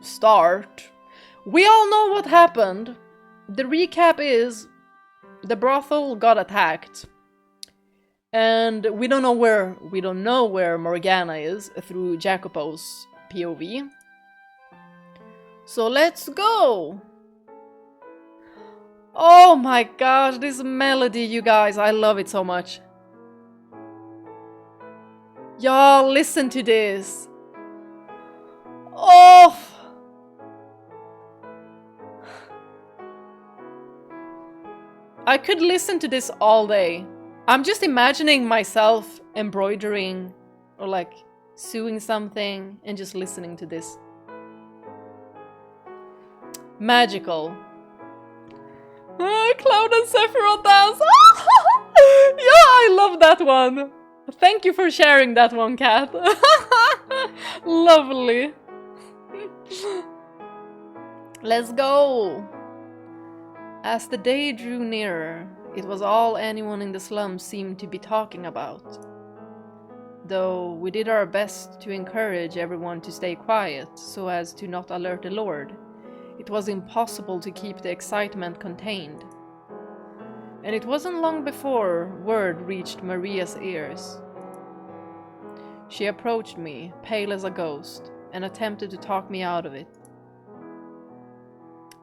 start. We all know what happened. The recap is the brothel got attacked. And we don't know where Morgana is through Jacopo's POV. So let's go! Oh my gosh, this melody, you guys, I love it so much. Y'all, listen to this. Oh! I could listen to this all day. I'm just imagining myself embroidering or like sewing something and just listening to this. Magical. Cloud and Sephiroth dance. Yeah, I love that one. Thank you for sharing that one, Kat. Lovely. Let's go. As the day drew nearer, it was all anyone in the slums seemed to be talking about. Though we did our best to encourage everyone to stay quiet so as to not alert the Lord, it was impossible to keep the excitement contained. And it wasn't long before word reached Maria's ears. She approached me, pale as a ghost, and attempted to talk me out of it.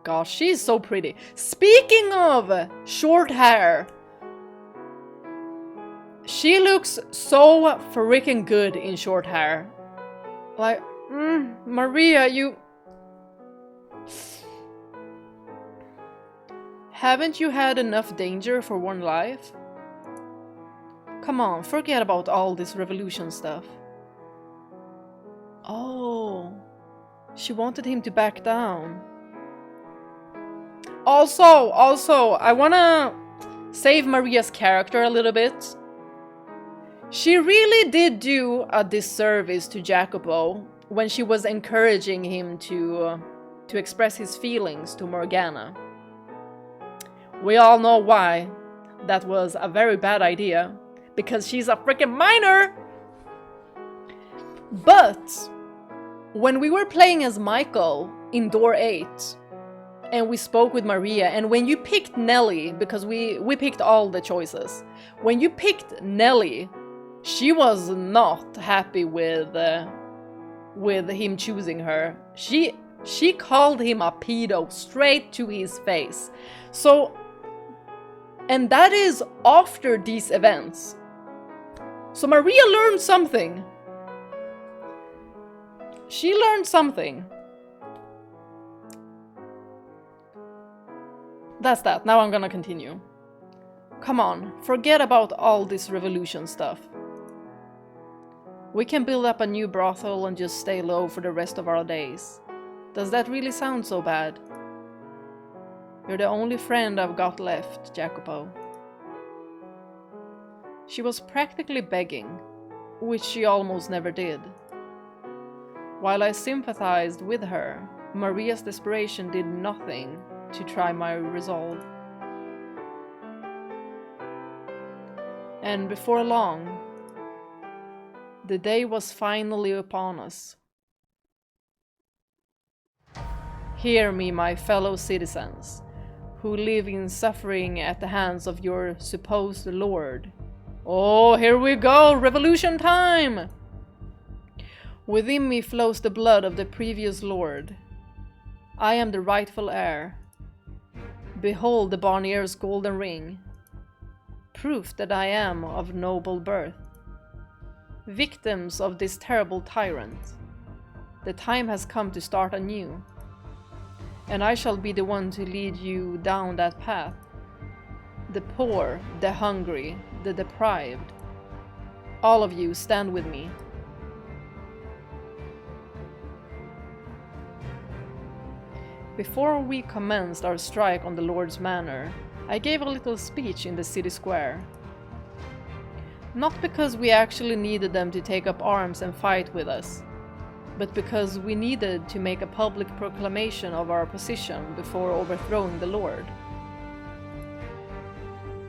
Gosh, she's so pretty. Speaking of short hair, she looks so freaking good in short hair. Like, Maria, you... Haven't you had enough danger for one life? Come on, forget about all this revolution stuff. Oh, she wanted him to back down. Also, I wanna save Maria's character a little bit. She really did do a disservice to Jacopo when she was encouraging him to express his feelings to Morgana. We all know why that was a very bad idea, because she's a freaking minor! But when we were playing as Michael in Door 8, and we spoke with Maria, and when you picked Nelly, because we picked all the choices, when you picked Nelly, she was not happy with him choosing her. She called him a pedo straight to his face. So, and that is after these events. So Maria learned something. She learned something. That's that. Now I'm gonna continue. Come on, forget about all this revolution stuff. We can build up a new brothel and just stay low for the rest of our days. Does that really sound so bad? You're the only friend I've got left, Jacopo. She was practically begging, which she almost never did. While I sympathized with her, Maria's desperation did nothing to try my resolve. And before long, the day was finally upon us. Hear me, my fellow citizens, who live in suffering at the hands of your supposed lord. Oh, here we go! Revolution time! Within me flows the blood of the previous lord. I am the rightful heir. Behold the Barnier's golden ring, proof that I am of noble birth. Victims of this terrible tyrant, the time has come to start anew, and I shall be the one to lead you down that path. The poor, the hungry, the deprived, all of you stand with me. Before we commenced our strike on the Lord's Manor, I gave a little speech in the city square. Not because we actually needed them to take up arms and fight with us, but because we needed to make a public proclamation of our position before overthrowing the Lord.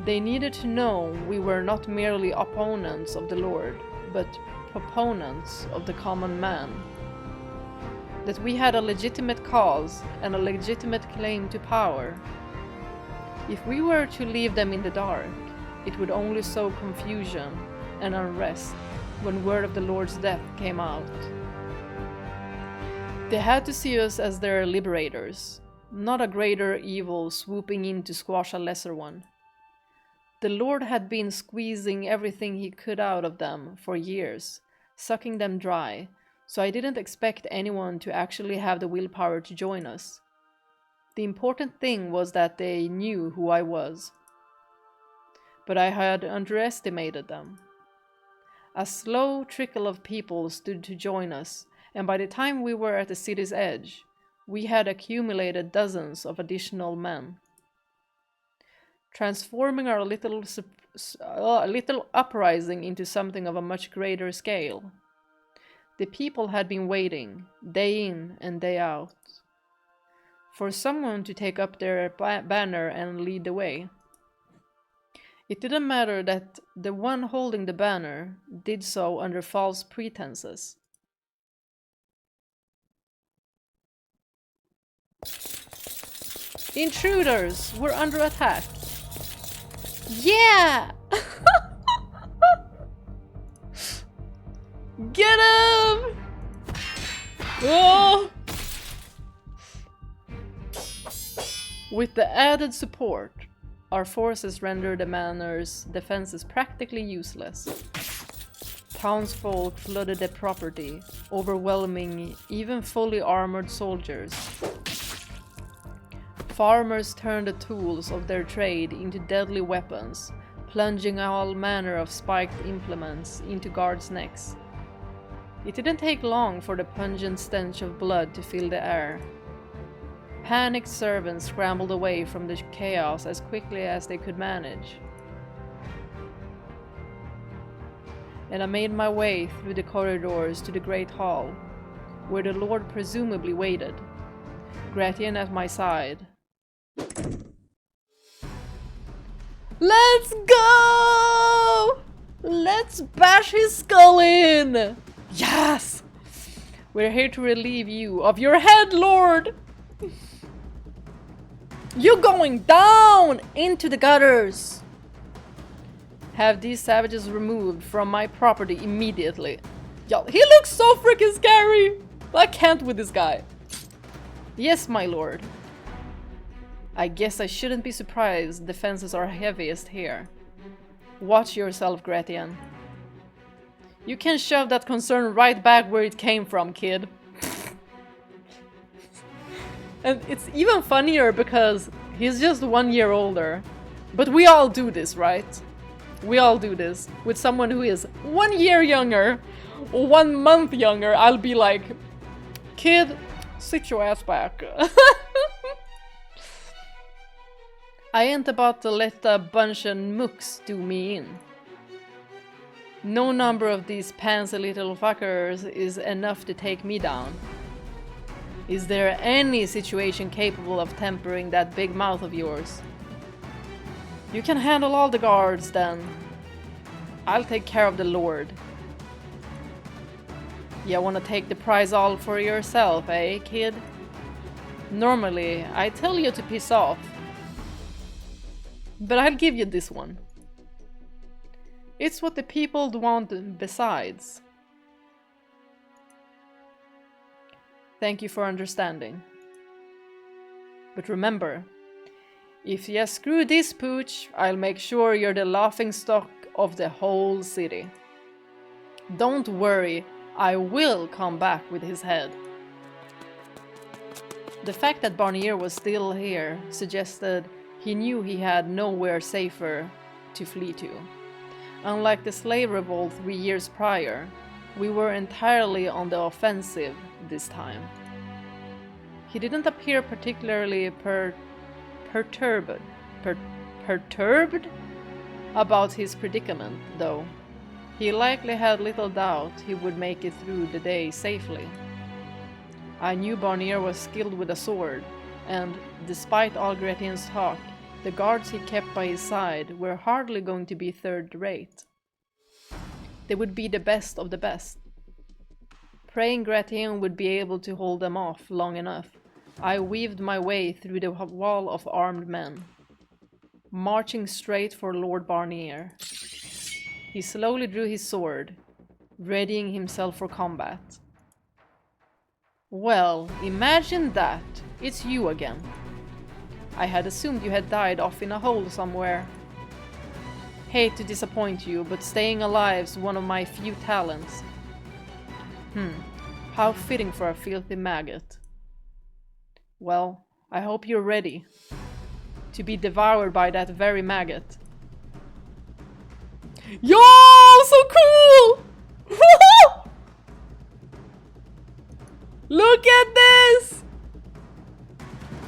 They needed to know we were not merely opponents of the Lord, but proponents of the common man. that we had a legitimate cause and a legitimate claim to power. If we were to leave them in the dark, it would only sow confusion and unrest when word of the Lord's death came out. They had to see us as their liberators, not a greater evil swooping in to squash a lesser one. The Lord had been squeezing everything he could out of them for years, sucking them dry, so I didn't expect anyone to actually have the willpower to join us. The important thing was that they knew who I was. But I had underestimated them. A slow trickle of people stood to join us, and by the time we were at the city's edge, we had accumulated dozens of additional men, transforming our little uprising into something of a much greater scale. The people had been waiting, day in and day out, for someone to take up their banner and lead the way. It didn't matter that the one holding the banner did so under false pretenses. Intruders! We're under attack! Yeah! Get him! Oh! With the added support, our forces rendered the manor's defenses practically useless. Townsfolk flooded the property, overwhelming even fully armored soldiers. Farmers turned the tools of their trade into deadly weapons, plunging all manner of spiked implements into guards' necks. It didn't take long for the pungent stench of blood to fill the air. Panicked servants scrambled away from the chaos as quickly as they could manage. And I made my way through the corridors to the Great Hall, where the Lord presumably waited, Gratien at my side. Let's go! Let's bash his skull in! Yes! We're here to relieve you of your head, Lord! You're going down into the gutters! Have these savages removed from my property immediately. Yo, he looks so freaking scary! I can't with this guy. Yes, my lord. I guess I shouldn't be surprised defenses are heaviest here. Watch yourself, Gratien. You can shove that concern right back where it came from, kid. And it's even funnier because he's just 1 year older. But we all do this, right? We all do this. With someone who is 1 year younger, or 1 month younger, I'll be like, kid, sit your ass back. I ain't about to let a bunch of mooks do me in. No number of these pansy little fuckers is enough to take me down. Is there any situation capable of tempering that big mouth of yours? You can handle all the guards then. I'll take care of the Lord. You wanna take the prize all for yourself, eh, kid? Normally, I tell you to piss off. But I'll give you this one. It's what the people want besides. Thank you for understanding. But remember, if you screw this pooch, I'll make sure you're the laughingstock of the whole city. Don't worry, I will come back with his head. The fact that Barnier was still here suggested he knew he had nowhere safer to flee to. Unlike the slave revolt 3 years prior, we were entirely on the offensive this time. He didn't appear particularly perturbed about his predicament, though. He likely had little doubt he would make it through the day safely. I knew Barnier was skilled with a sword, and despite all Gratien's talk, the guards he kept by his side were hardly going to be third-rate. They would be the best of the best. Praying Gratien would be able to hold them off long enough, I weaved my way through the wall of armed men, marching straight for Lord Barnier. He slowly drew his sword, readying himself for combat. Well, imagine that. It's you again. I had assumed you had died off in a hole somewhere. Hate to disappoint you, but staying alive's one of my few talents. How fitting for a filthy maggot. Well, I hope you're ready to be devoured by that very maggot. Yo, so cool! Look at this!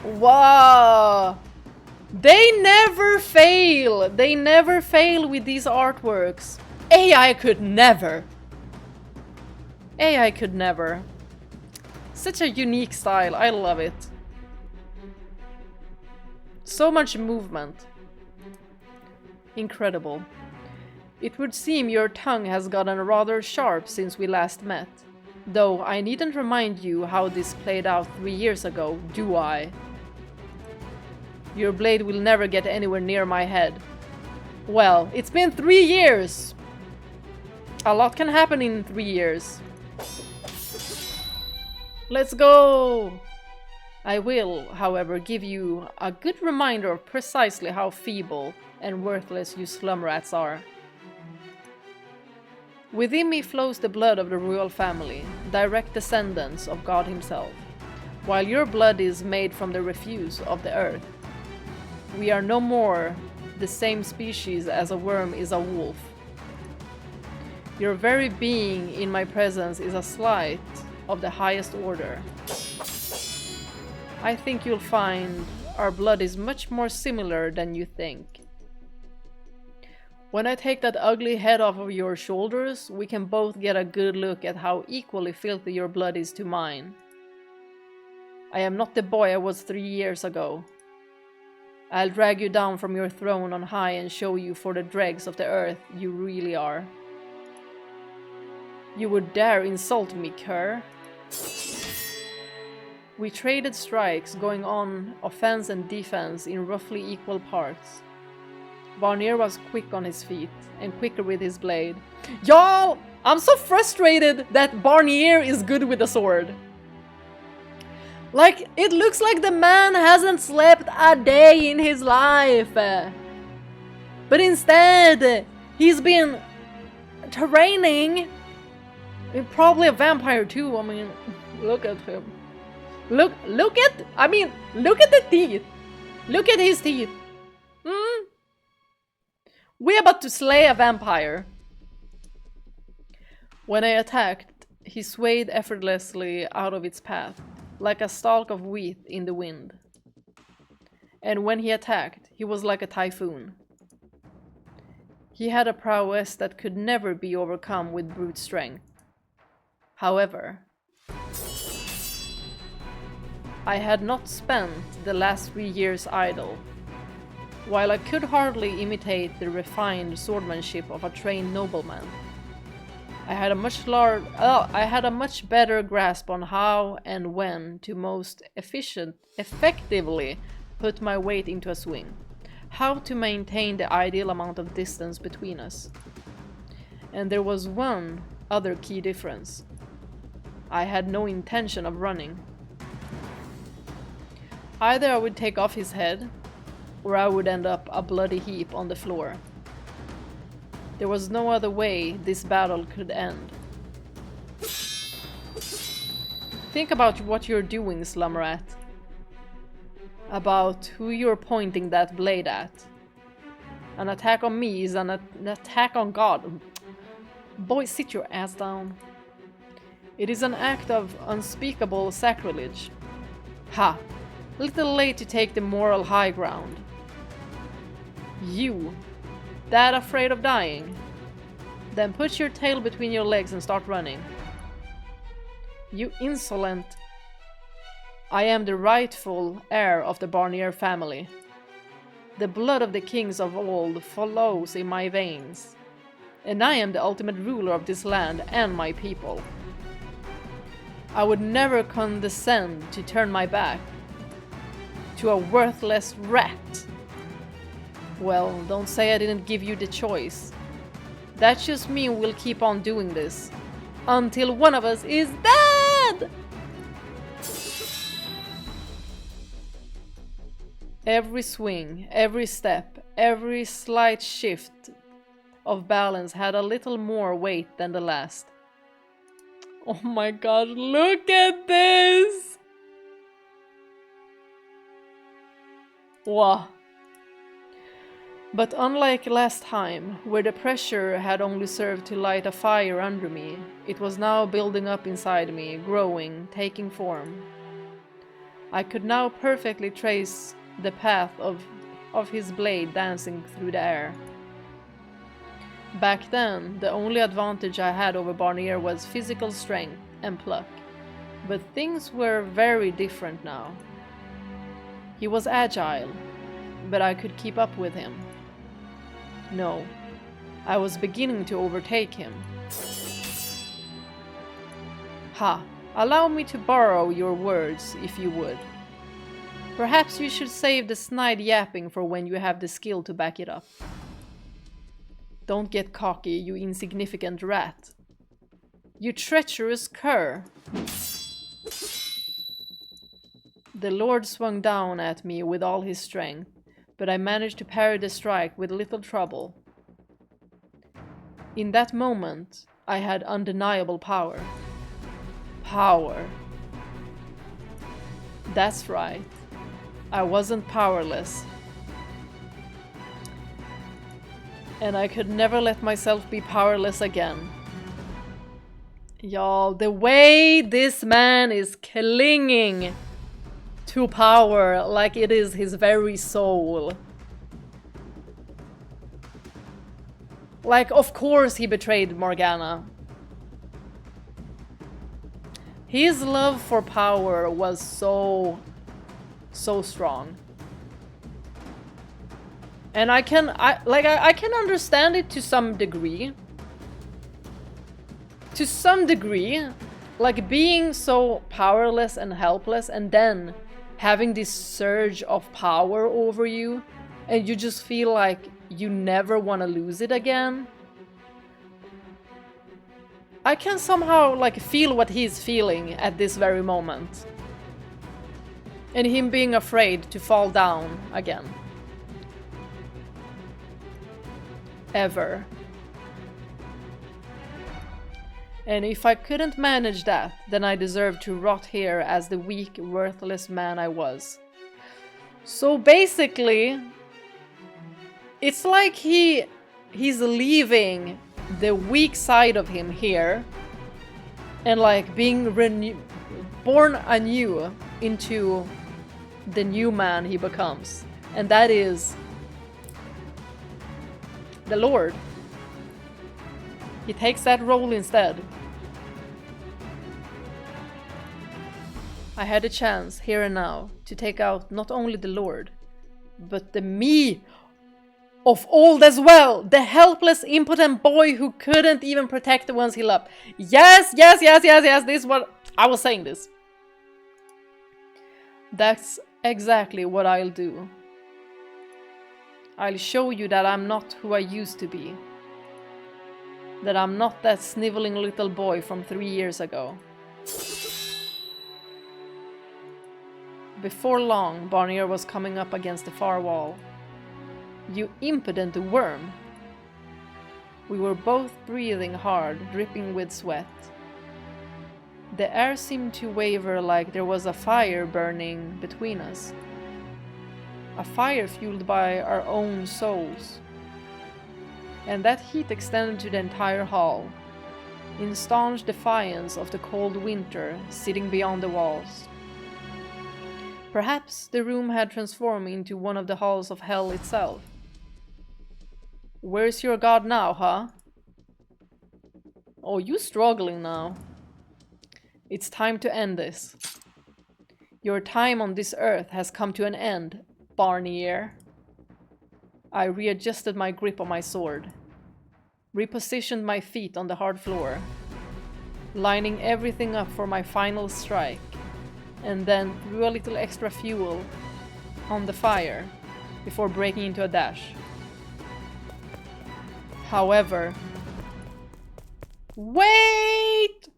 Wow! They never fail! They never fail with these artworks. AI could never. AI could never. Such a unique style, I love it. So much movement. Incredible. It would seem your tongue has gotten rather sharp since we last met. Though I needn't remind you how this played out 3 years ago, do I? Your blade will never get anywhere near my head. Well, it's been 3 years! A lot can happen in 3 years. Let's go! I will, however, give you a good reminder of precisely how feeble and worthless you slum rats are. Within me flows the blood of the royal family, direct descendants of God himself, while your blood is made from the refuse of the earth. We are no more the same species as a worm is a wolf. Your very being in my presence is a slight of the highest order. I think you'll find our blood is much more similar than you think. When I take that ugly head off of your shoulders, we can both get a good look at how equally filthy your blood is to mine. I am not the boy I was 3 years ago. I'll drag you down from your throne on high and show you for the dregs of the earth you really are. You would dare insult me, cur? We traded strikes, going on offense and defense in roughly equal parts. Barnier was quick on his feet, and quicker with his blade. Y'all! I'm so frustrated that Barnier is good with the sword. Like, it looks like the man hasn't slept a day in his life. But instead, he's been training. Probably a vampire too, I mean, look at him. Look at the teeth. Look at his teeth. We're about to slay a vampire. When I attacked, he swayed effortlessly out of its path, like a stalk of wheat in the wind. And when he attacked, he was like a typhoon. He had a prowess that could never be overcome with brute strength. However, I had not spent the last 3 years idle. While I could hardly imitate the refined swordsmanship of a trained nobleman, I had a much better grasp on how and when to most effectively put my weight into a swing, how to maintain the ideal amount of distance between us. And there was one other key difference. I had no intention of running. Either I would take off his head, or I would end up a bloody heap on the floor. There was no other way this battle could end. Think about what you're doing, Slumrat. About who you're pointing that blade at. An attack on me is an attack on God. Boy, sit your ass down. It is an act of unspeakable sacrilege. Ha! Little late to take the moral high ground. You, that afraid of dying? Then put your tail between your legs and start running. You insolent. I am the rightful heir of the Barnier family. The blood of the kings of old flows in my veins. And I am the ultimate ruler of this land and my people. I would never condescend to turn my back to a worthless rat. Well, don't say I didn't give you the choice. That just means we'll keep on doing this until one of us is dead! Every swing, every step, every slight shift of balance had a little more weight than the last. Oh my god, look at this! Wow. But unlike last time, where the pressure had only served to light a fire under me, it was now building up inside me, growing, taking form. I could now perfectly trace the path of his blade dancing through the air. Back then, the only advantage I had over Barnier was physical strength and pluck, but things were very different now. He was agile, but I could keep up with him. No, I was beginning to overtake him. Ha! Allow me to borrow your words, if you would. Perhaps you should save the snide yapping for when you have the skill to back it up. Don't get cocky, you insignificant rat. You treacherous cur! The Lord swung down at me with all his strength, but I managed to parry the strike with little trouble. In that moment, I had undeniable power. Power. That's right. I wasn't powerless. And I could never let myself be powerless again. Y'all, the way this man is clinging to power like it is his very soul. Like, of course he betrayed Morgana. His love for power was so strong. And I can understand it to some degree. To some degree, like being so powerless and helpless and then having this surge of power over you and you just feel like you never want to lose it again. I can somehow like feel what he's feeling at this very moment. And him being afraid to fall down again. Ever. And if I couldn't manage that, then I deserved to rot here as the weak, worthless man I was. So basically, it's like he's leaving the weak side of him here and like being born anew into the new man he becomes. And that is the Lord. He takes that role instead. I had a chance, here and now, to take out not only the Lord, but the me of old as well! The helpless, impotent boy who couldn't even protect the ones he loved. Yes, yes, yes, yes, yes, this is what... I was saying this. That's exactly what I'll do. I'll show you that I'm not who I used to be. That I'm not that sniveling little boy from 3 years ago. Before long, Barnier was coming up against the far wall. You impudent worm! We were both breathing hard, dripping with sweat. The air seemed to waver like there was a fire burning between us. A fire fueled by our own souls. And that heat extended to the entire hall, in staunch defiance of the cold winter sitting beyond the walls. Perhaps the room had transformed into one of the halls of hell itself. Where's your god now, huh? Oh, you struggling now. It's time to end this. Your time on this earth has come to an end, Barnier. I readjusted my grip on my sword, repositioned my feet on the hard floor. lining everything up for my final strike, and then threw a little extra fuel on the fire before breaking into a dash. However, wait!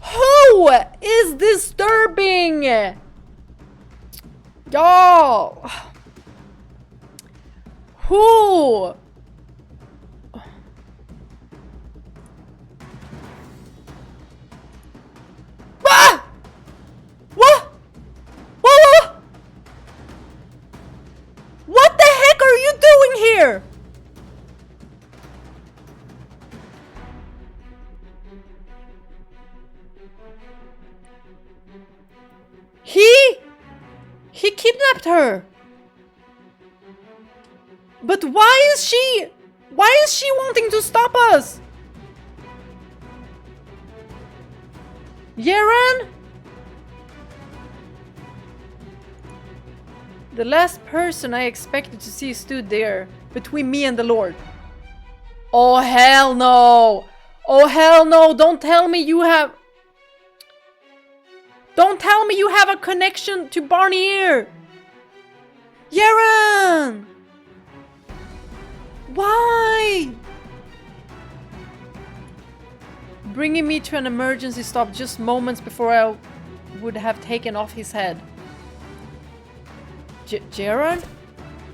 Who is disturbing? Y'all! Who? Ah! What? What? What the heck are you doing here? He kidnapped her. But why is she wanting to stop us? Ceren? The last person I expected to see stood there, between me and the Lord. Oh hell no! Oh hell no! Don't tell me you have a connection to Barnier! Ceren! Why? Bringing me to an emergency stop just moments before I would have taken off his head. Ceren?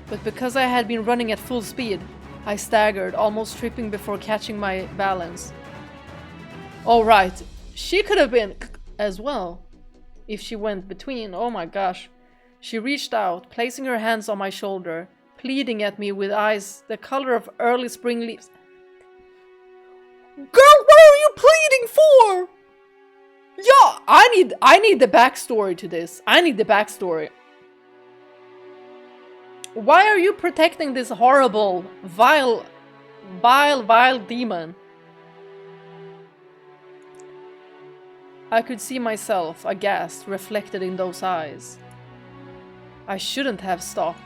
But because I had been running at full speed, I staggered, almost tripping before catching my balance. Alright, she could have been as well, if she went between. Oh my gosh. She reached out, placing her hands on my shoulder, pleading at me with eyes the color of early spring leaves. Girl, what are you pleading for? Yeah, I need the backstory to this. I need the backstory. Why are you protecting this horrible, vile demon? I could see myself, aghast, reflected in those eyes. I shouldn't have stopped.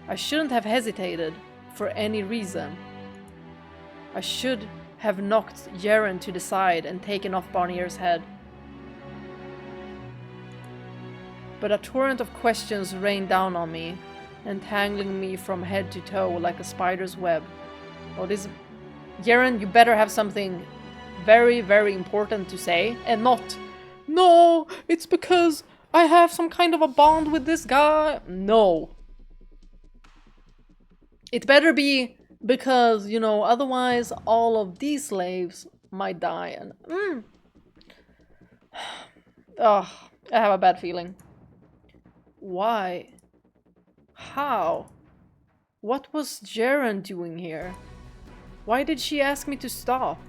I shouldn't have hesitated for any reason. I should have knocked Ceren to the side and taken off Barnier's head. But a torrent of questions rained down on me, entangling me from head to toe like a spider's web. Oh, this... Ceren, you better have something very, very important to say, and not, no, it's because I have some kind of a bond with this guy. No. It better be because, you know, otherwise all of these slaves might die and... Ugh, I have a bad feeling. Why? How? What was Ceren doing here? Why did she ask me to stop?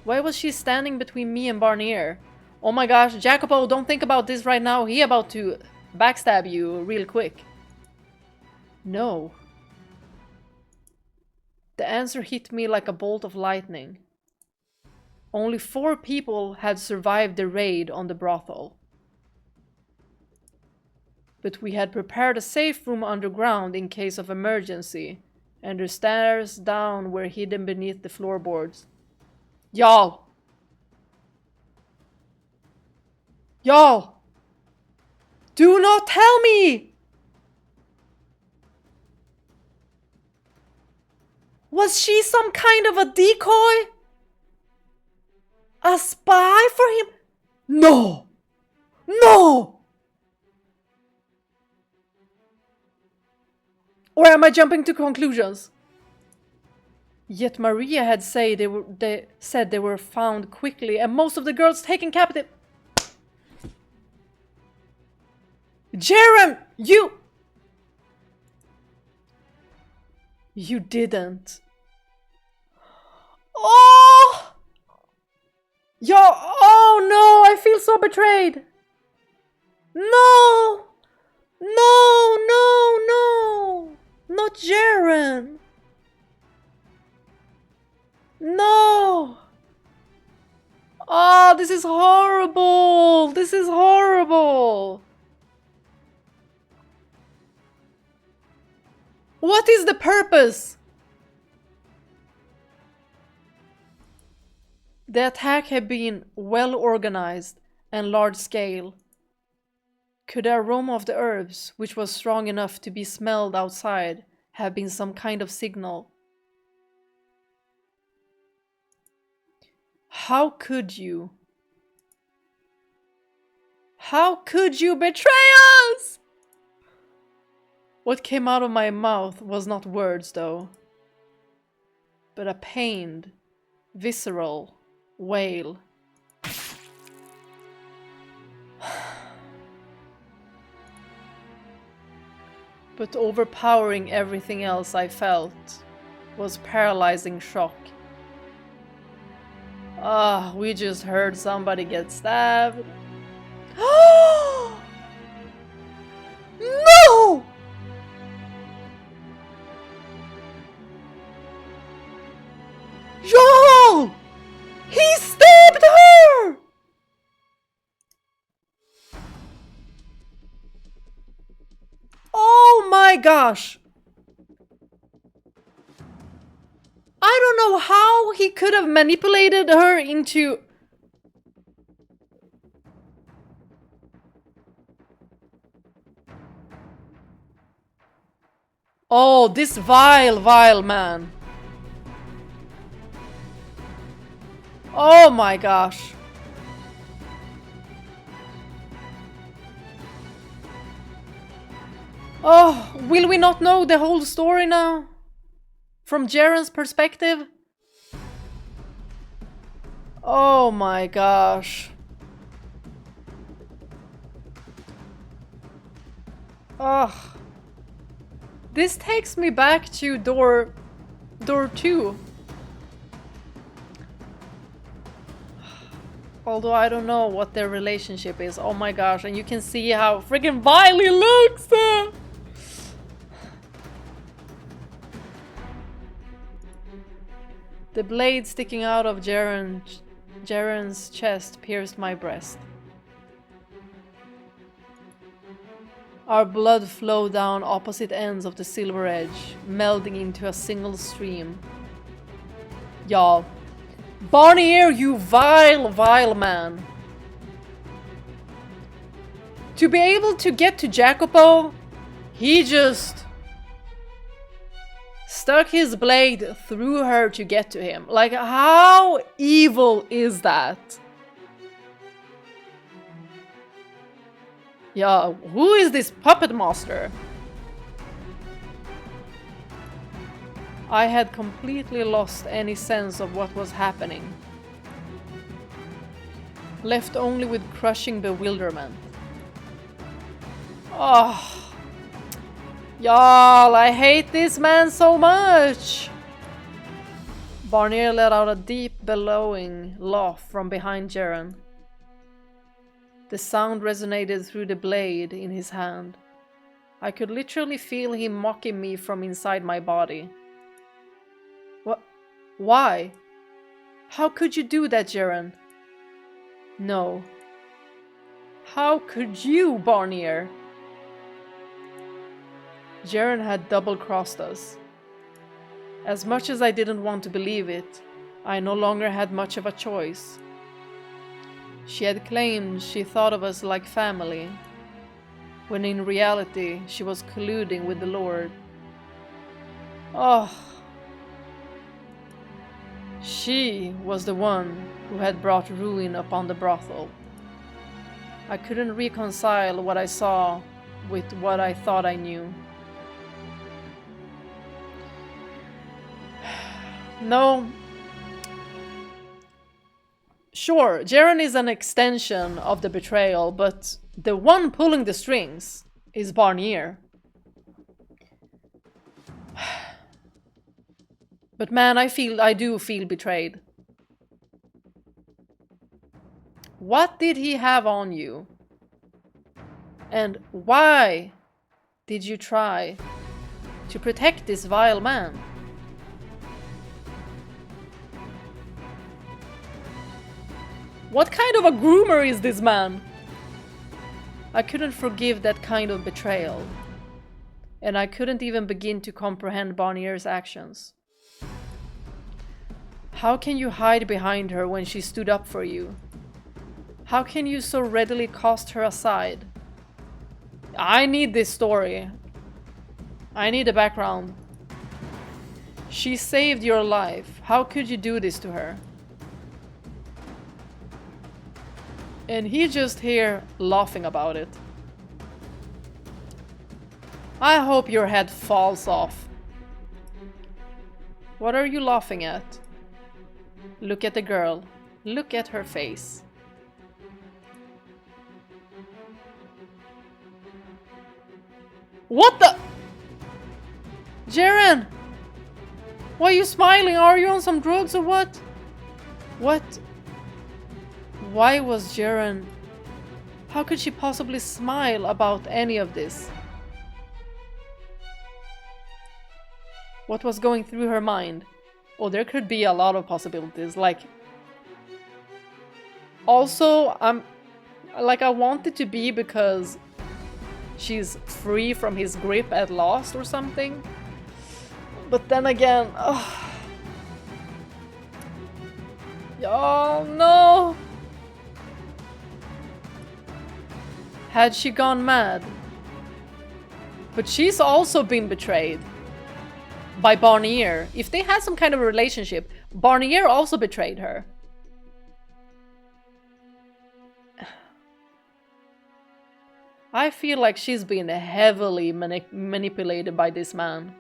Why was she standing between me and Barnier? Oh my gosh, Jacopo, don't think about this right now. He about to backstab you real quick. No. The answer hit me like a bolt of lightning. Only 4 people had survived the raid on the brothel. But we had prepared a safe room underground in case of emergency, and the stairs down were hidden beneath the floorboards. Y'all! Y'all! Do not tell me! Was she some kind of a decoy? A spy for him? No! No! Or am I jumping to conclusions? Yet Maria had said they were found quickly and most of the girls taken captive. Ceren, you didn't. Oh! Oh no, I feel so betrayed. No! No, no, no! Not Ceren! No! Oh, this is horrible! This is horrible! What is the purpose? The attack had been well organized and large scale. Could the aroma of the herbs, which was strong enough to be smelled outside, have been some kind of signal? How could you? How could you betray us? What came out of my mouth was not words, though, but a pained, visceral wail. But overpowering everything else I felt was paralyzing shock. Ah, we just heard somebody get stabbed. No! Joel! He stabbed her! Oh my gosh! I don't know how he could have manipulated her into... Oh, this vile man. Oh my gosh. Oh, will we not know the whole story now? From Ceren's perspective? Oh my gosh. Ugh. This takes me back to door 2. Although I don't know what their relationship is. Oh my gosh, and you can see how freaking vile he looks! The blade sticking out of Ceren's chest pierced my breast. Our blood flowed down opposite ends of the silver edge, melding into a single stream. Y'all. Barnier, you vile man. To be able to get to Jacopo, he just stuck his blade through her to get to him. Like, how evil is that? Yeah, who is this puppet master? I had completely lost any sense of what was happening, left only with crushing bewilderment. Oh, y'all, I hate this man so much! Barnier let out a deep bellowing laugh from behind Ceren. The sound resonated through the blade in his hand. I could literally feel him mocking me from inside my body. What? Why? How could you do that, Ceren? No. How could you, Barnier? Ceren had double-crossed us. As much as I didn't want to believe it, I no longer had much of a choice. She had claimed she thought of us like family, when in reality she was colluding with the Lord. Oh. She was the one who had brought ruin upon the brothel. I couldn't reconcile what I saw with what I thought I knew. No. Sure, Ceren is an extension of the betrayal, but the one pulling the strings is Barnier. But man, I do feel betrayed. What did he have on you? And why did you try to protect this vile man? What kind of a groomer is this man? I couldn't forgive that kind of betrayal, and I couldn't even begin to comprehend Barnier's actions. How can you hide behind her when she stood up for you? How can you so readily cast her aside? I need this story. I need a background. She saved your life. How could you do this to her? And he just here laughing about it. I hope your head falls off. What are you laughing at? Look at the girl. Look at her face. What the? Ceren! Why are you smiling? Are you on some drugs or what? What? Why was Ceren? How could she possibly smile about any of this? What was going through her mind? Oh, there could be a lot of possibilities. Like, also, I want it to be because she's free from his grip at last or something. But then again, oh no! Had she gone mad? But she's also been betrayed by Barnier. If they had some kind of a relationship, Barnier also betrayed her. I feel like she's been heavily manipulated by this man.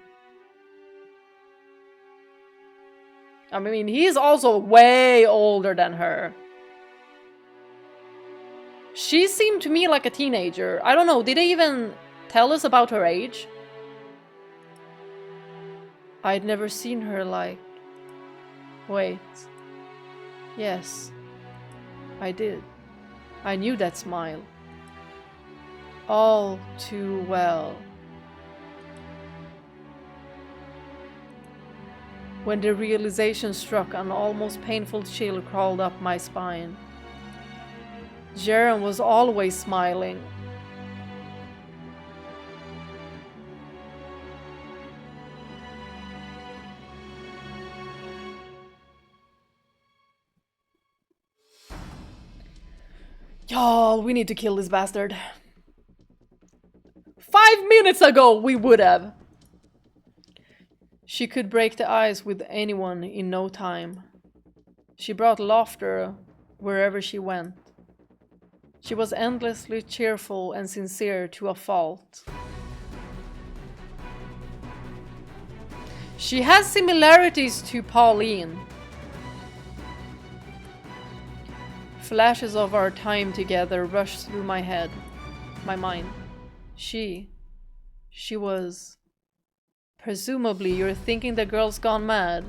I mean, he's also way older than her. She seemed to me like a teenager. I don't know, did they even tell us about her age? I'd never seen her like... Wait. Yes. I did. I knew that smile. All too well. When the realization struck, an almost painful chill crawled up my spine. Ceren was always smiling. Y'all, we need to kill this bastard. 5 minutes ago we would have. She could break the ice with anyone in no time. She brought laughter wherever she went. She was endlessly cheerful and sincere to a fault. She has similarities to Pauline. Flashes of our time together rushed through my head, my mind. She was... Presumably you're thinking the girl's gone mad,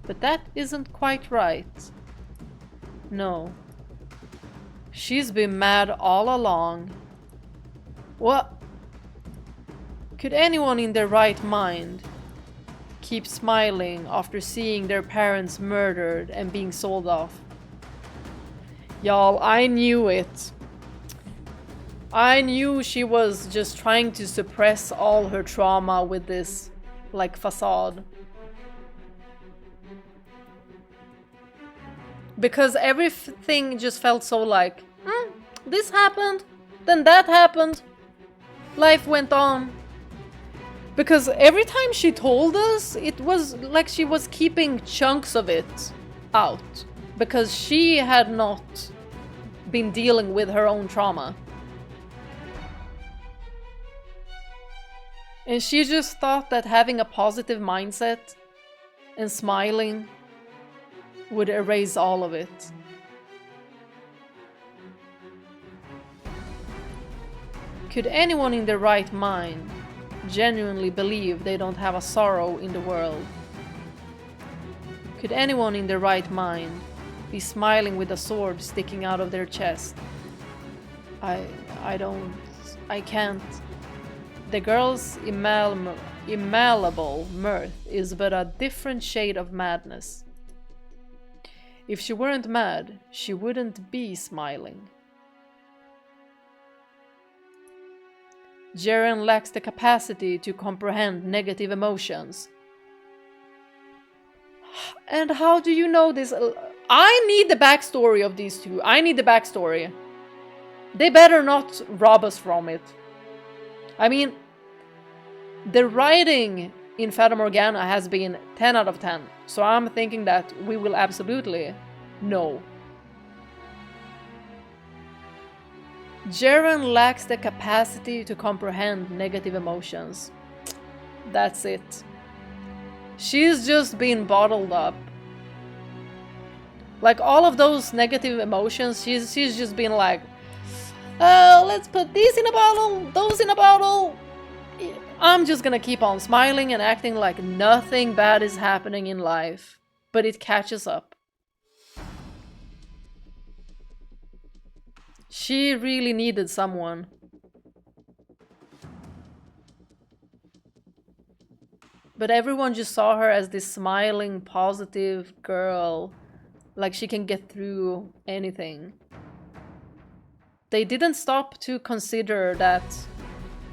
but that isn't quite right. No. She's been mad all along. What? Could anyone in their right mind keep smiling after seeing their parents murdered and being sold off? Y'all, I knew it. I knew she was just trying to suppress all her trauma with this, like, facade. Because everything just felt so like, this happened, then that happened, life went on. Because every time she told us, it was like she was keeping chunks of it out. Because she had not been dealing with her own trauma. And she just thought that having a positive mindset and smiling would erase all of it. Could anyone in their right mind genuinely believe they don't have a sorrow in the world? Could anyone in their right mind be smiling with a sword sticking out of their chest? I can't. The girl's immalleable mirth is but a different shade of madness. If she weren't mad, she wouldn't be smiling. Ceren lacks the capacity to comprehend negative emotions. And how do you know this? I need the backstory of these two. I need the backstory. They better not rob us from it. I mean, the writing in Fata Morgana has been 10 out of 10. So I'm thinking that we will absolutely know. Ceren lacks the capacity to comprehend negative emotions. That's it. She's just been bottled up. Like all of those negative emotions, she's just been like, oh, let's put these in a bottle, those in a bottle. I'm just gonna keep on smiling and acting like nothing bad is happening in life. But it catches up. She really needed someone. But everyone just saw her as this smiling, positive girl. Like she can get through anything. They didn't stop to consider that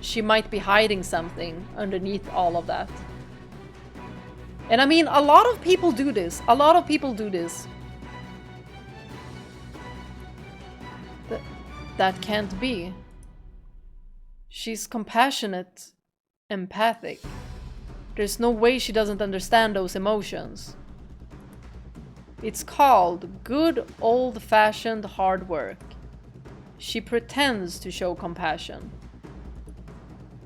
she might be hiding something underneath all of that. And I mean, a lot of people do this. A lot of people do this. That can't be. She's compassionate, empathic. There's no way she doesn't understand those emotions. It's called good old-fashioned hard work. She pretends to show compassion,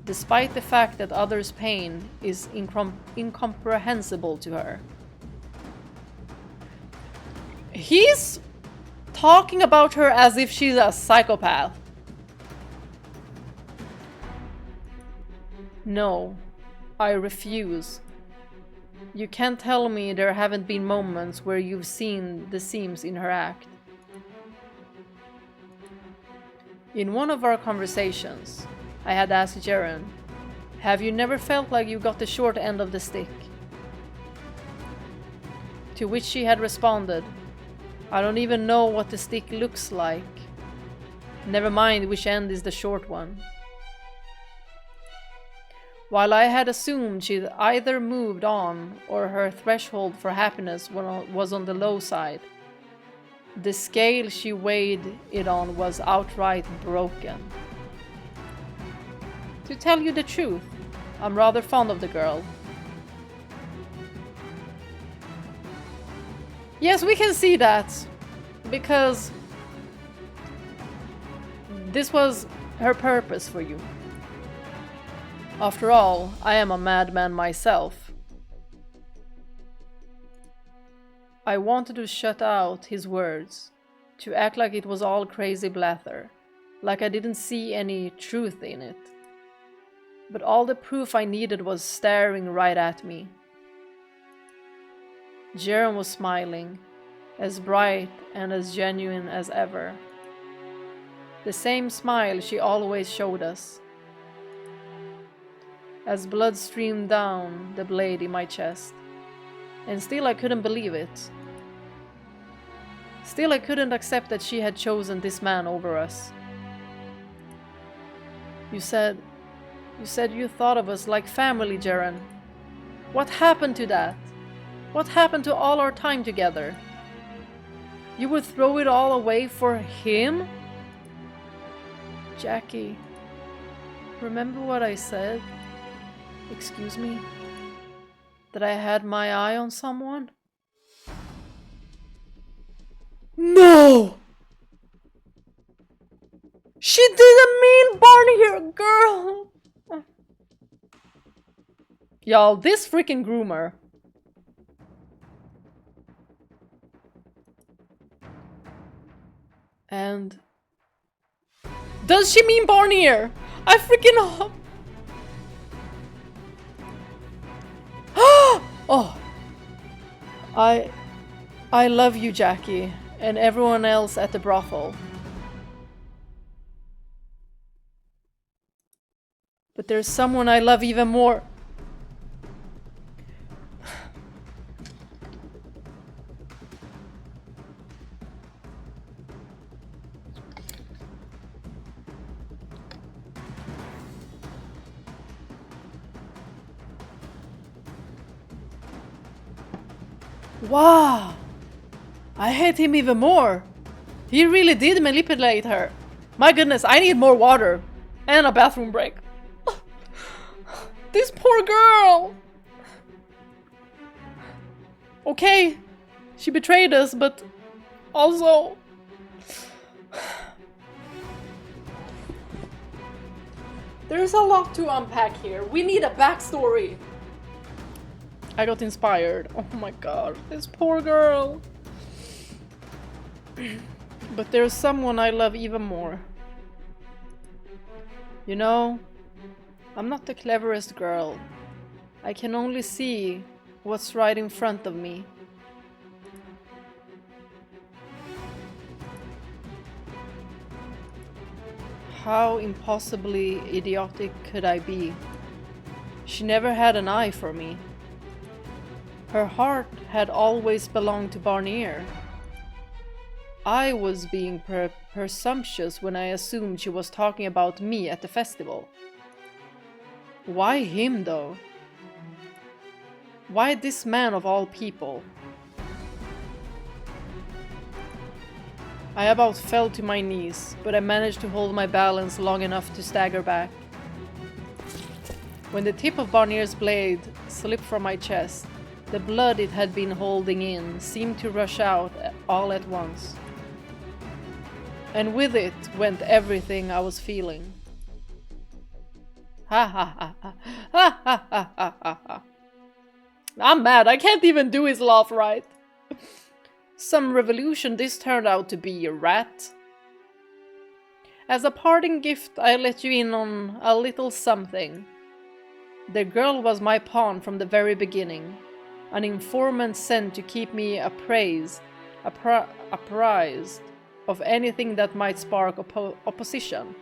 despite the fact that others' pain is incomprehensible to her. He's talking about her as if she's a psychopath. No, I refuse. You can't tell me there haven't been moments where you've seen the seams in her act. In one of our conversations, I had asked Ceren, have you never felt like you got the short end of the stick? To which she had responded, I don't even know what the stick looks like. Never mind which end is the short one. While I had assumed she'd either moved on or her threshold for happiness was on the low side, the scale she weighed it on was outright broken. To tell you the truth, I'm rather fond of the girl. Yes, we can see that, because this was her purpose for you. After all, I am a madman myself. I wanted to shut out his words, to act like it was all crazy blather, like I didn't see any truth in it. But all the proof I needed was staring right at me. Ceren was smiling, as bright and as genuine as ever. The same smile she always showed us. As blood streamed down the blade in my chest, and still I couldn't believe it. Still I couldn't accept that she had chosen this man over us. You said you thought of us like family, Ceren. What happened to that? What happened to all our time together? You would throw it all away for him? Jackie, remember what I said? Excuse me? That I had my eye on someone? No! She didn't mean Barnier, girl! Y'all, this freaking groomer. And... does she mean Barnier? I freaking... oh! I love you, Jackie, and everyone else at the brothel. But there's someone I love even more. Wow! I hate him even more. He really did manipulate her. My goodness, I need more water. And a bathroom break. This poor girl! Okay, she betrayed us, but also... There's a lot to unpack here. We need a backstory. I got inspired. Oh my god, this poor girl. But there's someone I love even more. You know, I'm not the cleverest girl. I can only see what's right in front of me. How impossibly idiotic could I be? She never had an eye for me. Her heart had always belonged to Barnier. I was being presumptuous when I assumed she was talking about me at the festival. Why him, though? Why this man of all people? I about fell to my knees, but I managed to hold my balance long enough to stagger back. When the tip of Barnier's blade slipped from my chest, the blood it had been holding in seemed to rush out all at once. And with it went everything I was feeling. Ha ha ha ha ha ha ha ha ha ha. I'm mad, I can't even do his laugh right. Some revolution this turned out to be, a rat. As a parting gift, I let you in on a little something. The girl was my pawn from the very beginning. An informant sent to keep me apprised of anything that might spark opposition.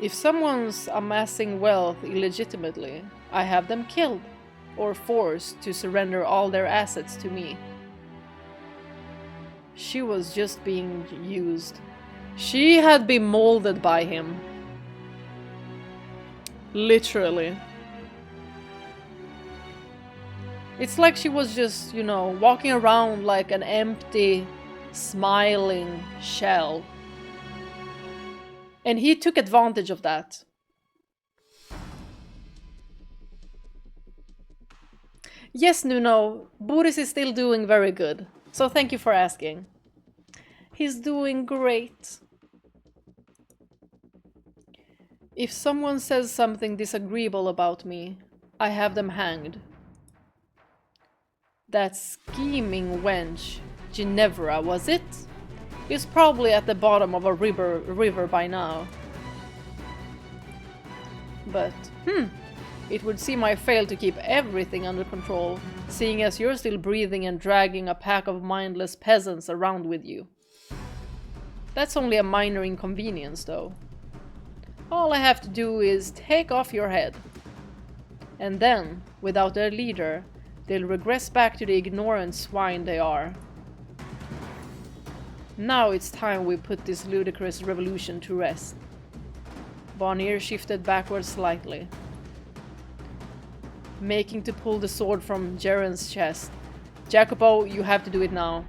If someone's amassing wealth illegitimately, I have them killed, or forced to surrender all their assets to me. She was just being used. She had been molded by him. Literally. It's like she was just, you know, walking around like an empty, smiling shell. And he took advantage of that. Yes, Nuno, Boris is still doing very good. So thank you for asking. He's doing great. If someone says something disagreeable about me, I have them hanged. That scheming wench, Ginevra, was it? Is probably at the bottom of a river by now. But, it would seem I failed to keep everything under control, seeing as you're still breathing and dragging a pack of mindless peasants around with you. That's only a minor inconvenience, though. All I have to do is take off your head. And then, without their leader, they'll regress back to the ignorant swine they are. Now it's time we put this ludicrous revolution to rest. Barnier shifted backwards slightly, making to pull the sword from Ceren's chest. Jacopo, you have to do it now.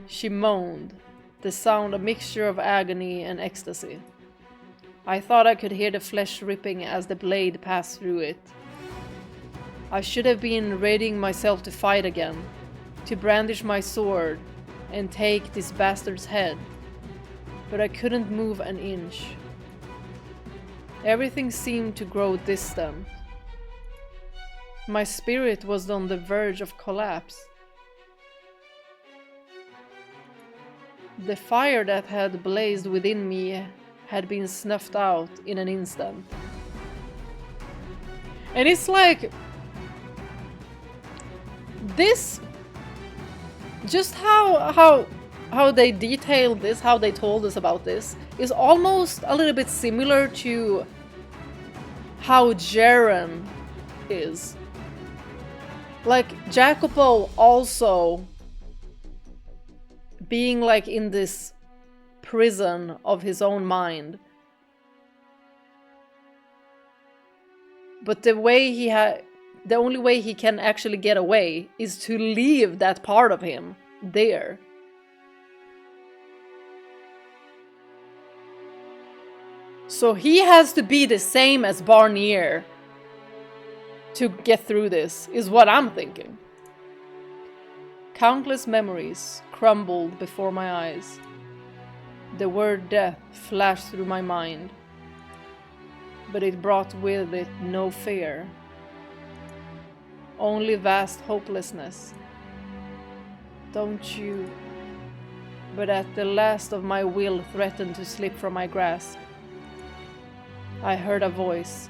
She moaned, the sound a mixture of agony and ecstasy. I thought I could hear the flesh ripping as the blade passed through it. I should have been readying myself to fight again, to brandish my sword and take this bastard's head, but I couldn't move an inch. Everything seemed to grow distant. My spirit was on the verge of collapse. The fire that had blazed within me had been snuffed out in an instant. And it's like... this... just how they detailed this, how they told us about this, is almost a little bit similar to how Ceren is. Like, Jacopo also being like in this prison of his own mind. But the only way he can actually get away is to leave that part of him there. So he has to be the same as Barnier to get through this, is what I'm thinking. Countless memories crumbled before my eyes. The word death flashed through my mind, but it brought with it no fear, only vast hopelessness. Don't you... But at the last of my will threatened to slip from my grasp, I heard a voice.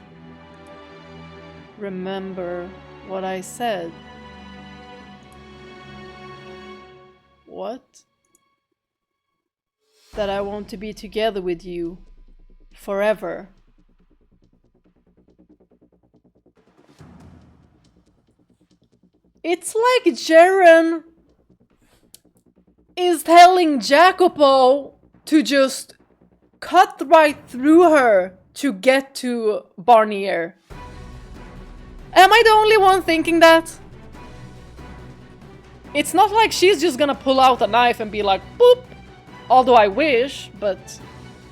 Remember what I said. What? That I want to be together with you forever. It's like Ceren is telling Jacopo to just cut right through her to get to Barnier. Am I the only one thinking that? It's not like she's just gonna pull out a knife and be like, boop! Although I wish, but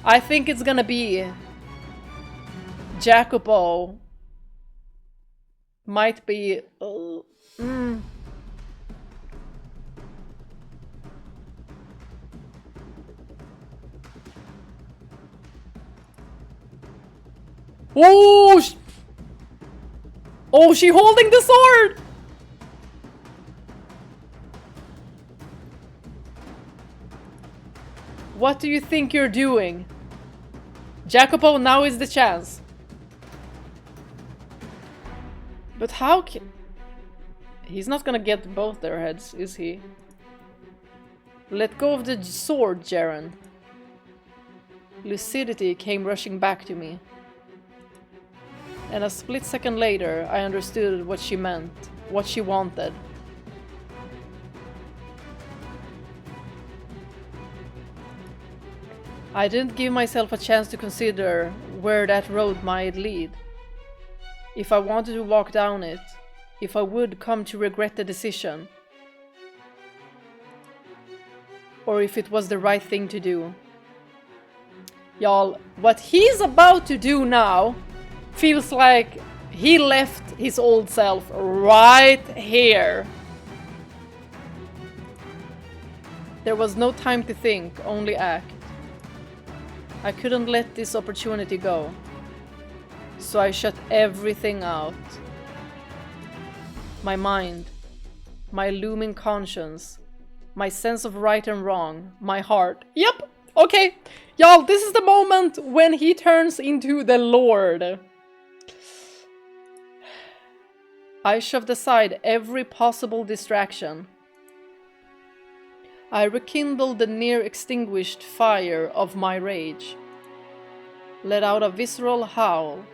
I think it's gonna be Jacopo. Might be... Oh! Oh, she holding the sword! What do you think you're doing? Jacopo, now is the chance. But how can... He's not gonna get both their heads, is he? Let go of the sword, Ceren. Lucidity came rushing back to me. And a split second later, I understood what she meant, what she wanted. I didn't give myself a chance to consider where that road might lead. If I wanted to walk down it, if I would come to regret the decision, or if it was the right thing to do. Y'all, what he's about to do now feels like he left his old self right here. There was no time to think, only act. I couldn't let this opportunity go, so I shut everything out. My mind, my looming conscience, my sense of right and wrong, my heart. Yep, okay, y'all, this is the moment when he turns into the Lord. I shoved aside every possible distraction. I rekindled the near-extinguished fire of my rage. Let out a visceral howl.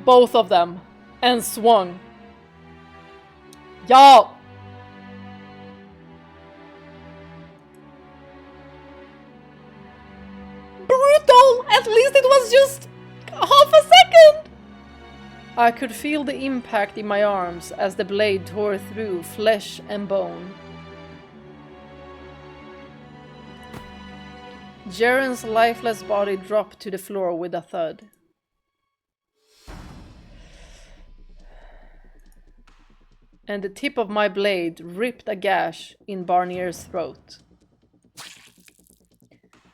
Both of them. And swung. Y'all! Brutal! At least it was just half a second! I could feel the impact in my arms as the blade tore through flesh and bone. Ceren's lifeless body dropped to the floor with a thud. And the tip of my blade ripped a gash in Barnier's throat.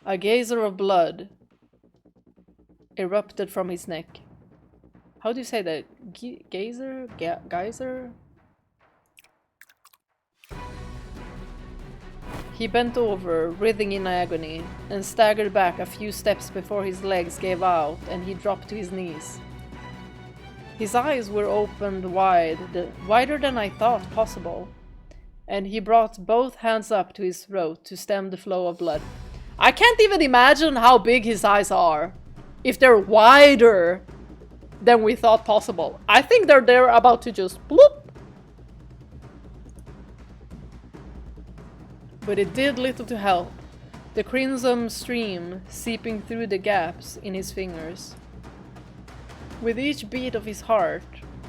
A geyser of blood erupted from his neck. How do you say that? Geyser? Geyser? He bent over, writhing in agony, and staggered back a few steps before his legs gave out and he dropped to his knees. His eyes were opened wide, wider than I thought possible, and he brought both hands up to his throat to stem the flow of blood. I can't even imagine how big his eyes are, if they're wider than we thought possible. I think they're about to just bloop. But it did little to help, the crimson stream seeping through the gaps in his fingers. With each beat of his heart,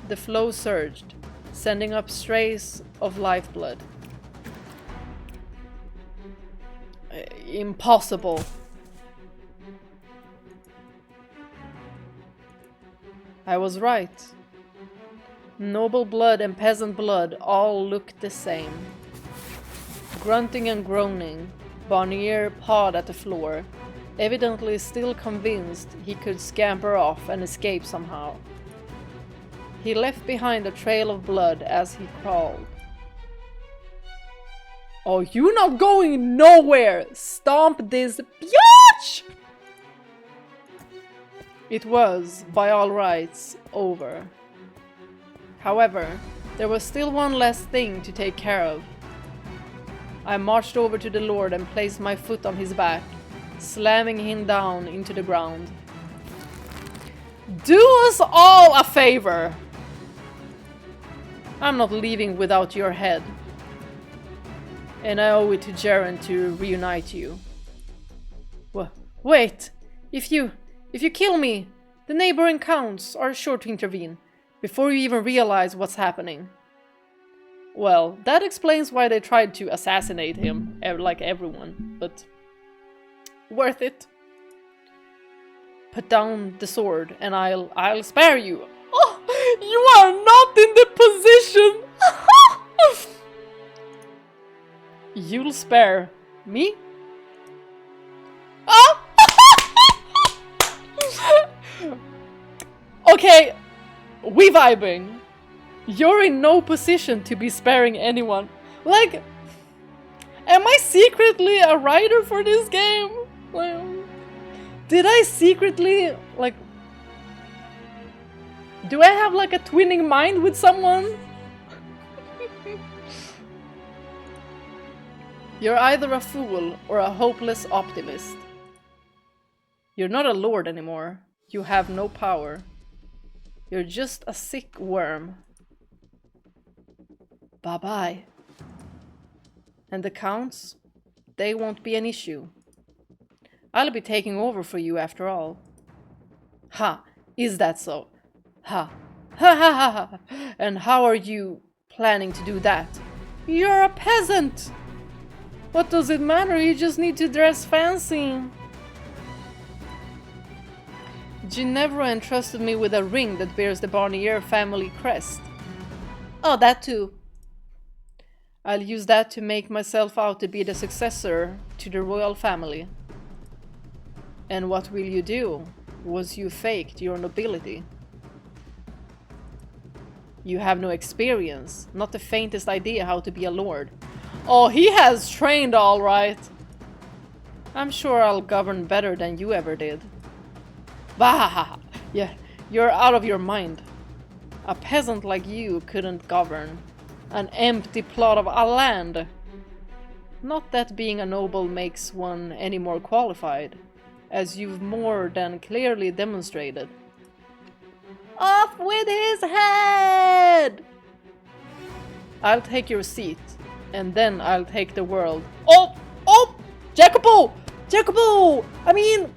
the flow surged, sending up strays of lifeblood. Impossible. I was right. Noble blood and peasant blood all looked the same. Grunting and groaning, Barnier pawed at the floor, evidently still convinced he could scamper off and escape somehow. He left behind a trail of blood as he crawled. Oh, you're not going nowhere! Stomp this bitch! It was, by all rights, over. However, there was still one last thing to take care of. I marched over to the Lord and placed my foot on his back, slamming him down into the ground. Do us all a favor! I'm not leaving without your head. And I owe it to Ceren to reunite you. Wait! If you kill me, the neighboring counts are sure to intervene, before you even realize what's happening. Well, that explains why they tried to assassinate him, like everyone, but worth it. Put down the sword and I'll spare you. Oh, you are not in the position! You'll spare me? Ah! Okay, we vibing. You're in no position to be sparing anyone. Like, am I secretly a writer for this game? Well, did I secretly, like, do I have like a twinning mind with someone? You're either a fool or a hopeless optimist. You're not a lord anymore. You have no power. You're just a sick worm. Bye-bye. And the counts? They won't be an issue. I'll be taking over for you after all. Ha! Is that so? Ha! Ha ha ha ha! And how are you planning to do that? You're a peasant! What does it matter? You just need to dress fancy. Ginevra entrusted me with a ring that bears the Barnier family crest. Oh, that too. I'll use that to make myself out to be the successor to the royal family. And what will you do? Was you faked your nobility? You have no experience, not the faintest idea how to be a lord. Oh, he has trained all right. I'm sure I'll govern better than you ever did. Bah! Yeah, you're out of your mind. A peasant like you couldn't govern an empty plot of a land. Not that being a noble makes one any more qualified, as you've more than clearly demonstrated. Off with his head! I'll take your seat, and then I'll take the world. Oh! Oh! Jacopo! Jacopo! I mean,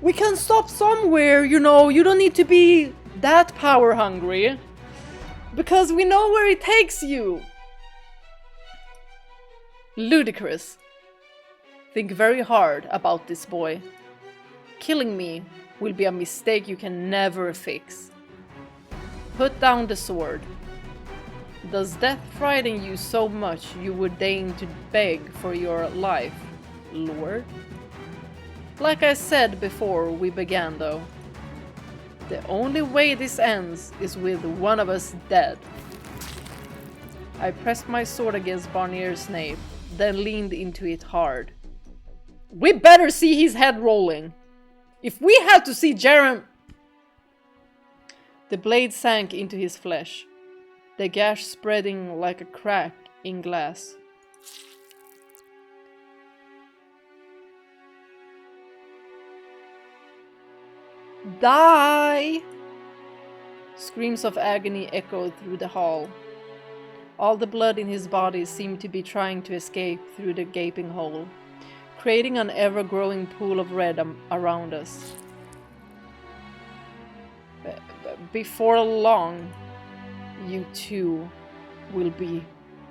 we can stop somewhere, you know. You don't need to be that power hungry. Because we know where it takes you. Ludicrous. Think very hard about this, boy. Killing me will be a mistake you can never fix. Put down the sword. Does death frighten you so much you would deign to beg for your life, Lord? Like I said before we began, though, the only way this ends is with one of us dead. I pressed my sword against Barnier's nape, then leaned into it hard. We better see his head rolling. If we had to see Ceren... The blade sank into his flesh, the gash spreading like a crack in glass. Die! Screams of agony echoed through the hall. All the blood in his body seemed to be trying to escape through the gaping hole, creating an ever-growing pool of red around us. Before long, you too will be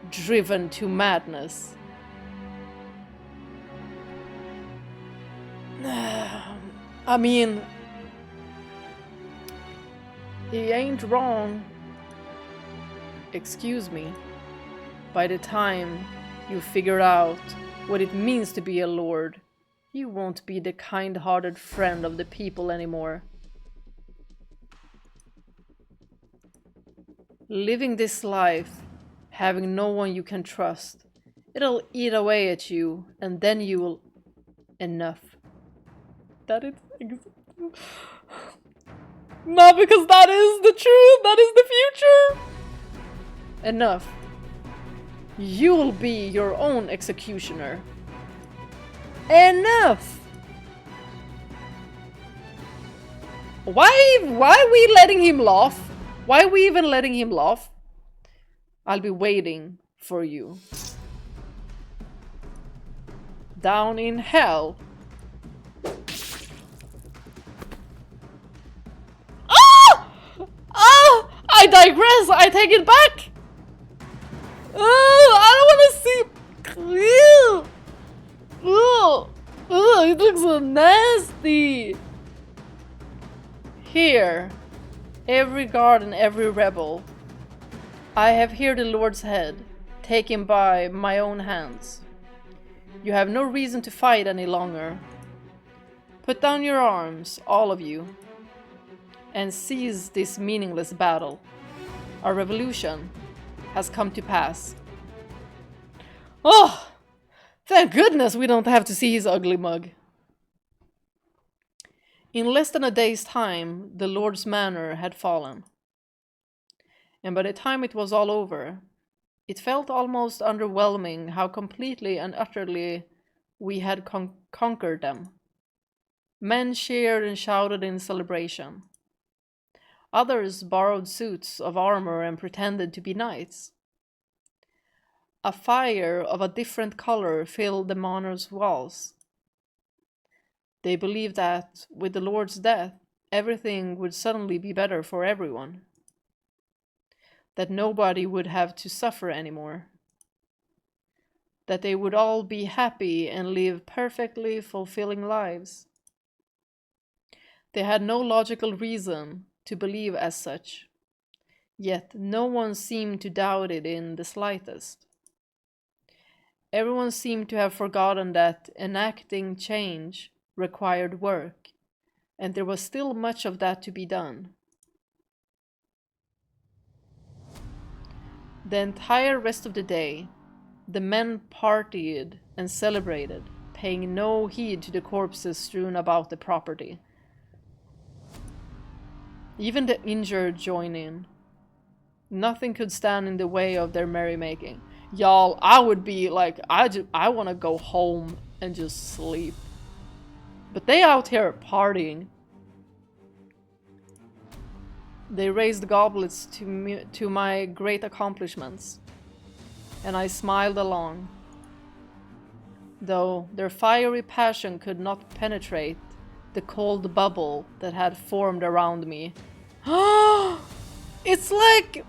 driven to madness. I mean, he ain't wrong. Excuse me. By the time you figure out what it means to be a lord, you won't be the kind-hearted friend of the people anymore. Living this life, having no one you can trust, it'll eat away at you, and then you will... Enough. That is... Not because that is the truth, that is the future! Enough. You'll be your own executioner. Enough! Why are we letting him laugh? Why are we even letting him laugh? I'll be waiting for you. Down in hell. Ah! Ah! I digress! I take it back! Oh, I don't want to see... Ew. Ugh, it looks so nasty! Here, every guard and every rebel, I have here the Lord's head, taken by my own hands. You have no reason to fight any longer. Put down your arms, all of you, and seize this meaningless battle. Our revolution has come to pass. Oh! Thank goodness we don't have to see his ugly mug. In less than a day's time, the Lord's manor had fallen. And by the time it was all over, it felt almost underwhelming how completely and utterly we had conquered them. Men cheered and shouted in celebration. Others borrowed suits of armor and pretended to be knights. A fire of a different color filled the manor's walls. They believed that, with the Lord's death, everything would suddenly be better for everyone. That nobody would have to suffer anymore. That they would all be happy and live perfectly fulfilling lives. They had no logical reason to believe as such, yet no one seemed to doubt it in the slightest. Everyone seemed to have forgotten that enacting change required work, and there was still much of that to be done. The entire rest of the day, the men partied and celebrated, paying no heed to the corpses strewn about the property. Even the injured joined in. Nothing could stand in the way of their merrymaking. Y'all, I would be like, I want to go home and just sleep. But they out here partying. They raised goblets to my great accomplishments, and I smiled along. Though their fiery passion could not penetrate the cold bubble that had formed around me. It's like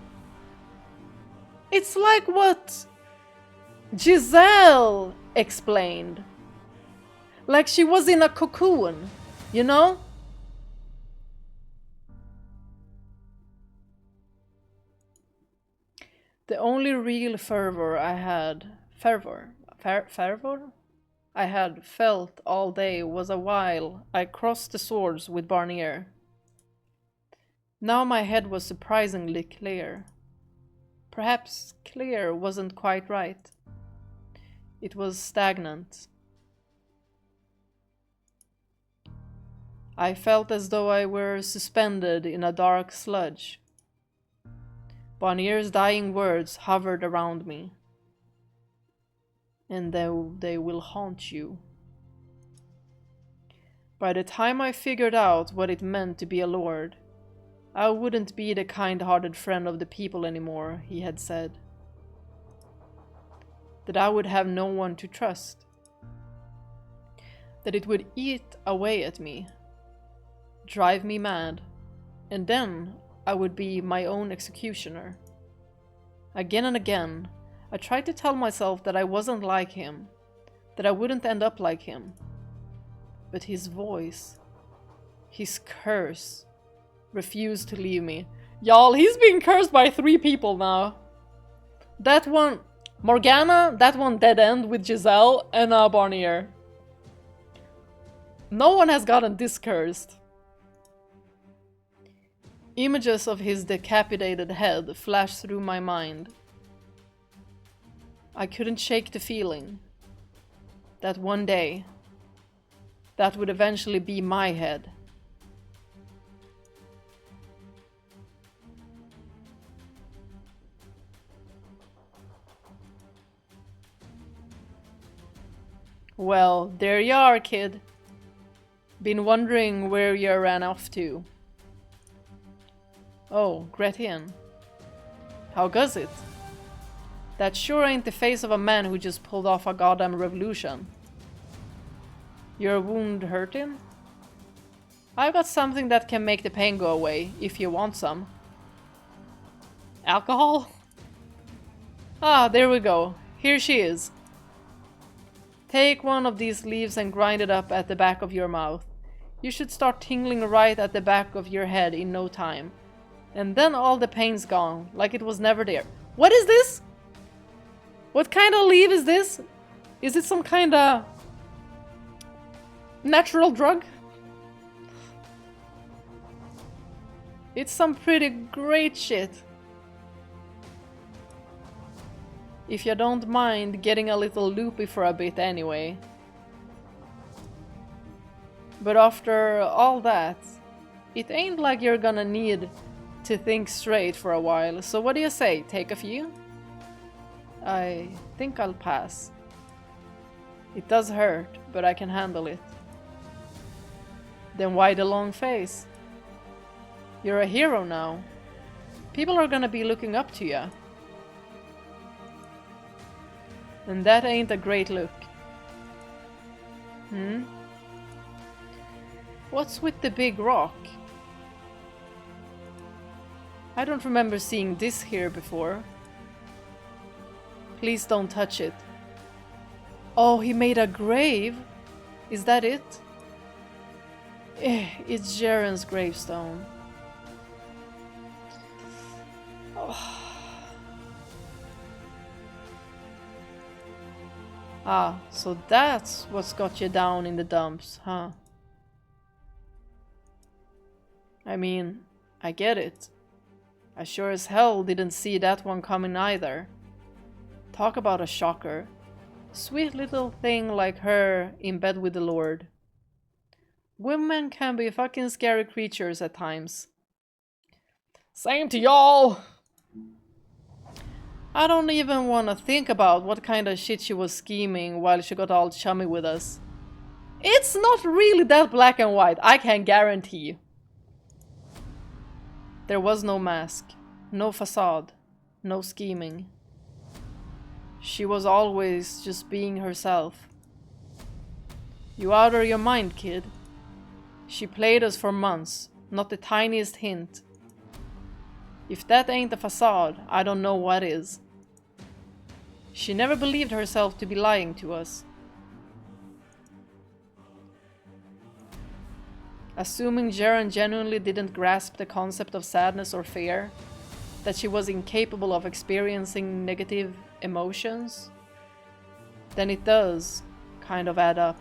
what Giselle explained. Like she was in a cocoon, you know? The only real fervor I had felt all day was a while I crossed the swords with Barnier. Now my head was surprisingly clear. Perhaps clear wasn't quite right. It was stagnant. I felt as though I were suspended in a dark sludge. Barnier's dying words hovered around me. And they will haunt you. By the time I figured out what it meant to be a lord, I wouldn't be the kind-hearted friend of the people anymore, he had said. that I would have no one to trust. That it would eat away at me, drive me mad, and then I would be my own executioner. Again and again, I tried to tell myself that I wasn't like him, that I wouldn't end up like him. But his voice, his curse, refused to leave me. Y'all, he's being cursed by 3 people now. That one, Morgana, that one dead end with Giselle, and now Barnier. No one has gotten this cursed. Images of his decapitated head flashed through my mind. I couldn't shake the feeling that one day, that would eventually be my head. Well, there you are, kid. Been wondering where you ran off to. Oh, Gratien. How goes it? That sure ain't the face of a man who just pulled off a goddamn revolution. Your wound hurting? I've got something that can make the pain go away, if you want some. Alcohol? Ah, there we go. Here she is. Take one of these leaves and grind it up at the back of your mouth. You should start tingling right at the back of your head in no time. And then all the pain's gone, like it was never there. What is this? What kind of leaf is this? Is it some kind of natural drug? It's some pretty great shit. If you don't mind getting a little loopy for a bit anyway. But after all that, it ain't like you're gonna need to think straight for a while, so what do you say, take a few? I think I'll pass. It does hurt, but I can handle it. Then why the long face? You're a hero now. People are gonna be looking up to you. And that ain't a great look. What's with the big rock? I don't remember seeing this here before. Please don't touch it. Oh, he made a grave? Is that it? It's Ceren's gravestone. Oh. Ah, so that's what's got you down in the dumps, huh? I mean, I get it. I sure as hell didn't see that one coming either. Talk about a shocker. Sweet little thing like her in bed with the Lord. Women can be fucking scary creatures at times. Same to y'all! I don't even want to think about what kind of shit she was scheming while she got all chummy with us. It's not really that black and white, I can guarantee. There was no mask, no facade, no scheming. She was always just being herself. You out of your mind, kid. She played us for months, not the tiniest hint. If that ain't a facade, I don't know what is. She never believed herself to be lying to us. Assuming Ceren genuinely didn't grasp the concept of sadness or fear, that she was incapable of experiencing negative emotions, then it does kind of add up.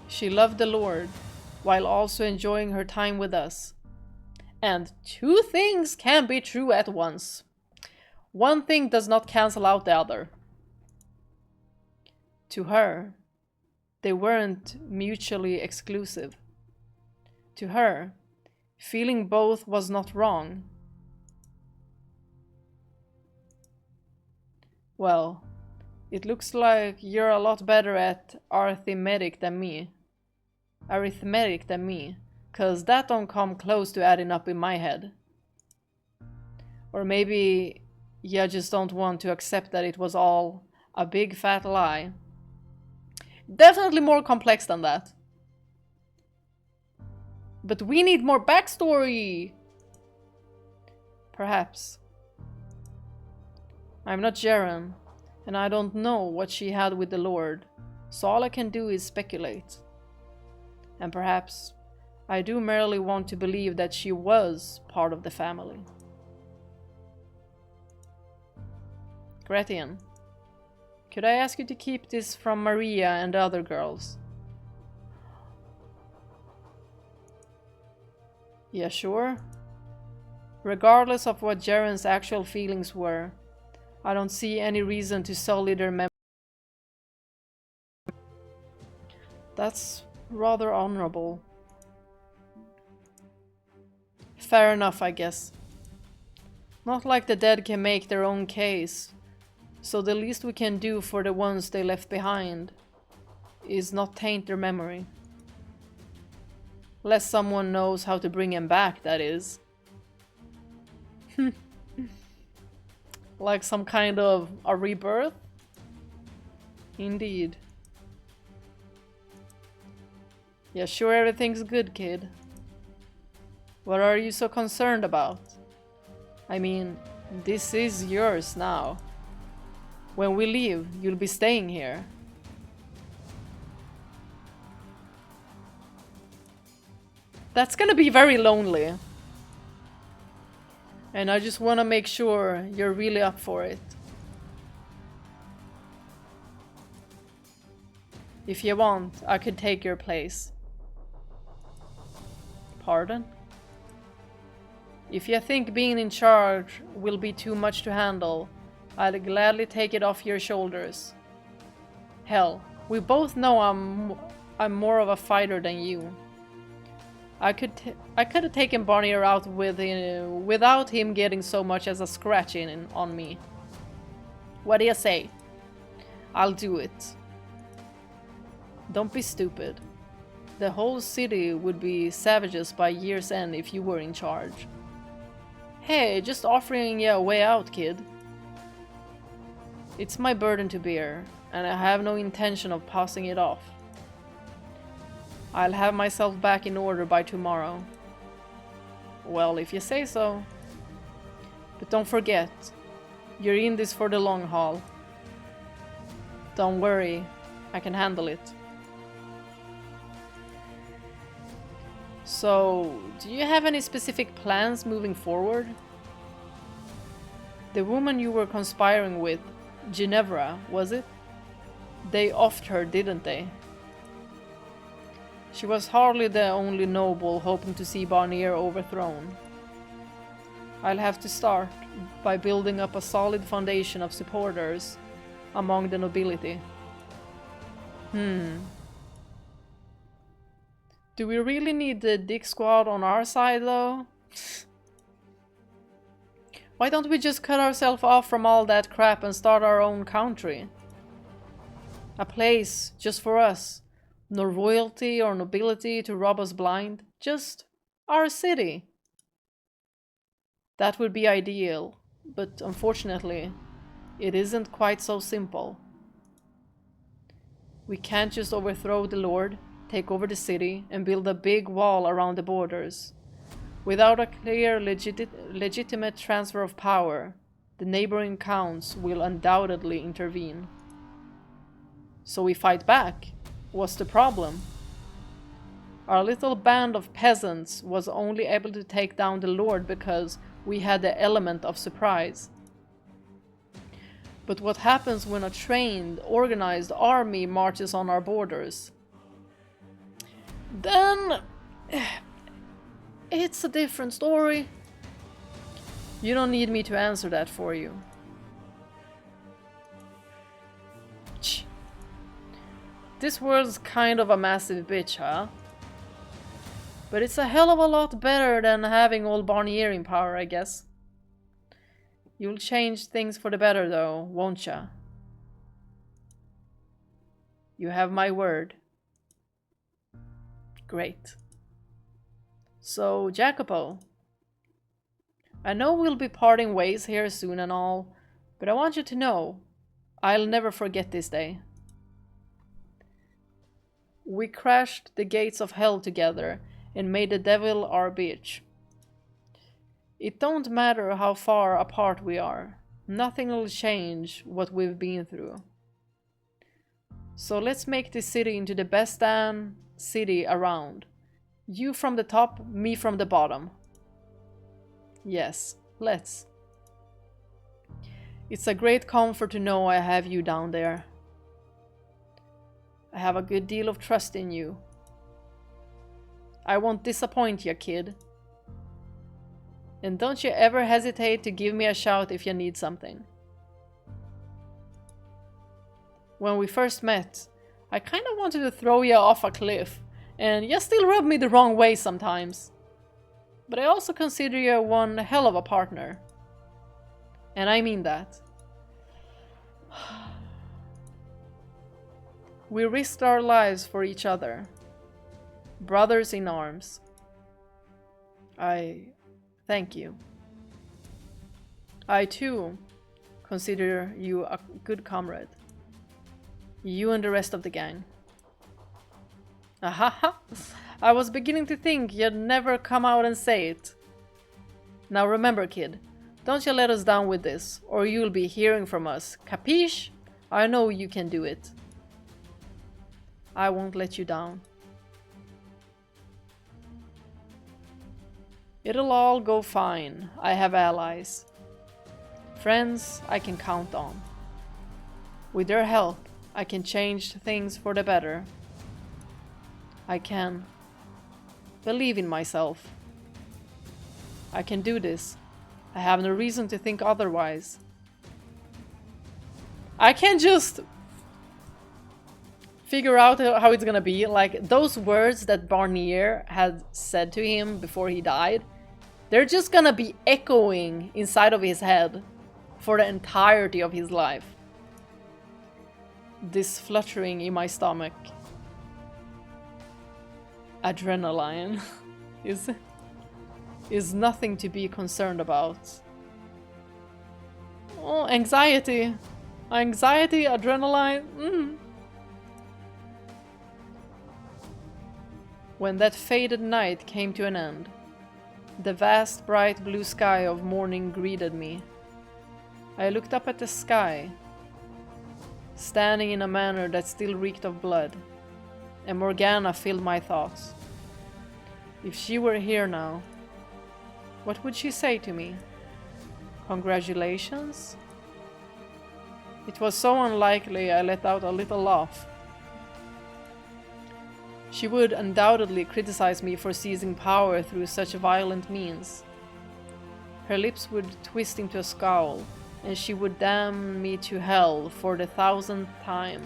She loved the Lord, while also enjoying her time with us. And two things can be true at once. One thing does not cancel out the other. To her, they weren't mutually exclusive. To her, feeling both was not wrong. Well, it looks like you're a lot better at arithmetic than me. Cause that don't come close to adding up in my head. Or maybe You just don't want to accept that it was all a big fat lie. Definitely more complex than that. But we need more backstory! Perhaps. I'm not Ceren, and I don't know what she had with the Lord, so all I can do is speculate. And perhaps I do merely want to believe that she was part of the family. Gratien, could I ask you to keep this from Maria and the other girls? Yeah, sure. Regardless of what Ceren's actual feelings were, I don't see any reason to sully their memory. That's rather honorable. Fair enough, I guess. Not like the dead can make their own case, so the least we can do for the ones they left behind is not taint their memory. Lest someone knows how to bring him back, that is. Like some kind of a rebirth? Indeed. Yeah, sure, everything's good, kid. What are you so concerned about? I mean, this is yours now. When we leave, you'll be staying here. That's gonna be very lonely. And I just want to make sure you're really up for it. If you want, I could take your place. Pardon? If you think being in charge will be too much to handle, I'd gladly take it off your shoulders. Hell, we both know I'm more of a fighter than you. I could have taken Barnier out without him getting so much as a scratch on me. What do you say? I'll do it. Don't be stupid. The whole city would be savages by year's end if you were in charge. Hey, just offering you a way out, kid. It's my burden to bear, and I have no intention of passing it off. I'll have myself back in order by tomorrow. Well, if you say so. But don't forget, you're in this for the long haul. Don't worry, I can handle it. So, do you have any specific plans moving forward? The woman you were conspiring with, Ginevra, was it? They offed her, didn't they? She was hardly the only noble hoping to see Barnier overthrown. I'll have to start by building up a solid foundation of supporters among the nobility. Do we really need the Dick Squad on our side, though? Why don't we just cut ourselves off from all that crap and start our own country? A place just for us. No royalty or nobility to rob us blind. Just our city. That would be ideal, but unfortunately, it isn't quite so simple. We can't just overthrow the Lord, take over the city, and build a big wall around the borders. Without a clear, legitimate transfer of power, the neighboring counts will undoubtedly intervene. So we fight back. What's the problem? Our little band of peasants was only able to take down the Lord because we had the element of surprise. But what happens when a trained, organized army marches on our borders? Then it's a different story. You don't need me to answer that for you. This world's kind of a massive bitch, huh? But it's a hell of a lot better than having old Barnier in power, I guess. You'll change things for the better, though, won't ya? You have my word. Great. So, Jacopo, I know we'll be parting ways here soon and all, but I want you to know, I'll never forget this day. We crashed the gates of hell together and made the devil our bitch. It don't matter how far apart we are. Nothing will change what we've been through. So let's make this city into the best damn city around. You from the top, me from the bottom. Yes, let's. It's a great comfort to know I have you down there. I have a good deal of trust in you. I won't disappoint you, kid. And don't you ever hesitate to give me a shout if you need something. When we first met, I kinda wanted to throw you off a cliff, and you still rub me the wrong way sometimes. But I also consider you one hell of a partner. And I mean that. We risked our lives for each other. Brothers in arms. I thank you. I too consider you a good comrade. You and the rest of the gang. Ahaha! I was beginning to think you'd never come out and say it. Now remember, kid, don't you let us down with this, or you'll be hearing from us. Capiche? I know you can do it. I won't let you down. It'll all go fine. I have allies. Friends I can count on. With their help, I can change things for the better. I can believe in myself. I can do this. I have no reason to think otherwise. I can just figure out how it's gonna be. Like, those words that Barnier had said to him before he died, they're just gonna be echoing inside of his head for the entirety of his life. This fluttering in my stomach. Adrenaline is nothing to be concerned about. Oh, anxiety. Anxiety, adrenaline. When that faded night came to an end, the vast bright blue sky of morning greeted me. I looked up at the sky, standing in a manner that still reeked of blood, and Morgana filled my thoughts. If she were here now, what would she say to me? Congratulations? It was so unlikely I let out a little laugh. She would undoubtedly criticize me for seizing power through such violent means. Her lips would twist into a scowl, and she would damn me to hell for the 1000th time.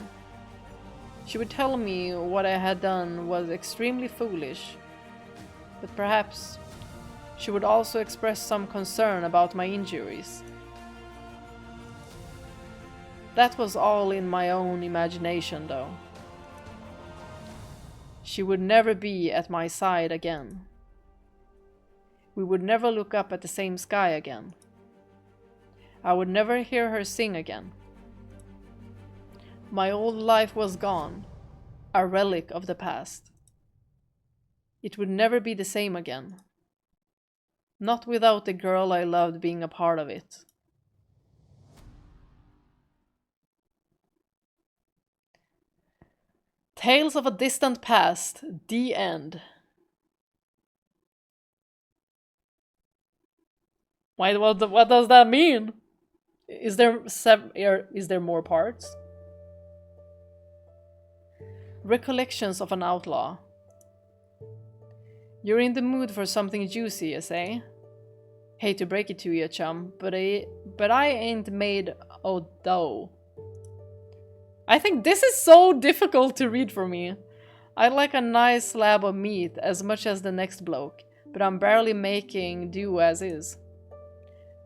She would tell me what I had done was extremely foolish, but perhaps she would also express some concern about my injuries. That was all in my own imagination, though. She would never be at my side again. We would never look up at the same sky again. I would never hear her sing again. My old life was gone, a relic of the past. It would never be the same again. Not without the girl I loved being a part of it. Tales of a Distant Past, the end. Why? What does that mean? Is there more parts? Recollections of an Outlaw. You're in the mood for something juicy, you say? Hate to break it to you, chum, but I ain't made of dough. I think this is so difficult to read for me. I like a nice slab of meat as much as the next bloke, but I'm barely making do as is.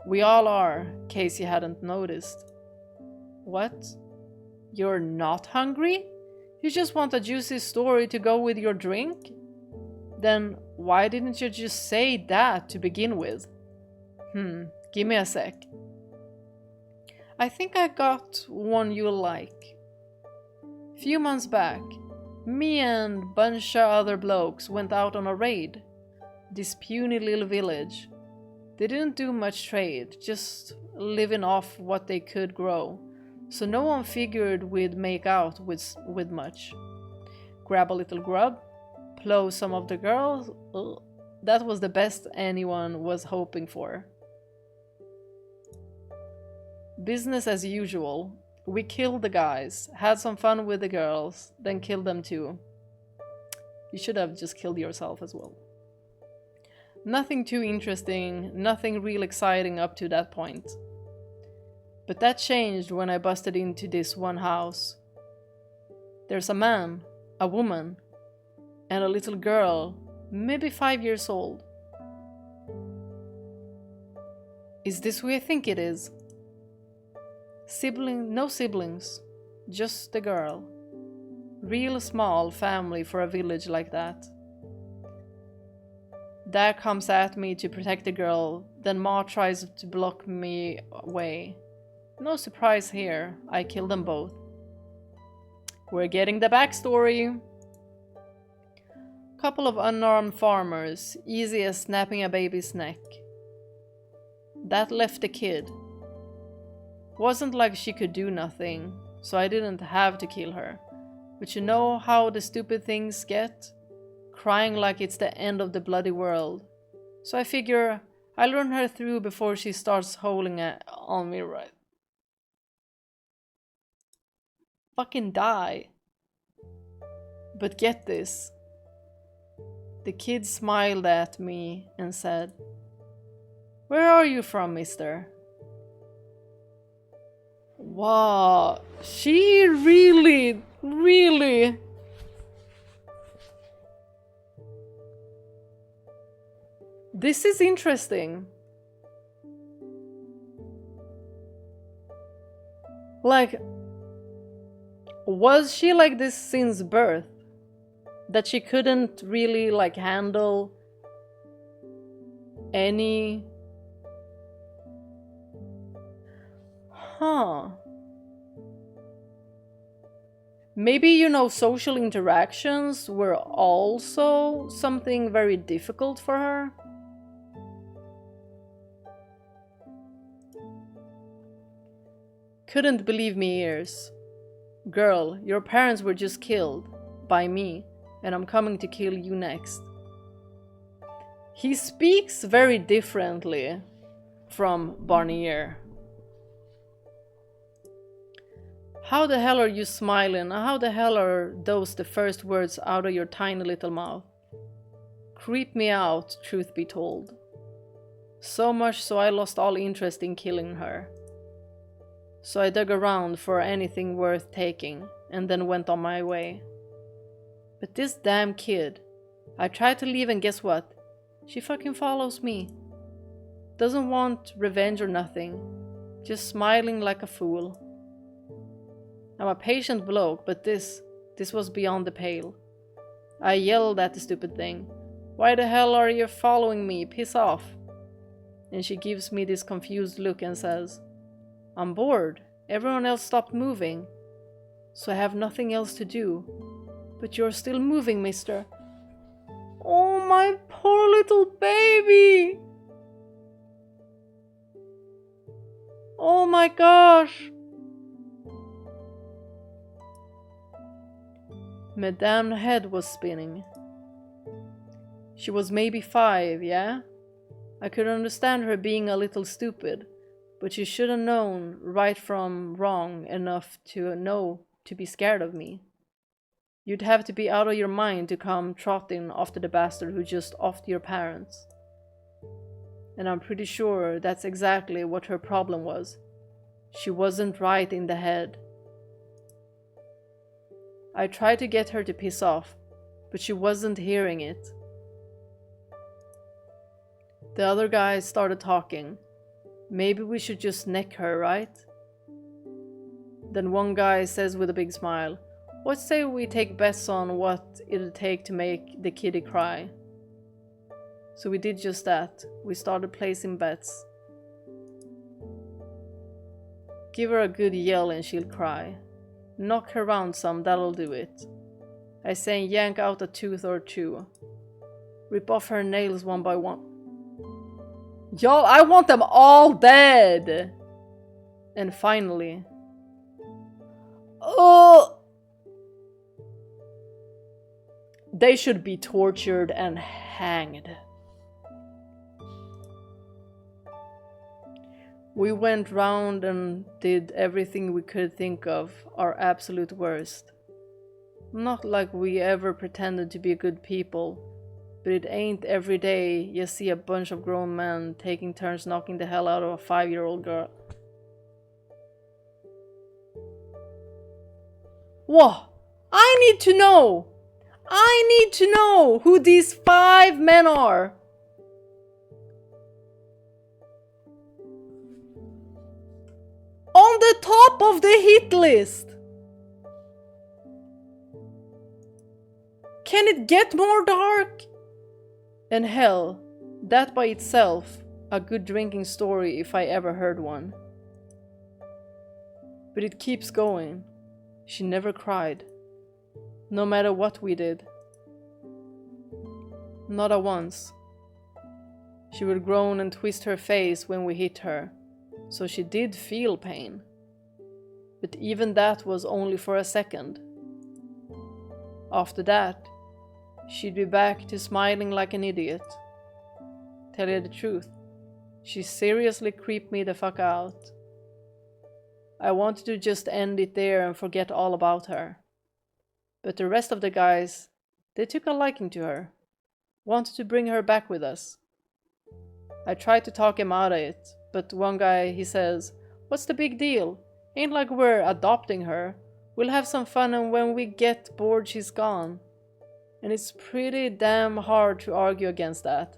We all are, case you hadn't noticed. What? You're not hungry? You just want a juicy story to go with your drink? Then why didn't you just say that to begin with? Give me a sec. I think I got one you'll like. Few months back, me and bunch of other blokes went out on a raid. This puny little village. They didn't do much trade, just living off what they could grow. So no one figured we'd make out with much. Grab a little grub, plow some of the girls. Ugh, that was the best anyone was hoping for. Business as usual. We killed the guys, had some fun with the girls, then killed them too. You should have just killed yourself as well. Nothing too interesting, nothing real exciting up to that point. But that changed when I busted into this one house. There's a man, a woman, and a little girl, maybe 5 years old. Is this who I think it is? No siblings, just the girl. Real small family for a village like that. Dad comes at me to protect the girl, then Ma tries to block me away. No surprise here, I kill them both. We're getting the backstory. Couple of unarmed farmers, easy as snapping a baby's neck. That left the kid. Wasn't like she could do nothing, so I didn't have to kill her. But you know how the stupid things get? Crying like it's the end of the bloody world. So I figure I'll run her through before she starts howling on me, right? Fucking die. But get this. The kid smiled at me and said, "Where are you from, mister?" Wow, she really... This is interesting. Like, was she like this since birth? That she couldn't really like handle any... Huh. Maybe, you know, social interactions were also something very difficult for her? Couldn't believe me ears. Girl, your parents were just killed. By me. And I'm coming to kill you next. He speaks very differently from Barnier. How the hell are you smiling? How the hell are those the first words out of your tiny little mouth? Creep me out, truth be told. So much so I lost all interest in killing her. So I dug around for anything worth taking, and then went on my way. But this damn kid, I tried to leave and guess what? She fucking follows me. Doesn't want revenge or nothing, just smiling like a fool. I'm a patient bloke, but this was beyond the pale. I yelled at the stupid thing. "Why the hell are you following me? Piss off." And she gives me this confused look and says, "I'm bored. Everyone else stopped moving. So I have nothing else to do. But you're still moving, mister." Oh, my poor little baby! Oh my gosh! My damn head was spinning. She was maybe 5, yeah? I could understand her being a little stupid, but she should have known right from wrong enough to know to be scared of me. You'd have to be out of your mind to come trotting after the bastard who just offed your parents. And I'm pretty sure that's exactly what her problem was. She wasn't right in the head. I tried to get her to piss off, but she wasn't hearing it. The other guys started talking. Maybe we should just neck her, right? Then one guy says with a big smile, "What say we take bets on what it'll take to make the kitty cry?" So we did just that. We started placing bets. Give her a good yell and she'll cry. Knock her around some, that'll do it. I say yank out a tooth or two. Rip off her nails one by one. Y'all, I want them all dead! And finally... Oh! They should be tortured and hanged. We went round and did everything we could think of, our absolute worst. Not like we ever pretended to be good people, but it ain't every day you see a bunch of grown men taking turns knocking the hell out of a 5-year-old girl. Whoa! I need to know! I need to know who these 5 men are! On the top of the hit list! Can it get more dark? And hell, that by itself, a good drinking story if I ever heard one. But it keeps going. She never cried. No matter what we did. Not a once. She would groan and twist her face when we hit her, so she did feel pain. But even that was only for a second. After that, she'd be back to smiling like an idiot. Tell you the truth, she seriously creeped me the fuck out. I wanted to just end it there and forget all about her. But the rest of the guys, they took a liking to her. Wanted to bring her back with us. I tried to talk him out of it, but one guy, he says, "What's the big deal? Ain't like we're adopting her. We'll have some fun and when we get bored she's gone." And it's pretty damn hard to argue against that.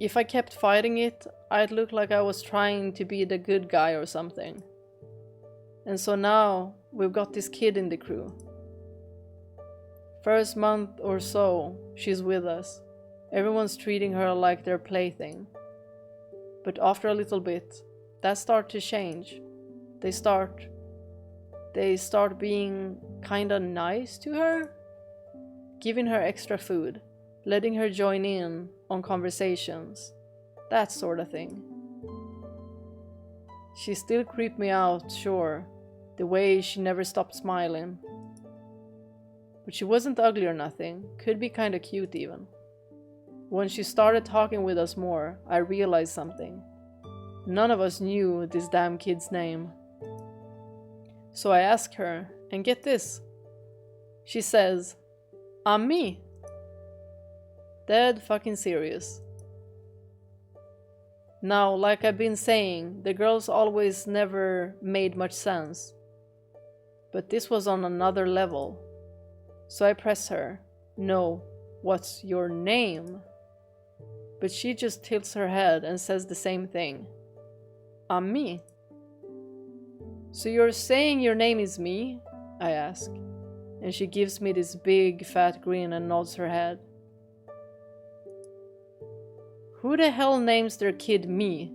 If I kept fighting it, I'd look like I was trying to be the good guy or something. And so now, we've got this kid in the crew. First month or so, she's with us. Everyone's treating her like their plaything. But after a little bit, that starts to change. They start being kinda nice to her. Giving her extra food. Letting her join in on conversations. That sort of thing. She still creeped me out, sure. The way she never stopped smiling. But she wasn't ugly or nothing. Could be kinda cute even. When she started talking with us more, I realized something. None of us knew this damn kid's name. So I asked her, and get this. She says, "I'm me." Dead fucking serious. Now, like I've been saying, the girls always never made much sense. But this was on another level. So I press her. "No, what's your name?" But she just tilts her head and says the same thing. "I'm me." "So you're saying your name is me?" I ask. And she gives me this big fat grin and nods her head. Who the hell names their kid me?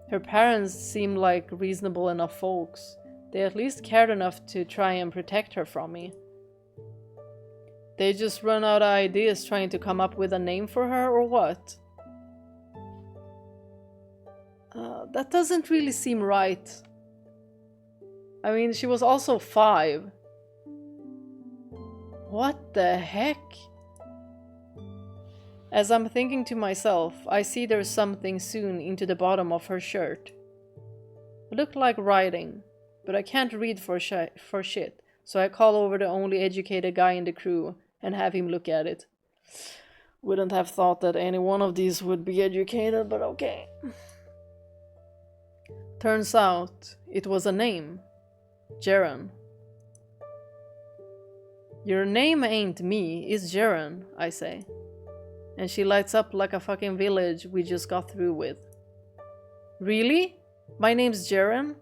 Her parents seem like reasonable enough folks. They at least cared enough to try and protect her from me. They just run out of ideas trying to come up with a name for her or what? That doesn't really seem right. I mean, she was also 5. What the heck? As I'm thinking to myself, I see there's something sewn into the bottom of her shirt. It looked like writing, but I can't read for shit, so I call over the only educated guy in the crew and have him look at it. Wouldn't have thought that any one of these would be educated, but okay. Turns out, it was a name. Ceren. "Your name ain't me, it's Ceren," I say. And she lights up like a fucking village we just got through with. "Really? My name's Ceren?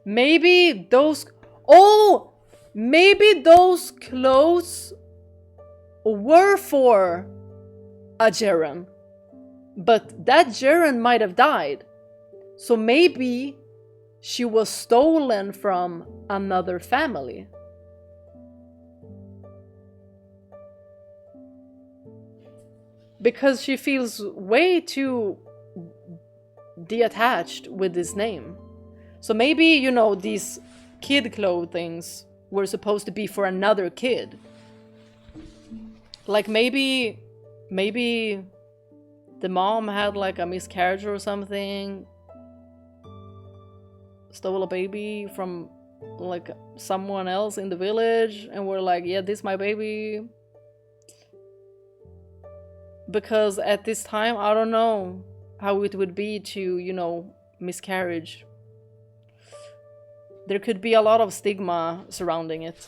Maybe those... Oh! Maybe those clothes were for a Ceren. But that Ceren might have died. So maybe she was stolen from another family. Because she feels way too detached with this name. So maybe, you know, these kid clothings were supposed to be for another kid. Like maybe the mom had like a miscarriage or something, stole a baby from like someone else in the village, and we're like, yeah, this is my baby. Because at this time, I don't know how it would be to, you know, miscarriage. There could be a lot of stigma surrounding it.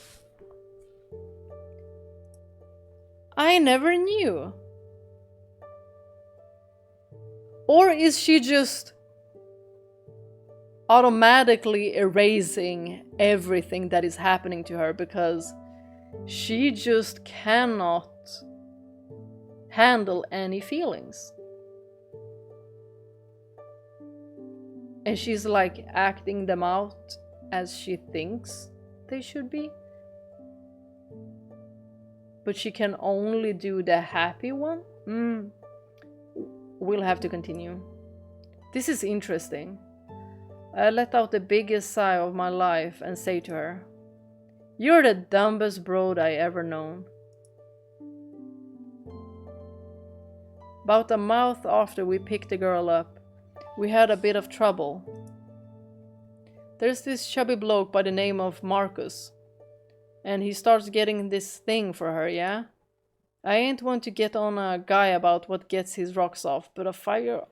I never knew. Or is she just automatically erasing everything that is happening to her because she just cannot handle any feelings? And she's like acting them out as she thinks they should be. But she can only do the happy one? We'll have to continue. This is interesting. I let out the biggest sigh of my life and say to her, "You're the dumbest broad I ever known." About a month after we picked the girl up, we had a bit of trouble. There's this chubby bloke by the name of Marcus, and he starts getting this thing for her, yeah? I ain't want to get on a guy about what gets his rocks off, but a fire...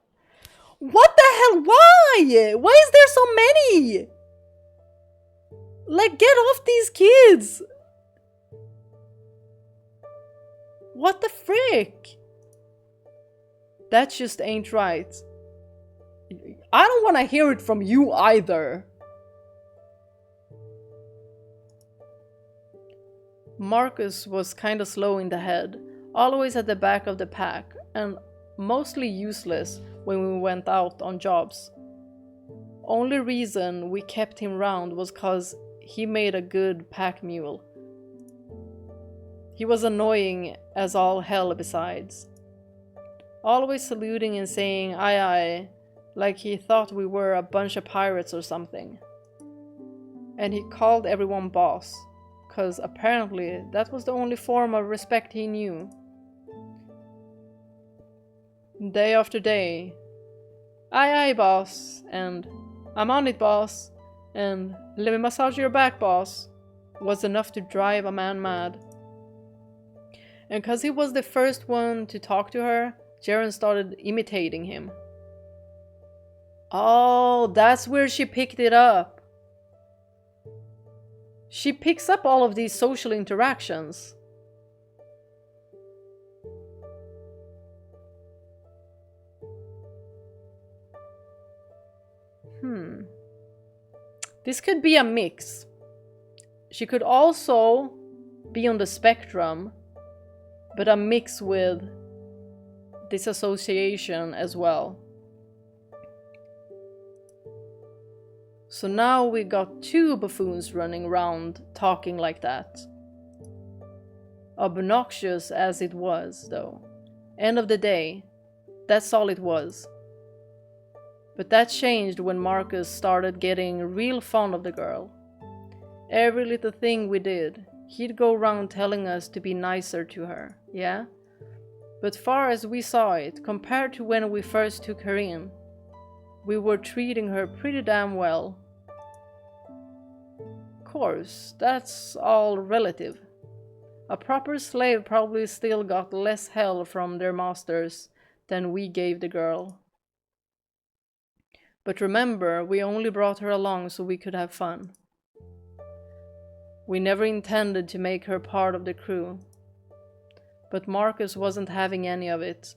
What the hell? Why? Why is there so many? Like, get off these kids! What the frick? That just ain't right. I don't want to hear it from you either. Marcus was kinda slow in the head, always at the back of the pack, and mostly useless when we went out on jobs. Only reason we kept him round was cause he made a good pack mule. He was annoying as all hell besides. Always saluting and saying aye aye, like he thought we were a bunch of pirates or something. And he called everyone boss, cause apparently that was the only form of respect he knew. Day after day, aye aye boss, and I'm on it boss, and let me massage your back boss, was enough to drive a man mad. And cause he was the first one to talk to her, Ceren started imitating him. Oh, that's where she picked it up. She picks up all of these social interactions. This could be a mix. She could also be on the spectrum, but a mix with disassociation as well. So now we got two buffoons running around talking like that. Obnoxious as it was, though. End of the day, that's all it was. But that changed when Marcus started getting real fond of the girl. Every little thing we did, he'd go around telling us to be nicer to her, yeah? But far as we saw it, compared to when we first took her in, we were treating her pretty damn well. Of course, that's all relative. A proper slave probably still got less hell from their masters than we gave the girl. But remember, we only brought her along so we could have fun. We never intended to make her part of the crew. But Marcus wasn't having any of it.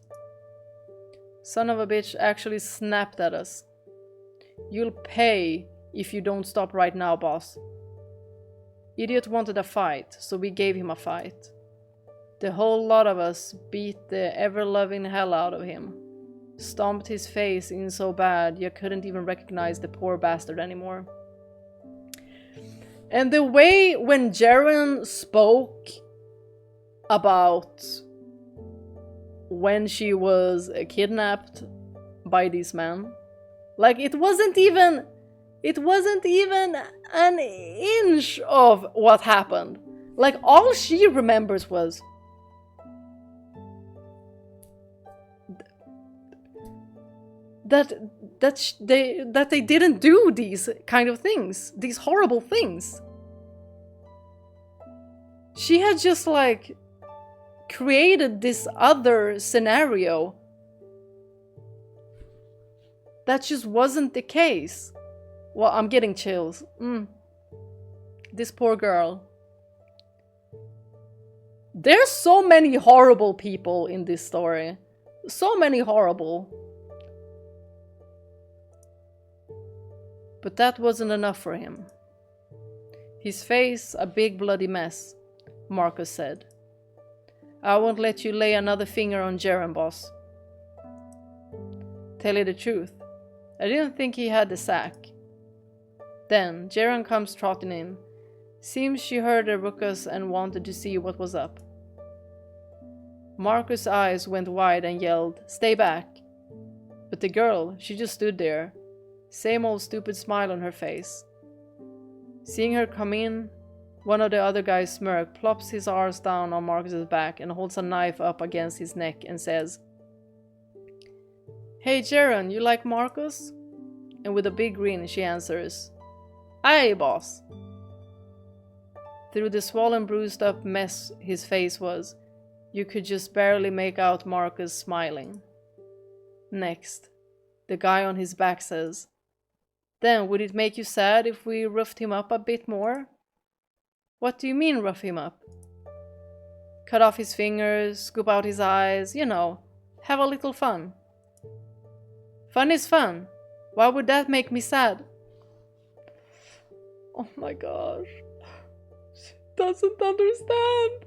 Son of a bitch actually snapped at us. "You'll pay if you don't stop right now, boss." Idiot wanted a fight, so we gave him a fight. The whole lot of us beat the ever-loving hell out of him. stomped his face in so bad you couldn't even recognize the poor bastard anymore. And the way when Ceren spoke about when she was kidnapped by these men, like it wasn't even an inch of what happened. Like all she remembers was that they didn't do these kind of things, these horrible things. She had just like created this other scenario that just wasn't the case. Well, I'm getting chills. This poor girl. There's so many horrible people in this story. So many horrible. But that wasn't enough for him. His face a big bloody mess, Marcus said. I won't let you lay another finger on Ceren, boss. Tell you the truth, I didn't think he had the sack. Then Ceren comes trotting in. Seems she heard the ruckus and wanted to see what was up. Marcus' eyes went wide and yelled, "Stay back!" But the girl, she just stood there, same old stupid smile on her face. Seeing her come in, one of the other guys smirk, plops his arms down on Marcus's back and holds a knife up against his neck and says, "Hey Ceren, you like Marcus?" And with a big grin she answers, "Aye, boss." Through the swollen, bruised up mess his face was, you could just barely make out Marcus smiling. Next, the guy on his back says, "Then would it make you sad if we roughed him up a bit more?" "What do you mean rough him up?" "Cut off his fingers, scoop out his eyes, you know, have a little fun." "Fun is fun. Why would that make me sad?" Oh my gosh. She doesn't understand.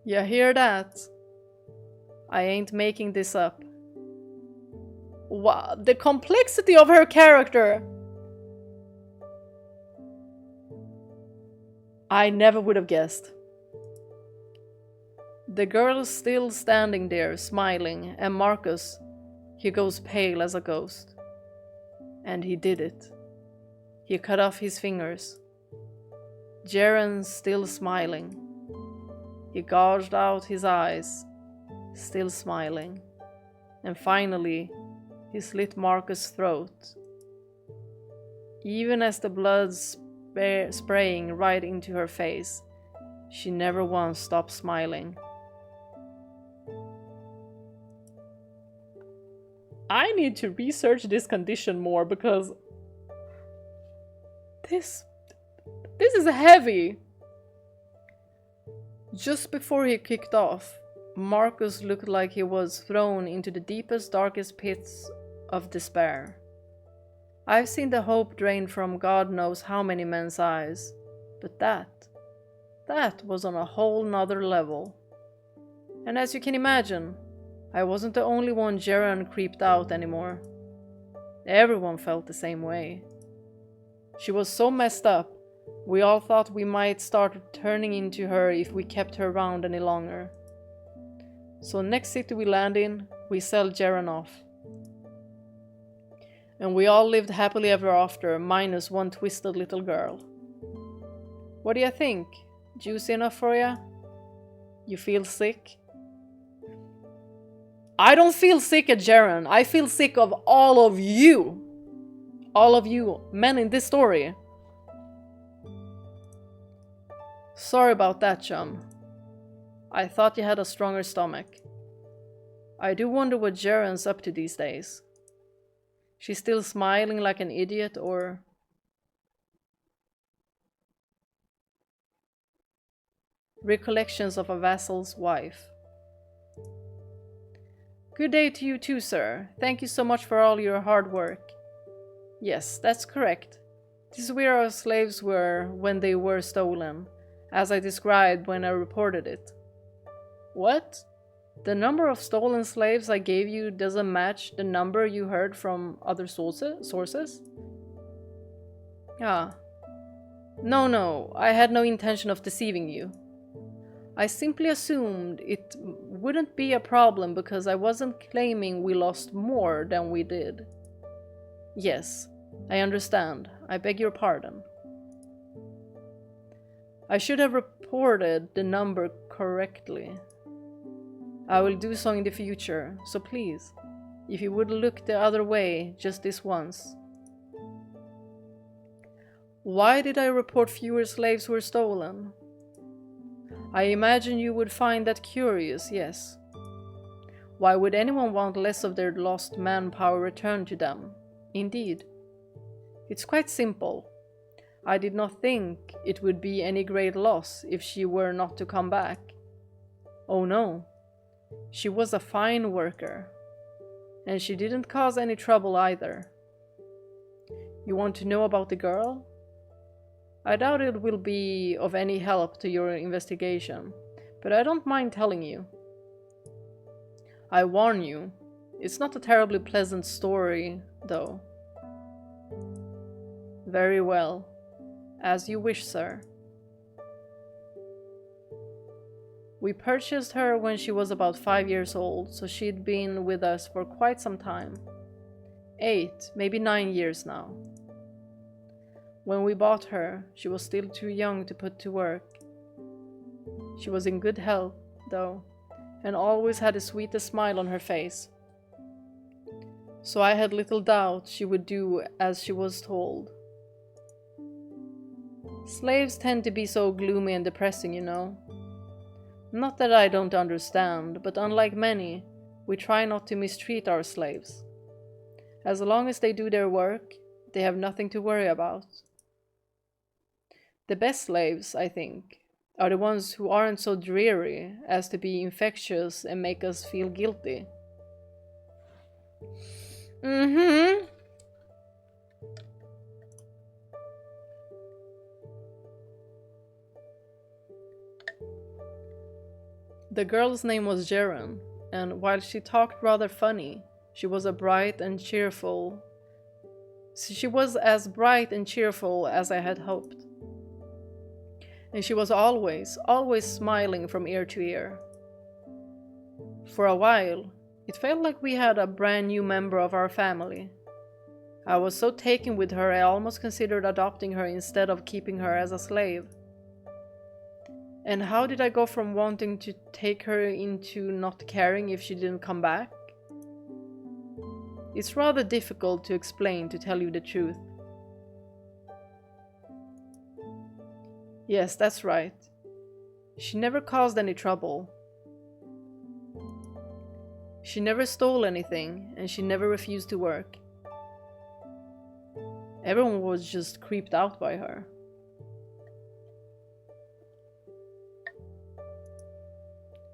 You hear that? I ain't making this up. Wow, the complexity of her character. I never would have guessed. The girl's still standing there, smiling, and Marcus, he goes pale as a ghost. And he did it. He cut off his fingers. Ceren's still smiling. He gouged out his eyes, still smiling. And finally, he slit Marcus' throat. Even as the blood's spraying right into her face, she never once stopped smiling. I need to research this condition more because this is heavy. Just before he kicked off, Marcus looked like he was thrown into the deepest, darkest pits of despair. I've seen the hope drained from God knows how many men's eyes, but that was on a whole nother level. And as you can imagine, I wasn't the only one Ceren creeped out anymore. Everyone felt the same way. She was so messed up, we all thought we might start turning into her if we kept her around any longer. So next city we land in, we sell Ceren off. And we all lived happily ever after, minus one twisted little girl. What do you think? Juicy enough for you? You feel sick? I don't feel sick at Ceren. I feel sick of all of you. All of you men in this story. Sorry about that, chum. I thought you had a stronger stomach. I do wonder what Ceren's up to these days. She's still smiling like an idiot, or... Recollections of a vassal's wife. Good day to you too, sir. Thank you so much for all your hard work. Yes, that's correct. This is where our slaves were when they were stolen, as I described when I reported it. What? The number of stolen slaves I gave you doesn't match the number you heard from other sources? Ah. No, I had no intention of deceiving you. I simply assumed it wouldn't be a problem because I wasn't claiming we lost more than we did. Yes, I understand. I beg your pardon. I should have reported the number correctly. I will do so in the future, so please, if you would look the other way just this once. Why did I report fewer slaves were stolen? I imagine you would find that curious, yes. Why would anyone want less of their lost manpower returned to them? Indeed. It's quite simple. I did not think it would be any great loss if she were not to come back. Oh no. She was a fine worker. And she didn't cause any trouble either. You want to know about the girl? I doubt it will be of any help to your investigation, but I don't mind telling you. I warn you, it's not a terribly pleasant story, though. Very well. As you wish, sir. We purchased her when she was about 5 years old, so she'd been with us for quite some time. 8, maybe 9 years now. When we bought her, she was still too young to put to work. She was in good health, though, and always had the sweetest smile on her face. So I had little doubt she would do as she was told. Slaves tend to be so gloomy and depressing, you know. Not that I don't understand, but unlike many, we try not to mistreat our slaves. As long as they do their work, they have nothing to worry about. The best slaves, I think, are the ones who aren't so dreary as to be infectious and make us feel guilty. Mm-hmm. The girl's name was Ceren, and while she talked rather funny, she was as bright and cheerful as I had hoped. And she was always smiling from ear to ear. For a while, it felt like we had a brand new member of our family. I was so taken with her I almost considered adopting her instead of keeping her as a slave. And how did I go from wanting to take her into not caring if she didn't come back? It's rather difficult to explain, to tell you the truth. Yes, that's right. She never caused any trouble. She never stole anything, and she never refused to work. Everyone was just creeped out by her.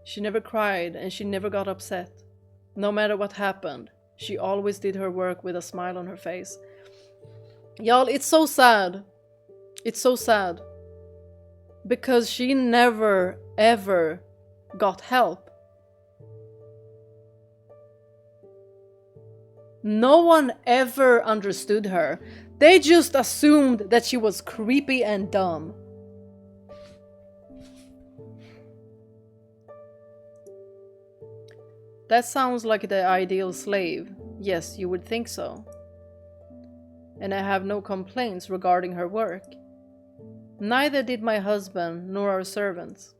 She never cried, and she never got upset. No matter what happened, she always did her work with a smile on her face. Y'all, it's so sad. It's so sad. Because she never, ever got help. No one ever understood her. They just assumed that she was creepy and dumb. That sounds like the ideal slave. Yes, you would think so. And I have no complaints regarding her work. Neither did my husband nor our servants.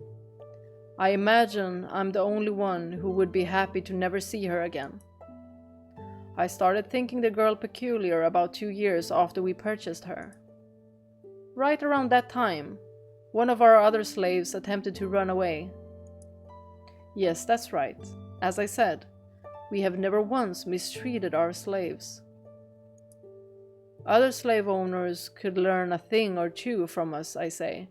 I imagine I'm the only one who would be happy to never see her again. I started thinking the girl peculiar about 2 years after we purchased her. Right around that time, one of our other slaves attempted to run away. Yes, that's right. As I said, we have never once mistreated our slaves. Other slave owners could learn a thing or two from us, I say.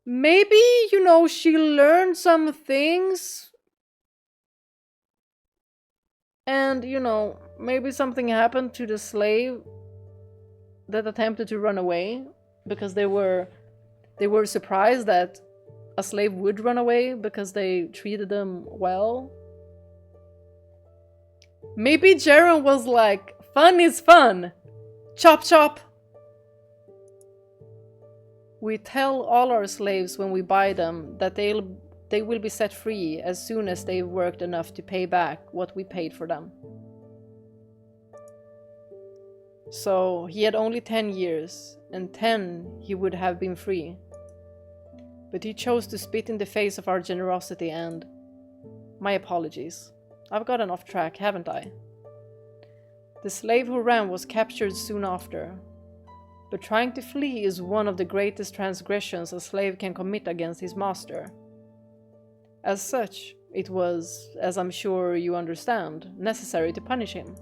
Maybe, she learned some things. And, maybe something happened to the slave that attempted to run away because they were surprised that a slave would run away because they treated them well. Maybe Ceren was like, fun is fun! Chop chop! We tell all our slaves when we buy them that they will be set free as soon as they've worked enough to pay back what we paid for them. So he had only 10 years, and 10 he would have been free. But he chose to spit in the face of our generosity, and my apologies. I've gotten off track, haven't I? The slave who ran was captured soon after. But trying to flee is one of the greatest transgressions a slave can commit against his master. As such, it was, as I'm sure you understand, necessary to punish him.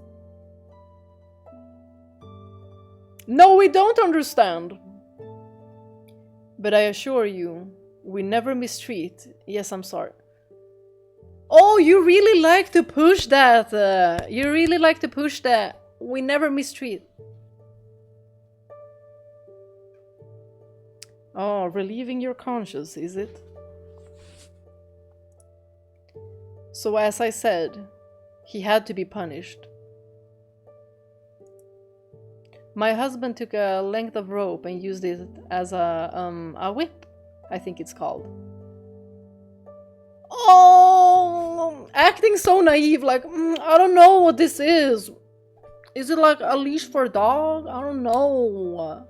No, we don't understand! But I assure you, we never mistreat. Yes, I'm sorry. Oh, you really like to push that! You really like to push that. We never mistreat. Oh, relieving your conscience, is it? So as I said, he had to be punished. My husband took a length of rope and used it as a whip, I think it's called. Oh, acting so naive, like, I don't know what this is. Is it like a leash for a dog? I don't know.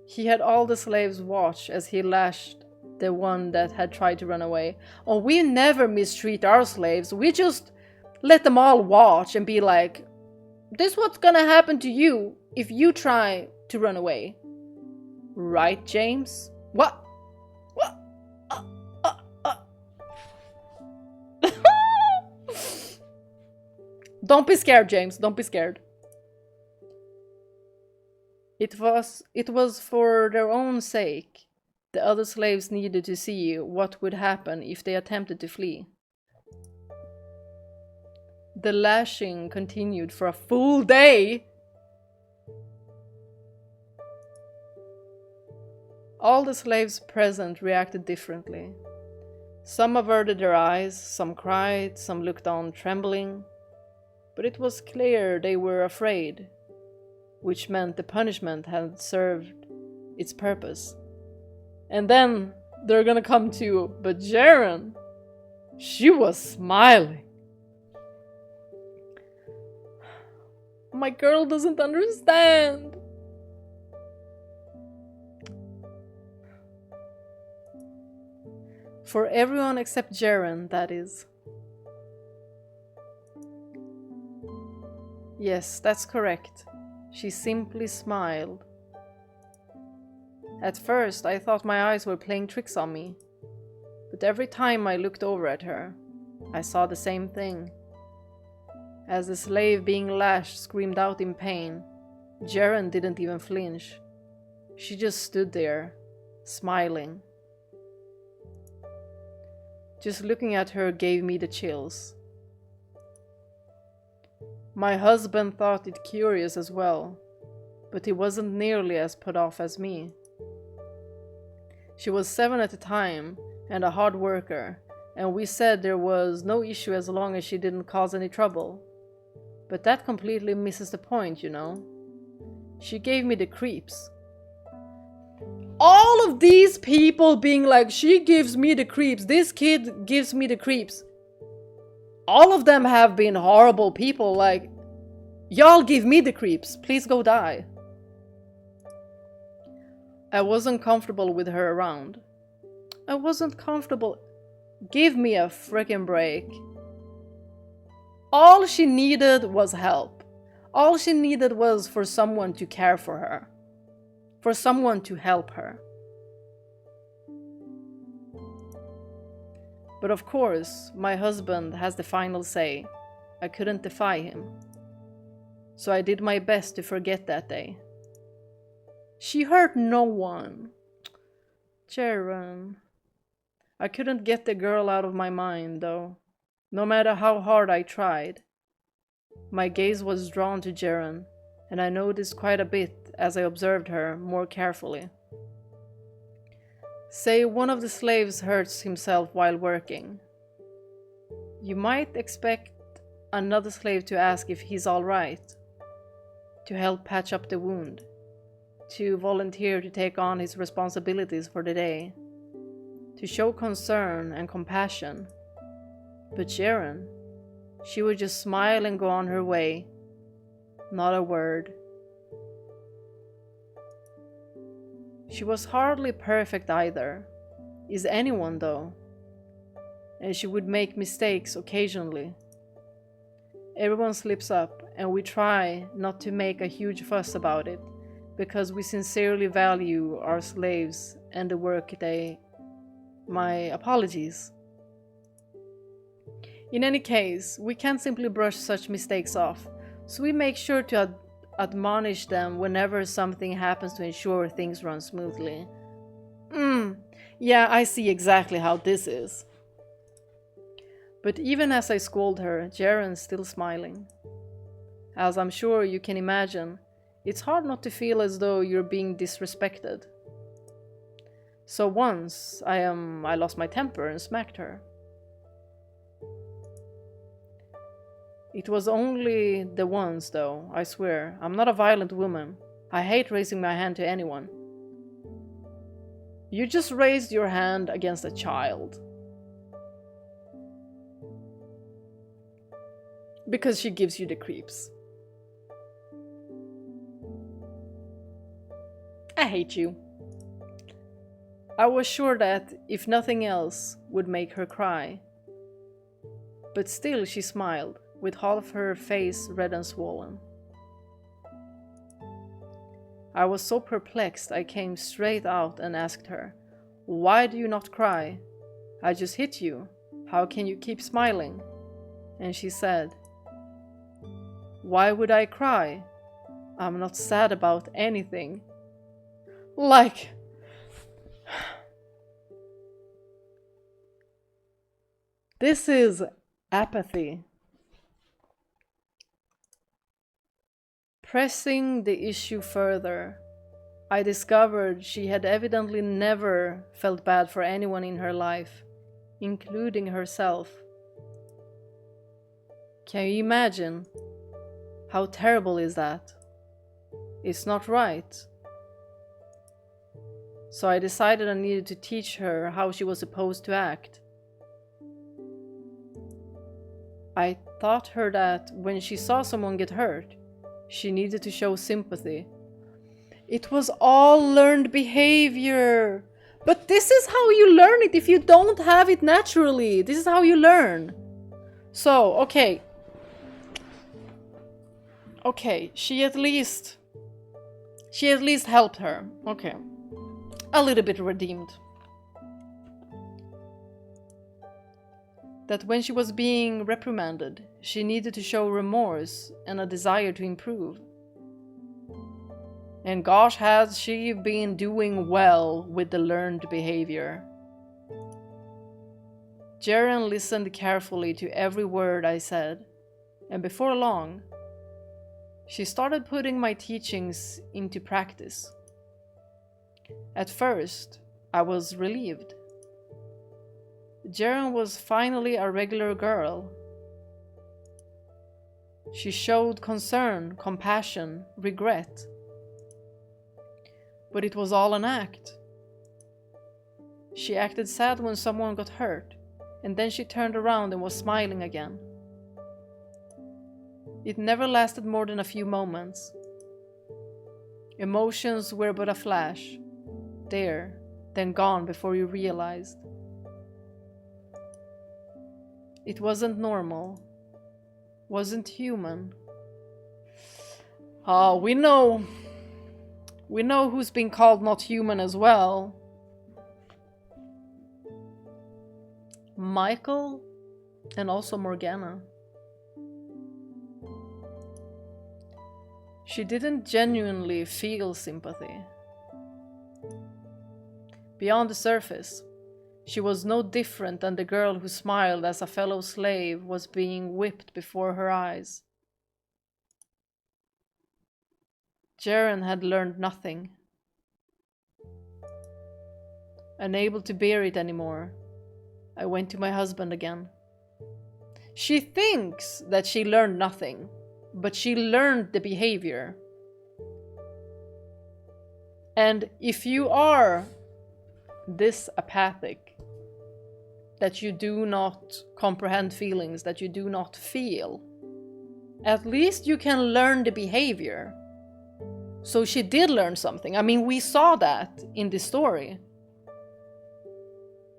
He had all the slaves watch as he lashed the one that had tried to run away. Oh, we never mistreat our slaves. We just let them all watch and be like, this is what's gonna happen to you if you try to run away. Right, James? What? What? Don't be scared, James. Don't be scared. It was for their own sake. The other slaves needed to see what would happen if they attempted to flee. The lashing continued for a full day. All the slaves present reacted differently. Some averted their eyes, some cried, some looked on trembling. But it was clear they were afraid, which meant the punishment had served its purpose. And then they're gonna come to, but Ceren, she was smiling. My girl doesn't understand. For everyone except Ceren, that is. Yes, that's correct. She simply smiled. At first, I thought my eyes were playing tricks on me. But every time I looked over at her, I saw the same thing. As the slave being lashed screamed out in pain, Ceren didn't even flinch. She just stood there, smiling. Just looking at her gave me the chills. My husband thought it curious as well, but he wasn't nearly as put off as me. She was 7 at the time and a hard worker, and we said there was no issue as long as she didn't cause any trouble. But that completely misses the point, you know. She gave me the creeps. All of these people being like, she gives me the creeps, this kid gives me the creeps. All of them have been horrible people, like, y'all give me the creeps, please go die. I wasn't comfortable with her around. I wasn't comfortable. Give me a frickin' break. All she needed was help. All she needed was for someone to care for her. For someone to help her. But of course, my husband has the final say. I couldn't defy him. So I did my best to forget that day. She hurt no one. Ceren. I couldn't get the girl out of my mind, though. No matter how hard I tried. My gaze was drawn to Ceren, and I noticed quite a bit as I observed her more carefully. Say one of the slaves hurts himself while working. You might expect another slave to ask if he's all right, to help patch up the wound, to volunteer to take on his responsibilities for the day, to show concern and compassion. But Ceren, she would just smile and go on her way. Not a word. She was hardly perfect either. Is anyone though? And she would make mistakes occasionally. Everyone slips up, and we try not to make a huge fuss about it, because we sincerely value our slaves and the work they... My apologies. In any case, we can't simply brush such mistakes off, so we make sure to admonish them whenever something happens to ensure things run smoothly. Yeah, I see exactly how this is. But even as I scold her, Ceren's still smiling. As I'm sure you can imagine, it's hard not to feel as though you're being disrespected. So once, I lost my temper and smacked her. It was only the once, though, I swear. I'm not a violent woman. I hate raising my hand to anyone. You just raised your hand against a child. Because she gives you the creeps. I hate you. I was sure that, if nothing else, would make her cry. But still she smiled, with half her face red and swollen. I was so perplexed I came straight out and asked her, "Why do you not cry? I just hit you. How can you keep smiling?" And she said, "Why would I cry? I'm not sad about anything." Like... This is apathy. Pressing the issue further, I discovered she had evidently never felt bad for anyone in her life, including herself. Can you imagine? How terrible is that? It's not right. So I decided I needed to teach her how she was supposed to act. I taught her that when she saw someone get hurt, she needed to show sympathy. It was all learned behavior. But this is how you learn it if you don't have it naturally. This is how you learn. So, okay. Okay, she at least helped her. Okay. A little bit redeemed. That when she was being reprimanded, she needed to show remorse and a desire to improve. And gosh, has she been doing well with the learned behavior. Ceren listened carefully to every word I said, and before long, she started putting my teachings into practice. At first, I was relieved. Ceren was finally a regular girl. She showed concern, compassion, regret. But it was all an act. She acted sad when someone got hurt, and then she turned around and was smiling again. It never lasted more than a few moments. Emotions were but a flash, there, then gone before you realized. It wasn't normal, wasn't human. Oh, we know who's been called not human as well. Michael and also Morgana. She didn't genuinely feel sympathy. Beyond the surface, she was no different than the girl who smiled as a fellow slave was being whipped before her eyes. Ceren had learned nothing. Unable to bear it anymore, I went to my husband again. She thinks that she learned nothing, but she learned the behavior. And if you are this apathic, that you do not comprehend feelings, that you do not feel, at least you can learn the behavior. So she did learn something. I mean, we saw that in the story.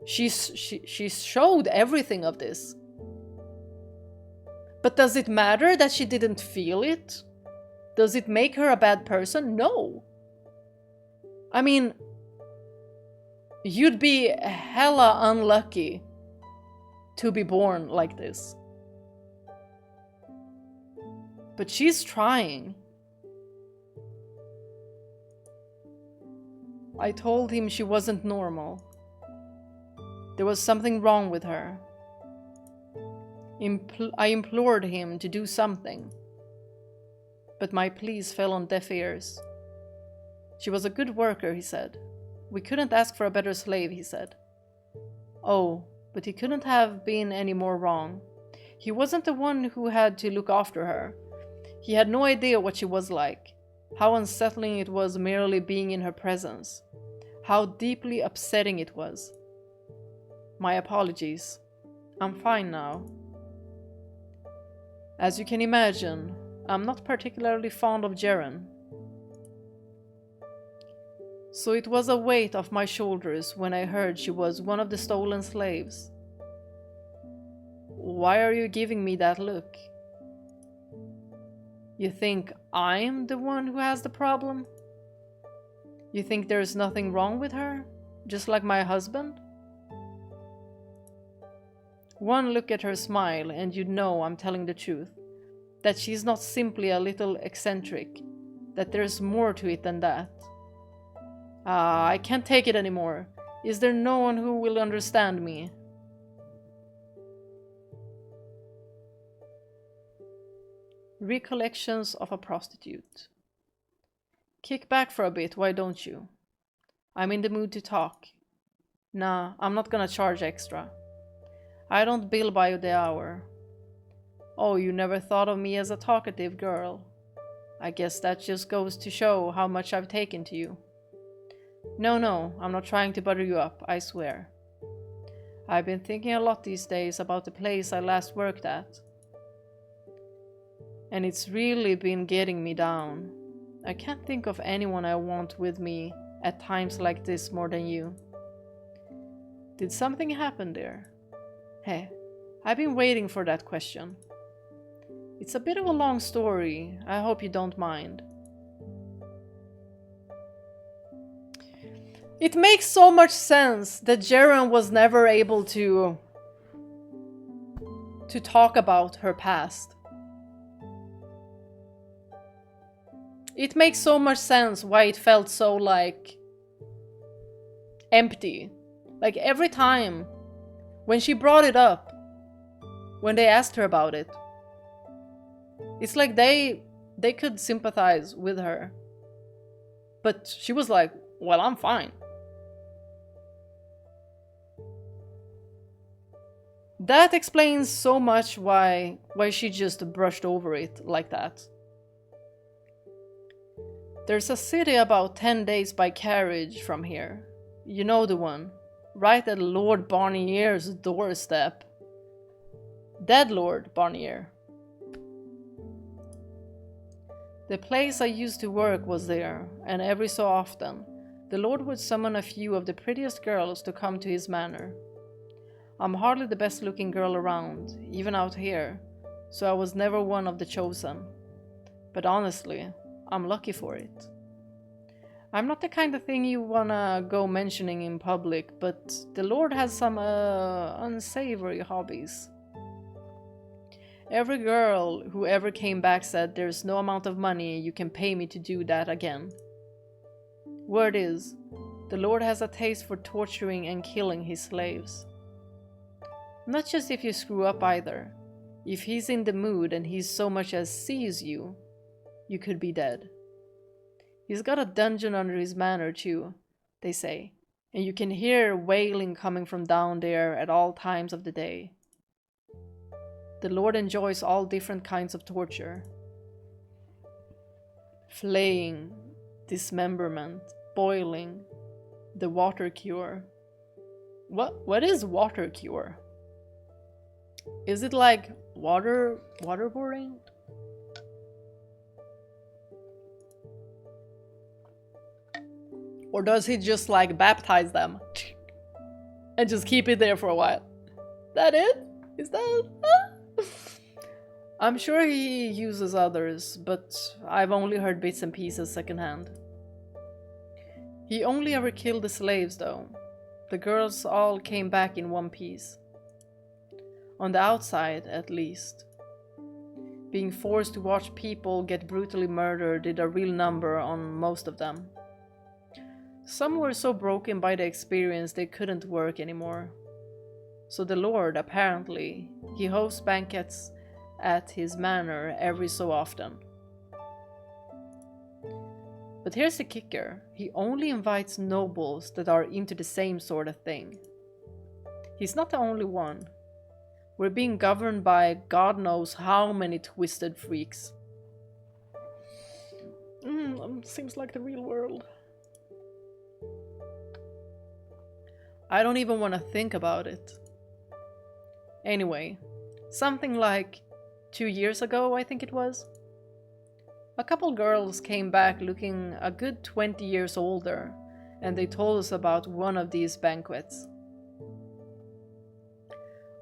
She showed everything of this. But does it matter that she didn't feel it? Does it make her a bad person? No. I mean, you'd be hella unlucky to be born like this. But she's trying. I told him she wasn't normal. There was something wrong with her. I implored him to do something. But my pleas fell on deaf ears. She was a good worker, he said. We couldn't ask for a better slave, he said. Oh, but he couldn't have been any more wrong. He wasn't the one who had to look after her. He had no idea what she was like, how unsettling it was merely being in her presence, how deeply upsetting it was. My apologies. I'm fine now. As you can imagine, I'm not particularly fond of Ceren. So it was a weight off my shoulders when I heard she was one of the stolen slaves. Why are you giving me that look? You think I'm the one who has the problem? You think there's nothing wrong with her, just like my husband? One look at her smile and you'd know I'm telling the truth. That she's not simply a little eccentric. That there's more to it than that. I can't take it anymore. Is there no one who will understand me? Recollections of a prostitute. Kick back for a bit, why don't you? I'm in the mood to talk. Nah, I'm not gonna charge extra. I don't bill by the hour. Oh, you never thought of me as a talkative girl. I guess that just goes to show how much I've taken to you. No, I'm not trying to butter you up, I swear. I've been thinking a lot these days about the place I last worked at. And it's really been getting me down. I can't think of anyone I want with me at times like this more than you. Did something happen there? Hey, I've been waiting for that question. It's a bit of a long story, I hope you don't mind. It makes so much sense that Ceren was never able to talk about her past. It makes so much sense why it felt so like empty. Like every time when she brought it up, when they asked her about it, it's like they could sympathize with her. But she was like, well, I'm fine. That explains so much why she just brushed over it like that. There's a city about 10 days by carriage from here. You know the one. Right at Lord Barnier's doorstep. Dead Lord Barnier. The place I used to work was there, and every so often, the Lord would summon a few of the prettiest girls to come to his manor. I'm hardly the best looking girl around, even out here, so I was never one of the chosen. But honestly, I'm lucky for it. I'm not the kind of thing you wanna go mentioning in public, but the Lord has some unsavory hobbies. Every girl who ever came back said there's no amount of money you can pay me to do that again. Word is, the Lord has a taste for torturing and killing his slaves. Not just if you screw up either. If he's in the mood and he so much as sees you, you could be dead. He's got a dungeon under his manor too, they say, and you can hear wailing coming from down there at all times of the day. The Lord enjoys all different kinds of torture. Flaying, dismemberment, boiling, the water cure. What is water cure? Is it like waterboarding? Or does he just like baptize them and just keep it there for a while? That it? Is that? I'm sure he uses others, but I've only heard bits and pieces secondhand. He only ever killed the slaves though. The girls all came back in one piece. On the outside, at least. Being forced to watch people get brutally murdered did a real number on most of them. Some were so broken by the experience they couldn't work anymore. So the Lord, apparently, he hosts banquets at his manor every so often. But here's the kicker, he only invites nobles that are into the same sort of thing. He's not the only one. We're being governed by God knows how many twisted freaks. Seems like the real world. I don't even want to think about it. Anyway, something like 2 years ago, I think it was, a couple girls came back looking a good 20 years older, and they told us about one of these banquets.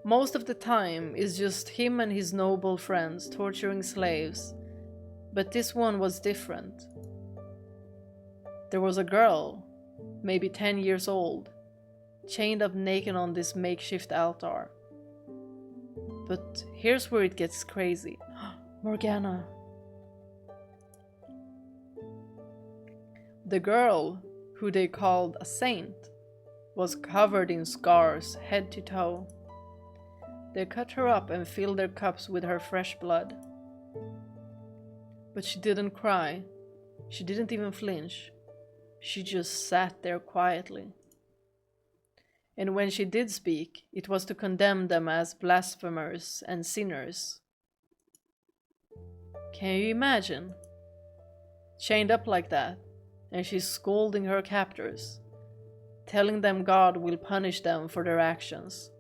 Most of the time is just him and his noble friends torturing slaves, but this one was different. There was a girl, maybe 10 years old, chained up naked on this makeshift altar. But here's where it gets crazy. Morgana. The girl, who they called a saint, was covered in scars head to toe. They cut her up and filled their cups with her fresh blood. But she didn't cry. She didn't even flinch. She just sat there quietly. And when she did speak, it was to condemn them as blasphemers and sinners. Can you imagine? Chained up like that, and she's scolding her captors, telling them God will punish them for their actions.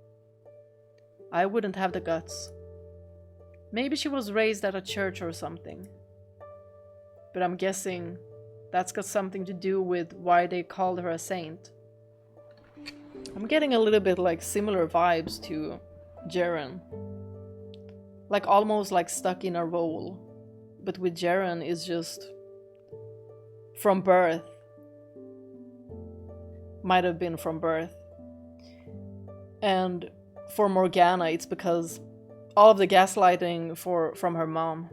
I wouldn't have the guts. Maybe she was raised at a church or something. But I'm guessing that's got something to do with why they called her a saint. I'm getting a little bit like similar vibes to Ceren. Like almost like stuck in a role. But with Ceren is just from birth. Might have been from birth. And for Morgana it's because all of the gaslighting from her mom.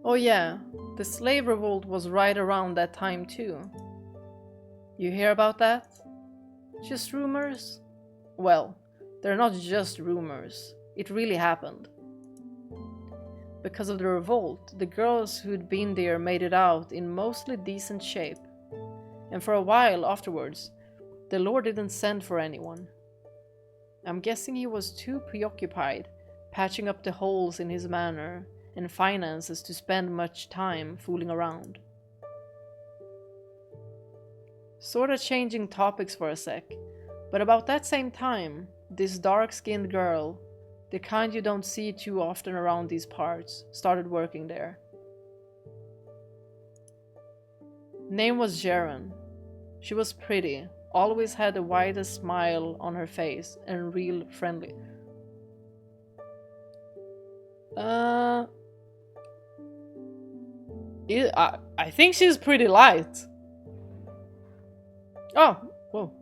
Oh yeah, the slave revolt was right around that time too. You hear about that? Just rumors? Well, they're not just rumors. It really happened. Because of the revolt, the girls who'd been there made it out in mostly decent shape. And for a while afterwards, the Lord didn't send for anyone. I'm guessing he was too preoccupied patching up the holes in his manor and finances to spend much time fooling around. Sorta changing topics for a sec, but about that same time, this dark-skinned girl, the kind you don't see too often around these parts, started working there. Name was Ceren. She was pretty, always had the widest smile on her face, and real friendly. I think she's pretty light. Oh, whoa.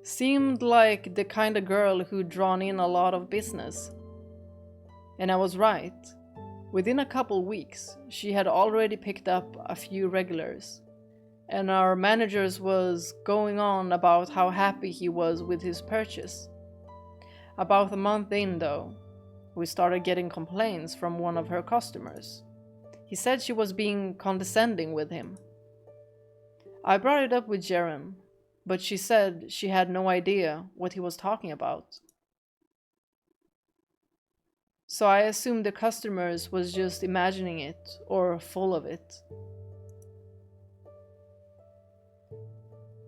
Seemed like the kind of girl who'd drawn in a lot of business. And I was right. Within a couple weeks, she had already picked up a few regulars. And our manager was going on about how happy he was with his purchase. About a month in, though, we started getting complaints from one of her customers. He said she was being condescending with him. I brought it up with Ceren, but she said she had no idea what he was talking about. So I assumed the customers was just imagining it or full of it.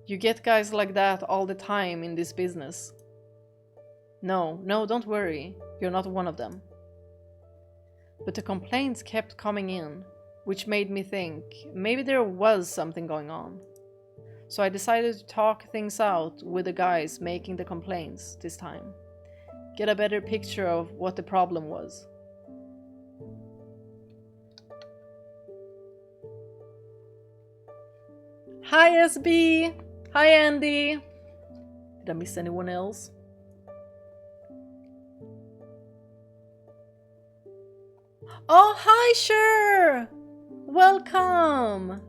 You get guys like that all the time in this business. No, don't worry, you're not one of them. But the complaints kept coming in, which made me think maybe there was something going on. So I decided to talk things out with the guys making the complaints this time. Get a better picture of what the problem was. Hi SB! Hi Andy! Did I miss anyone else? Oh, hi, sure! Welcome!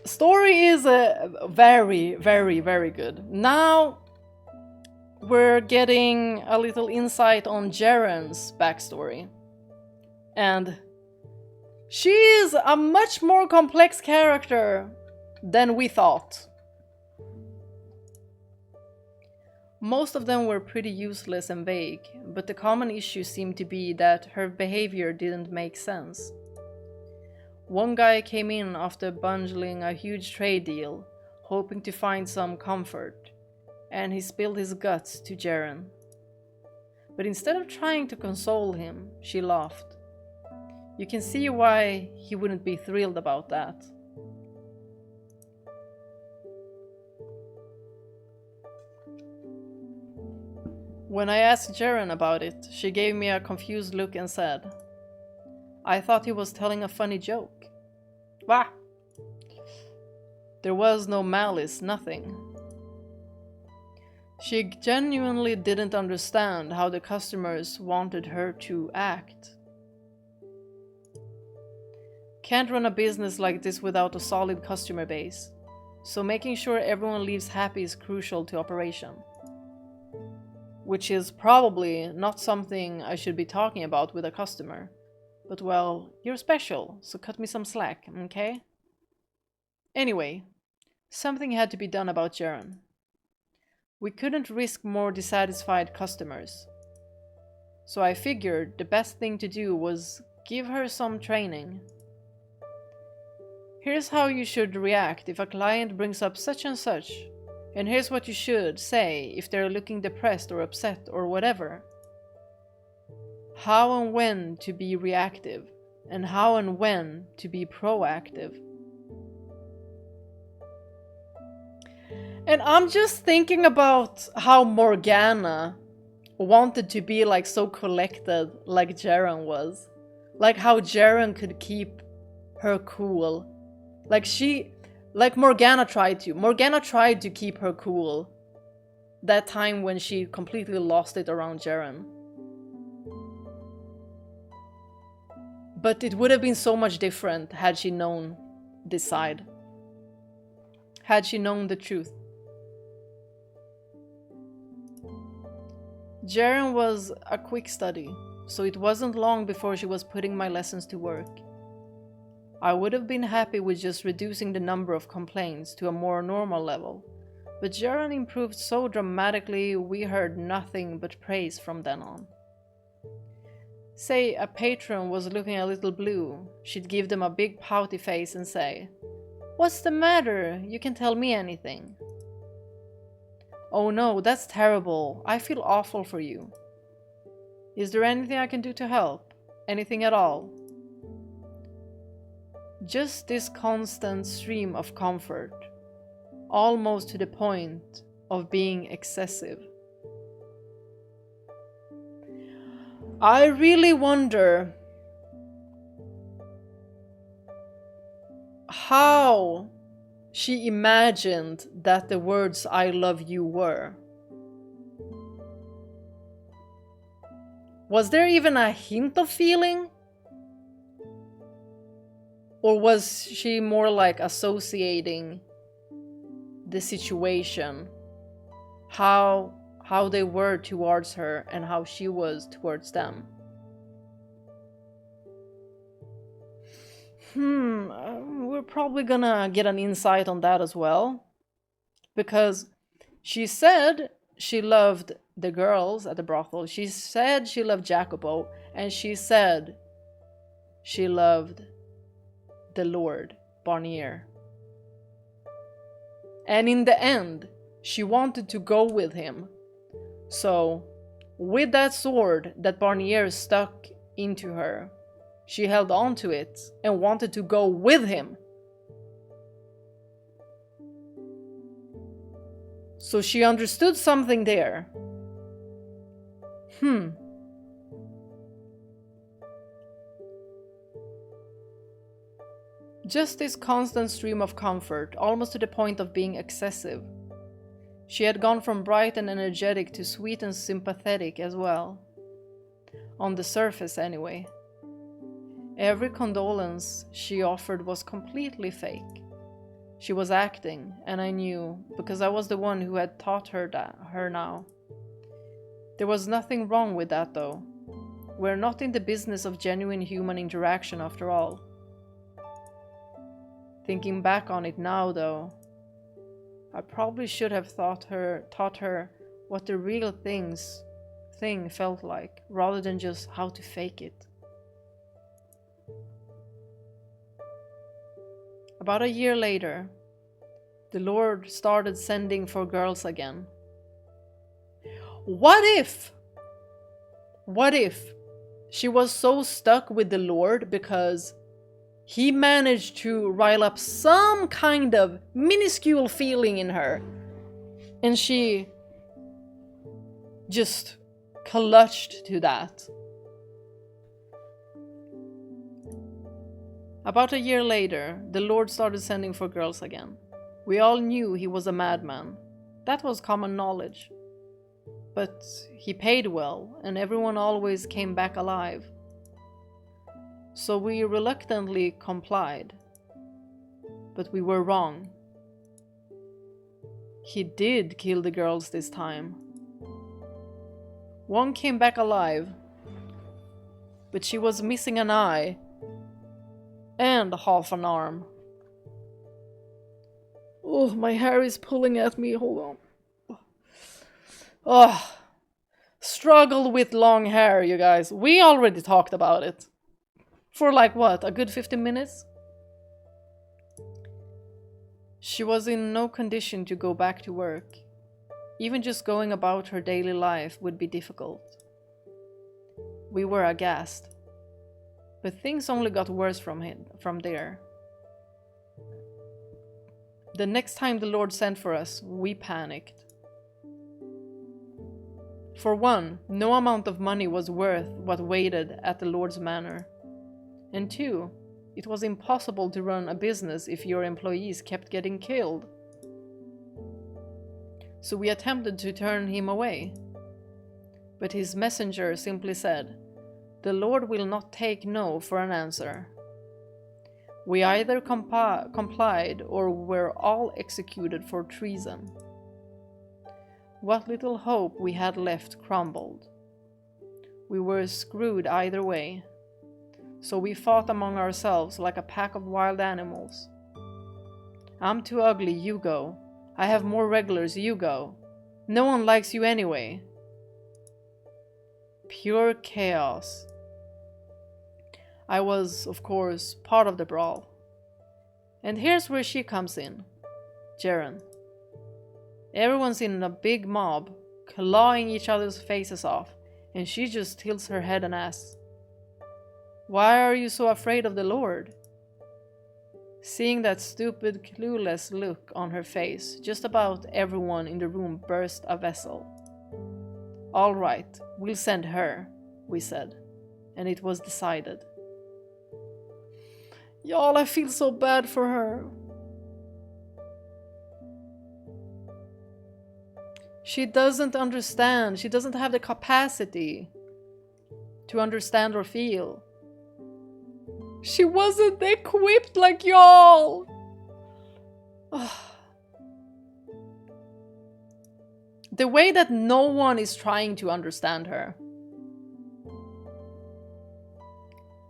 Story is very, very, very good. Now we're getting a little insight on Ceren's backstory. And she is a much more complex character than we thought. Most of them were pretty useless and vague, but the common issue seemed to be that her behavior didn't make sense. One guy came in after bungling a huge trade deal, hoping to find some comfort, and he spilled his guts to Ceren. But instead of trying to console him, she laughed. You can see why he wouldn't be thrilled about that. When I asked Ceren about it, she gave me a confused look and said, I thought he was telling a funny joke. Bah! There was no malice, nothing. She genuinely didn't understand how the customers wanted her to act. Can't run a business like this without a solid customer base, so making sure everyone leaves happy is crucial to operation. Which is probably not something I should be talking about with a customer. But well, you're special, so cut me some slack, okay? Anyway, something had to be done about Ceren. We couldn't risk more dissatisfied customers. So I figured the best thing to do was give her some training. Here's how you should react if a client brings up such and such. And here's what you should say if they're looking depressed or upset or whatever. How and when to be reactive, and how and when to be proactive. And I'm just thinking about how Morgana wanted to be like so collected like Ceren was. Like how Ceren could keep her cool. Like Morgana tried to. Morgana tried to keep her cool. That time when she completely lost it around Ceren. But it would have been so much different had she known this side. Had she known the truth. Ceren was a quick study, so it wasn't long before she was putting my lessons to work. I would have been happy with just reducing the number of complaints to a more normal level, but Ceren improved so dramatically we heard nothing but praise from then on. Say a patron was looking a little blue, she'd give them a big pouty face and say, "What's the matter? You can tell me anything." "Oh no, that's terrible. I feel awful for you. Is there anything I can do to help? Anything at all?" Just this constant stream of comfort, almost to the point of being excessive. I really wonder how she imagined that the words "I love you" were. Was there even a hint of feeling? Or was she more like associating the situation, how they were towards her and how she was towards them? We're probably gonna get an insight on that as well, because she said she loved the girls at the brothel. She said she loved Jacopo, and she said she loved the Lord, Barnier. And in the end, she wanted to go with him. So, with that sword that Barnier stuck into her, she held on to it and wanted to go with him. So she understood something there. Just this constant stream of comfort, almost to the point of being excessive. She had gone from bright and energetic to sweet and sympathetic as well. On the surface, anyway. Every condolence she offered was completely fake. She was acting, and I knew, because I was the one who had taught her now. There was nothing wrong with that, though. We're not in the business of genuine human interaction, after all. Thinking back on it now, though, I probably should have taught her what the real thing felt like, rather than just how to fake it. About a year later, the Lord started sending for girls again. What if she was so stuck with the Lord because he managed to rile up some kind of minuscule feeling in her, and she just clutched to that? About a year later, the Lord started sending for girls again. We all knew he was a madman. That was common knowledge. But he paid well, and everyone always came back alive. So we reluctantly complied. But we were wrong. He did kill the girls this time. One came back alive, but she was missing an eye and half an arm. Oh, my hair is pulling at me. Hold on. Oh, struggle with long hair, you guys. We already talked about it. For like what, a good 15 minutes? She was in no condition to go back to work. Even just going about her daily life would be difficult. We were aghast. But things only got worse from there. The next time the Lord sent for us, we panicked. For one, no amount of money was worth what waited at the Lord's manor. And two, it was impossible to run a business if your employees kept getting killed. So we attempted to turn him away. But his messenger simply said, "The Lord will not take no for an answer." We either complied or were all executed for treason. What little hope we had left crumbled. We were screwed either way. So we fought among ourselves like a pack of wild animals. "I'm too ugly, you go. I have more regulars, you go. No one likes you anyway." Pure chaos. I was, of course, part of the brawl. And here's where she comes in. Ceren. Everyone's in a big mob, clawing each other's faces off, and she just tilts her head and asks, "Why are you so afraid of the Lord?" Seeing that stupid, clueless look on her face, just about everyone in the room burst a vessel. "All right, we'll send her," we said, and it was decided. Y'all, I feel so bad for her. She doesn't understand. She doesn't have the capacity to understand or feel. She wasn't equipped like y'all! The way that no one is trying to understand her.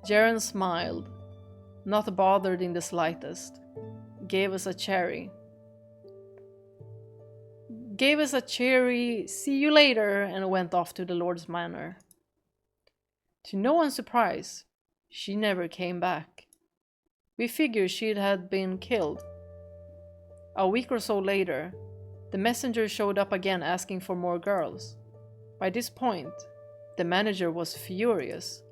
Ceren smiled, not bothered in the slightest. Gave us a cherry. Gave us a cheery "see you later" and went off to the Lord's manor. To no one's surprise, she never came back. We figured she had been killed. A week or so later, the messenger showed up again asking for more girls. By this point, the manager was furious.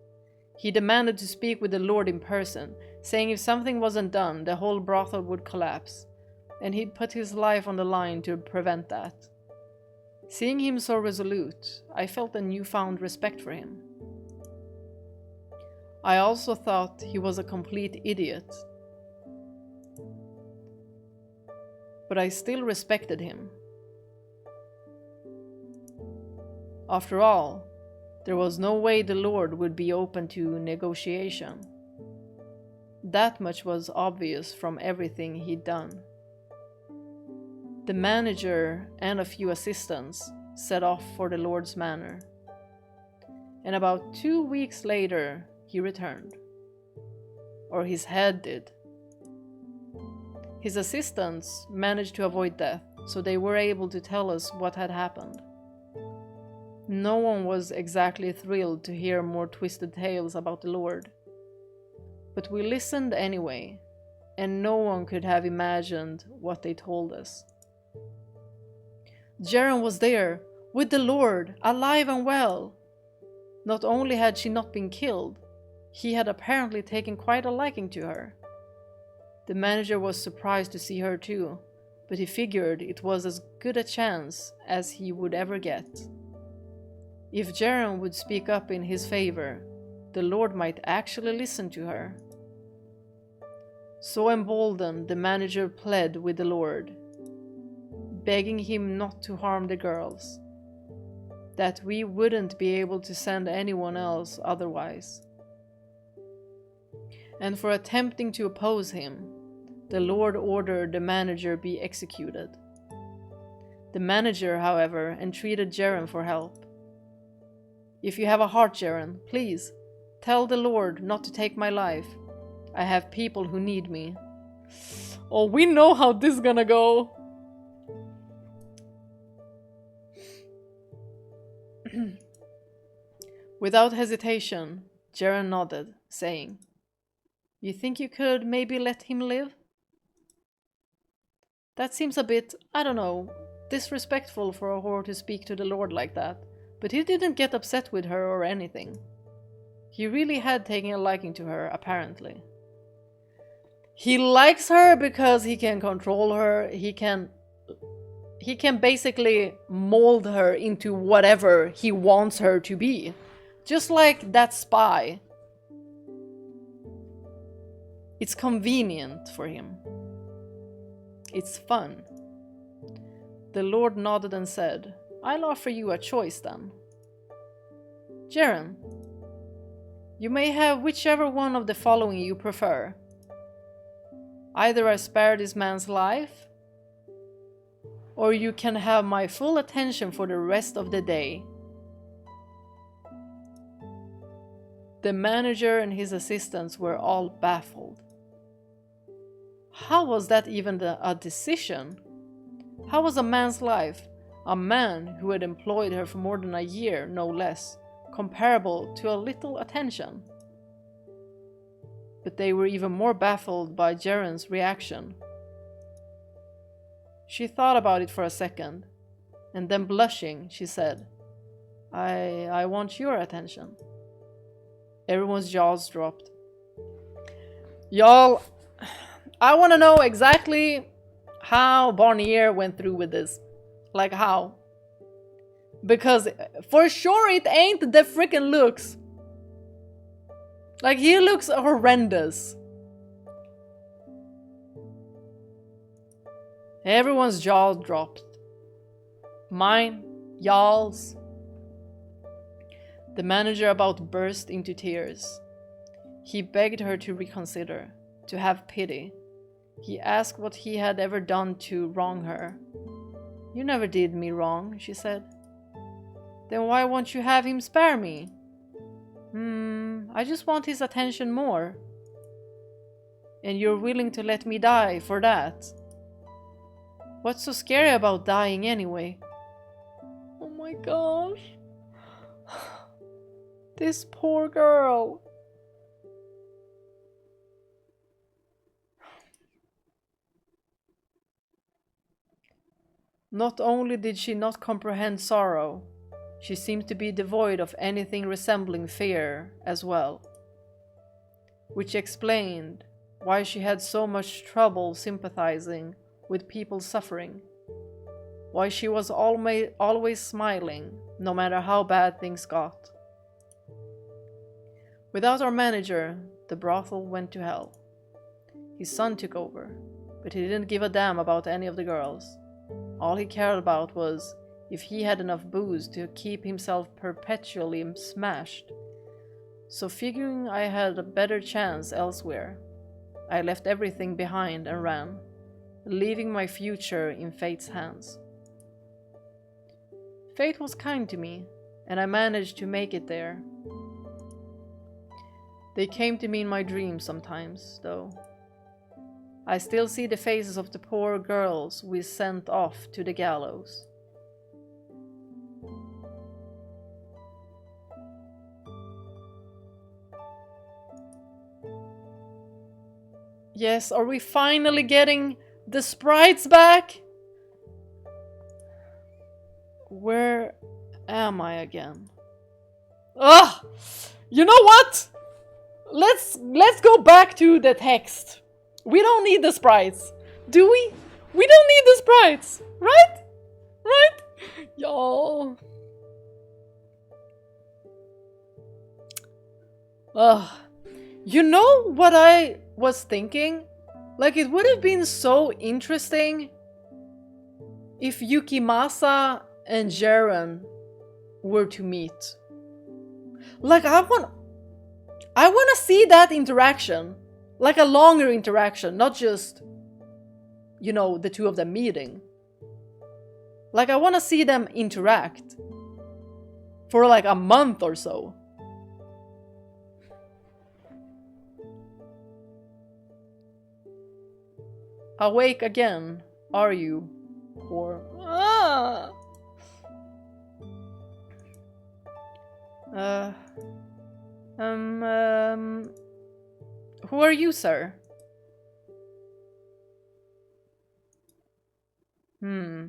He demanded to speak with the Lord in person, saying if something wasn't done, the whole brothel would collapse, and he'd put his life on the line to prevent that. Seeing him so resolute, I felt a newfound respect for him. I also thought he was a complete idiot, but I still respected him. After all, there was no way the Lord would be open to negotiation. That much was obvious from everything he'd done. The manager and a few assistants set off for the Lord's manor, and about 2 weeks later he returned. Or his head did. His assistants managed to avoid death, so they were able to tell us what had happened. No one was exactly thrilled to hear more twisted tales about the Lord. But we listened anyway, and no one could have imagined what they told us. Ceren was there, with the Lord, alive and well. Not only had she not been killed, he had apparently taken quite a liking to her. The manager was surprised to see her too, but he figured it was as good a chance as he would ever get. If Ceren would speak up in his favor, the Lord might actually listen to her. So emboldened, the manager pled with the Lord, begging him not to harm the girls, that we wouldn't be able to send anyone else otherwise. And for attempting to oppose him, the Lord ordered the manager be executed. The manager, however, entreated Ceren for help. "If you have a heart, Ceren, please, tell the Lord not to take my life. I have people who need me." Oh, we know how this is gonna go. Without hesitation, Ceren nodded, saying, "You think you could maybe let him live?" That seems a bit, I don't know, disrespectful for a whore to speak to the Lord like that, but he didn't get upset with her or anything. He really had taken a liking to her, apparently. He likes her because he can control her, he can basically mold her into whatever he wants her to be. Just like that spy. It's convenient for him. It's fun. The Lord nodded and said, "I'll offer you a choice then. Ceren, you may have whichever one of the following you prefer. Either I spare this man's life, or you can have my full attention for the rest of the day." The manager and his assistants were all baffled. How was that even a decision? How was a man's life, a man who had employed her for more than a year, no less, comparable to a little attention? But they were even more baffled by Ceren's reaction. She thought about it for a second, and then blushing, she said, I want your attention." Everyone's jaws dropped. Y'all, I want to know exactly how Barnier went through with this. Like how? Because for sure it ain't the freaking looks. Like, he looks horrendous. Everyone's jaw dropped. Mine, y'all's. The manager about burst into tears. He begged her to reconsider, to have pity. He asked what he had ever done to wrong her. "You never did me wrong," she said. "Then why won't you have him spare me?" I just want his attention more." "And you're willing to let me die for that?" "What's so scary about dying anyway?" Oh my gosh. This poor girl. Not only did she not comprehend sorrow, she seemed to be devoid of anything resembling fear as well. Which explained why she had so much trouble sympathizing with people's suffering. Why she was always smiling, no matter how bad things got. Without our manager, the brothel went to hell. His son took over, but he didn't give a damn about any of the girls. All he cared about was if he had enough booze to keep himself perpetually smashed. So figuring I had a better chance elsewhere, I left everything behind and ran, leaving my future in fate's hands. Fate was kind to me, and I managed to make it there. They came to me in my dreams sometimes, though. I still see the faces of the poor girls we sent off to the gallows. Yes, are we finally getting the sprites back? Where am I again? Ugh! You know what? Let's go back to the text. We don't need the sprites. Do we? We don't need the sprites. Right? Right? Y'all. Ugh. You know what I was thinking? Like, it would have been so interesting if Yukimasa and Ceren were to meet. Like, I want to see that interaction. Like a longer interaction, not just, you know, the two of them meeting. Like, I want to see them interact for like a month or so. Awake again, are you? Or who are you, sir?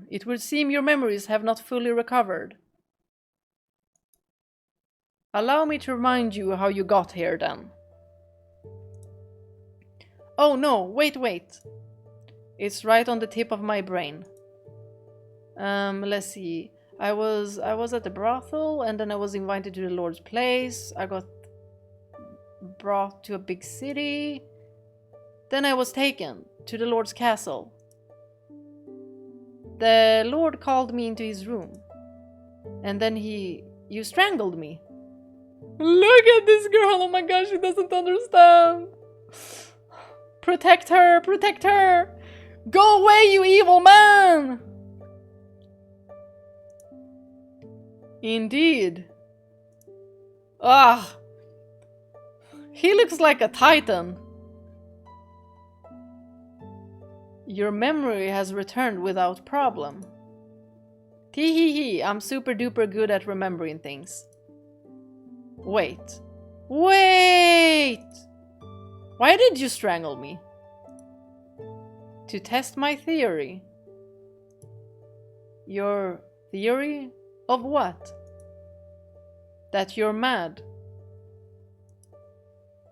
It would seem your memories have not fully recovered. Allow me to remind you how you got here, then. Oh no, wait. It's right on the tip of my brain. Let's see. I was at the brothel, and then I was invited to the Lord's place. I got brought to a big city. Then I was taken to the Lord's castle. The Lord called me into his room. And then you strangled me. Look at this girl, oh my gosh, she doesn't understand. Protect her, protect her. Go away, you evil man. Indeed. Ah. He looks like a titan. Your memory has returned without problem. Tee-hee-hee, I'm super duper good at remembering things. Wait. Wait! Why did you strangle me? To test my theory. Your theory of what? That you're mad.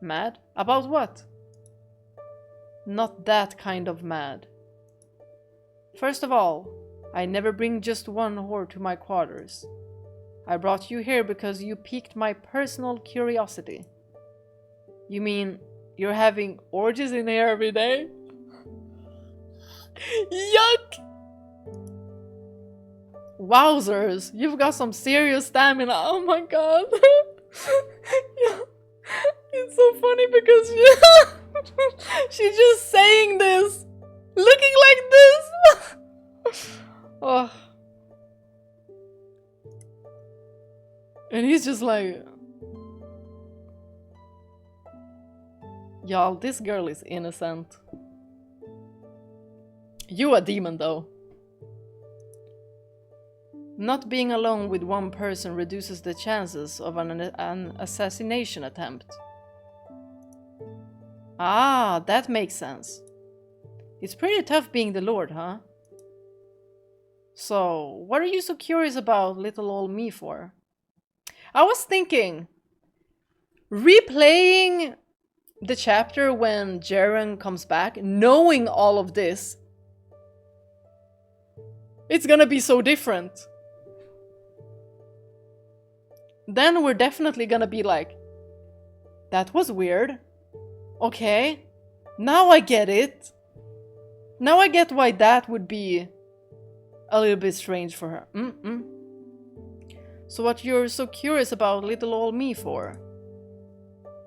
Mad? About what? Not that kind of mad. First of all, I never bring just one whore to my quarters. I brought you here because you piqued my personal curiosity. You mean you're having orgies in here every day? Yuck! Wowzers, you've got some serious stamina. Oh my god. It's so funny because she's just saying this, looking like this. Oh. And he's just like, y'all, this girl is innocent. You a demon though. Not being alone with one person reduces the chances of an assassination attempt. Ah, that makes sense. It's pretty tough being the Lord, huh? So, what are you so curious about little old me for? I was thinking, replaying the chapter when Ceren comes back, knowing all of this, it's gonna be so different. Then we're definitely gonna be like, that was weird. Okay, now I get it. Now I get why that would be a little bit strange for her. So what you're so curious about little old me for?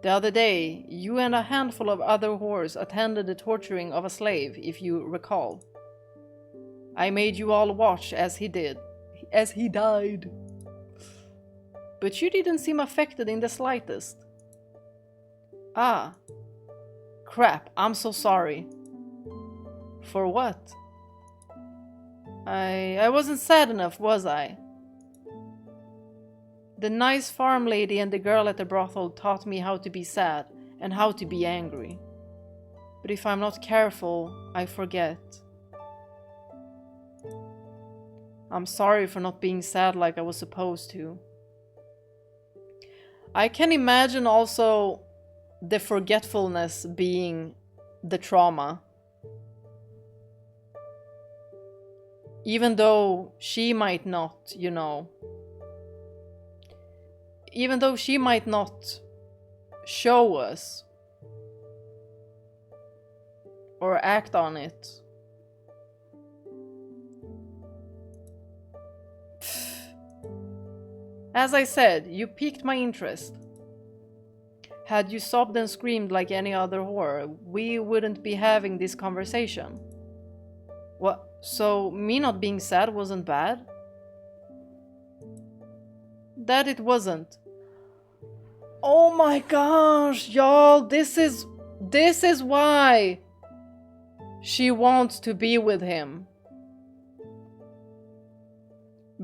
The other day, you and a handful of other whores attended the torturing of a slave, if you recall. I made you all watch as he died. But you didn't seem affected in the slightest. Ah. Crap, I'm so sorry. For what? I wasn't sad enough, was I? The nice farm lady and the girl at the brothel taught me how to be sad and how to be angry. But if I'm not careful, I forget. I'm sorry for not being sad like I was supposed to. I can imagine also the forgetfulness being the trauma. Even though she might not, you know. Even though she might not show us or act on it. As I said, you piqued my interest. Had you sobbed and screamed like any other whore, we wouldn't be having this conversation. What? So me not being sad wasn't bad? That it wasn't. Oh my gosh, y'all, this is why she wants to be with him.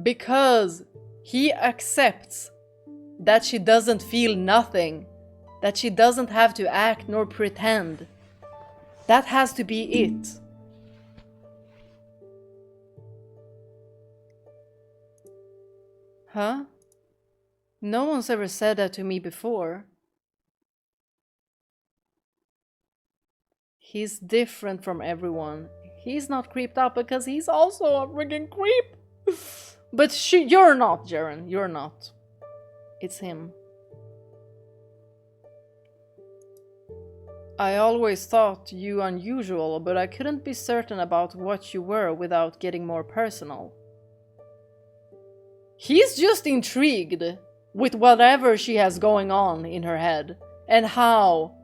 Because he accepts that she doesn't feel nothing, that she doesn't have to act nor pretend. That has to be it. Huh? No one's ever said that to me before. He's different from everyone. He's not creeped out because he's also a freaking creep. But you're not, Ceren. You're not. It's him. I always thought you unusual, but I couldn't be certain about what you were without getting more personal. He's just intrigued with whatever she has going on in her head and how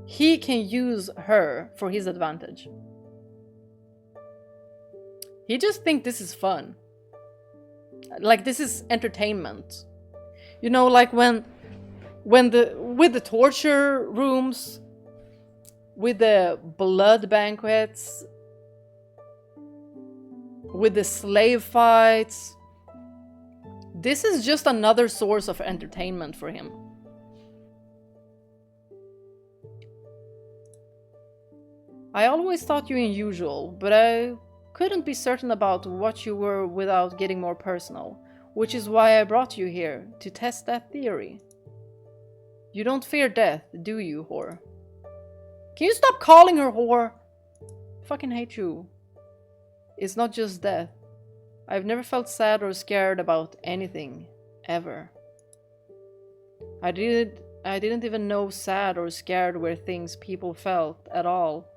he can use her for his advantage. He just thinks this is fun. Like, this is entertainment. You know, like with the torture rooms, with the blood banquets, with the slave fights. This is just another source of entertainment for him. I always thought you unusual, but I couldn't be certain about what you were without getting more personal, which is why I brought you here, to test that theory. You don't fear death, do you, whore? Can you stop calling her whore? I fucking hate you. It's not just death. I've never felt sad or scared about anything, ever. I didn't even know sad or scared were things people felt at all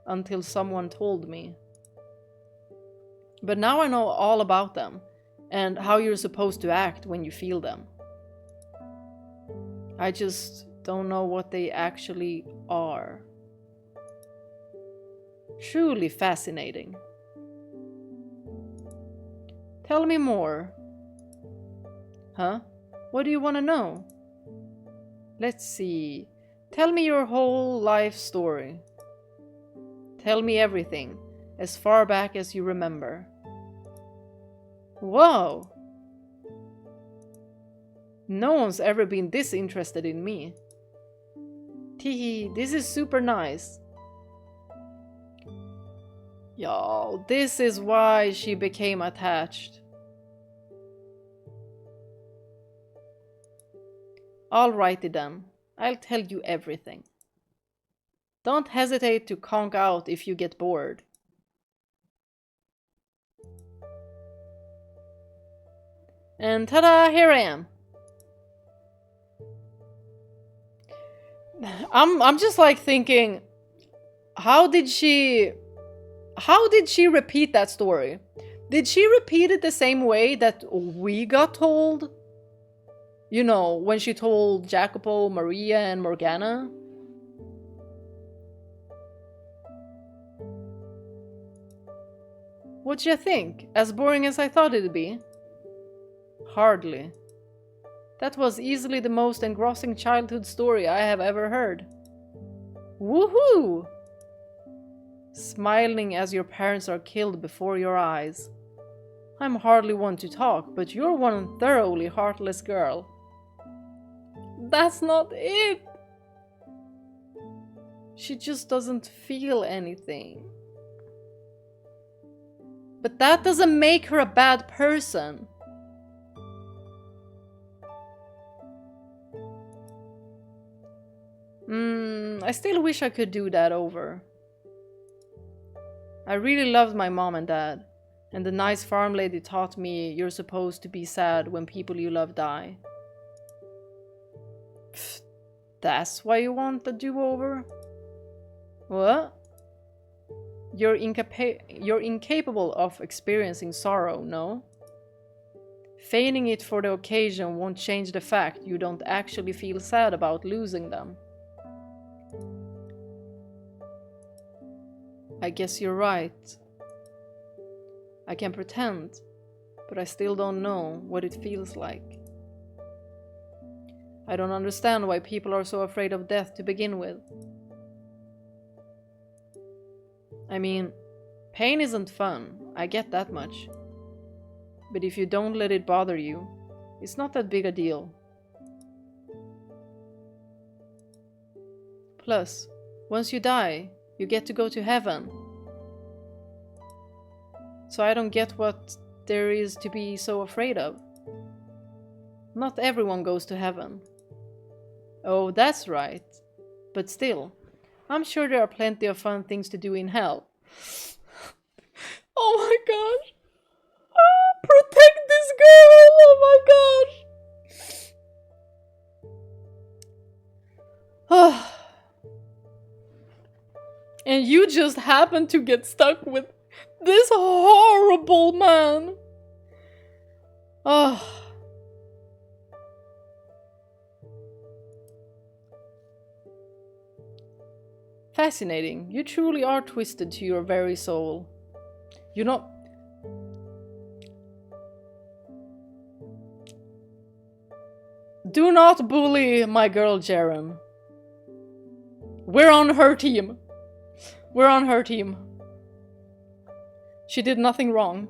until someone told me. But now I know all about them and how you're supposed to act when you feel them. I just don't know what they actually are. Truly fascinating. Tell me more. Huh? What do you want to know? Let's see. Tell me your whole life story. Tell me everything, as far back as you remember. Whoa! No one's ever been this interested in me. Teehee, this is super nice. Y'all, this is why she became attached. Alrighty then, I'll tell you everything. Don't hesitate to conk out if you get bored. And ta-da, here I am. I'm just like thinking, how did she repeat that story? Did she repeat it the same way that we got told? You know, when she told Jacopo, Maria, and Morgana? What do you think? As boring as I thought it'd be? Hardly. That was easily the most engrossing childhood story I have ever heard. Woohoo! Smiling as your parents are killed before your eyes. I'm hardly one to talk, but you're one thoroughly heartless girl. That's not it! She just doesn't feel anything. But that doesn't make her a bad person. I still wish I could do that over. I really loved my mom and dad, and the nice farm lady taught me you're supposed to be sad when people you love die. Pfft, that's why you want a do-over? What? You're incapable of experiencing sorrow, no? Feigning it for the occasion won't change the fact you don't actually feel sad about losing them. I guess you're right. I can pretend, but I still don't know what it feels like. I don't understand why people are so afraid of death to begin with. I mean, pain isn't fun, I get that much. But if you don't let it bother you, it's not that big a deal. Plus, once you die, you get to go to heaven. So I don't get what there is to be so afraid of. Not everyone goes to heaven. Oh, that's right. But still, I'm sure there are plenty of fun things to do in hell. Oh my gosh. Protect this girl! Oh my gosh. And you just happen to get stuck with this horrible man. Oh. Fascinating. You truly are twisted to your very soul. You know... Do not bully my girl Ceren. We're on her team. We're on her team. She did nothing wrong.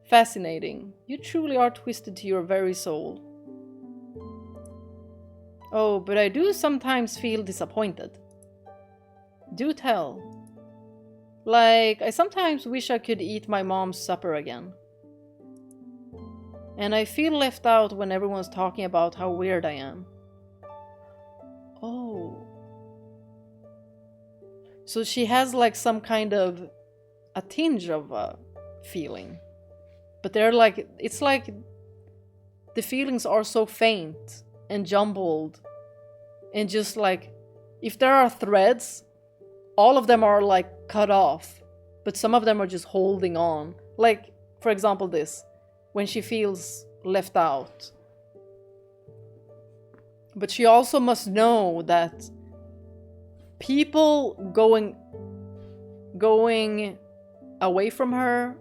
Fascinating. You truly are twisted to your very soul. Oh, but I do sometimes feel disappointed. Do tell. Like, I sometimes wish I could eat my mom's supper again. And I feel left out when everyone's talking about how weird I am. Oh. So she has like some kind of a tinge of a feeling. But they're like, it's like the feelings are so faint and jumbled. And just like, if there are threads, all of them are like cut off. But some of them are just holding on. Like, for example, this. When she feels left out. But she also must know that people going away from her,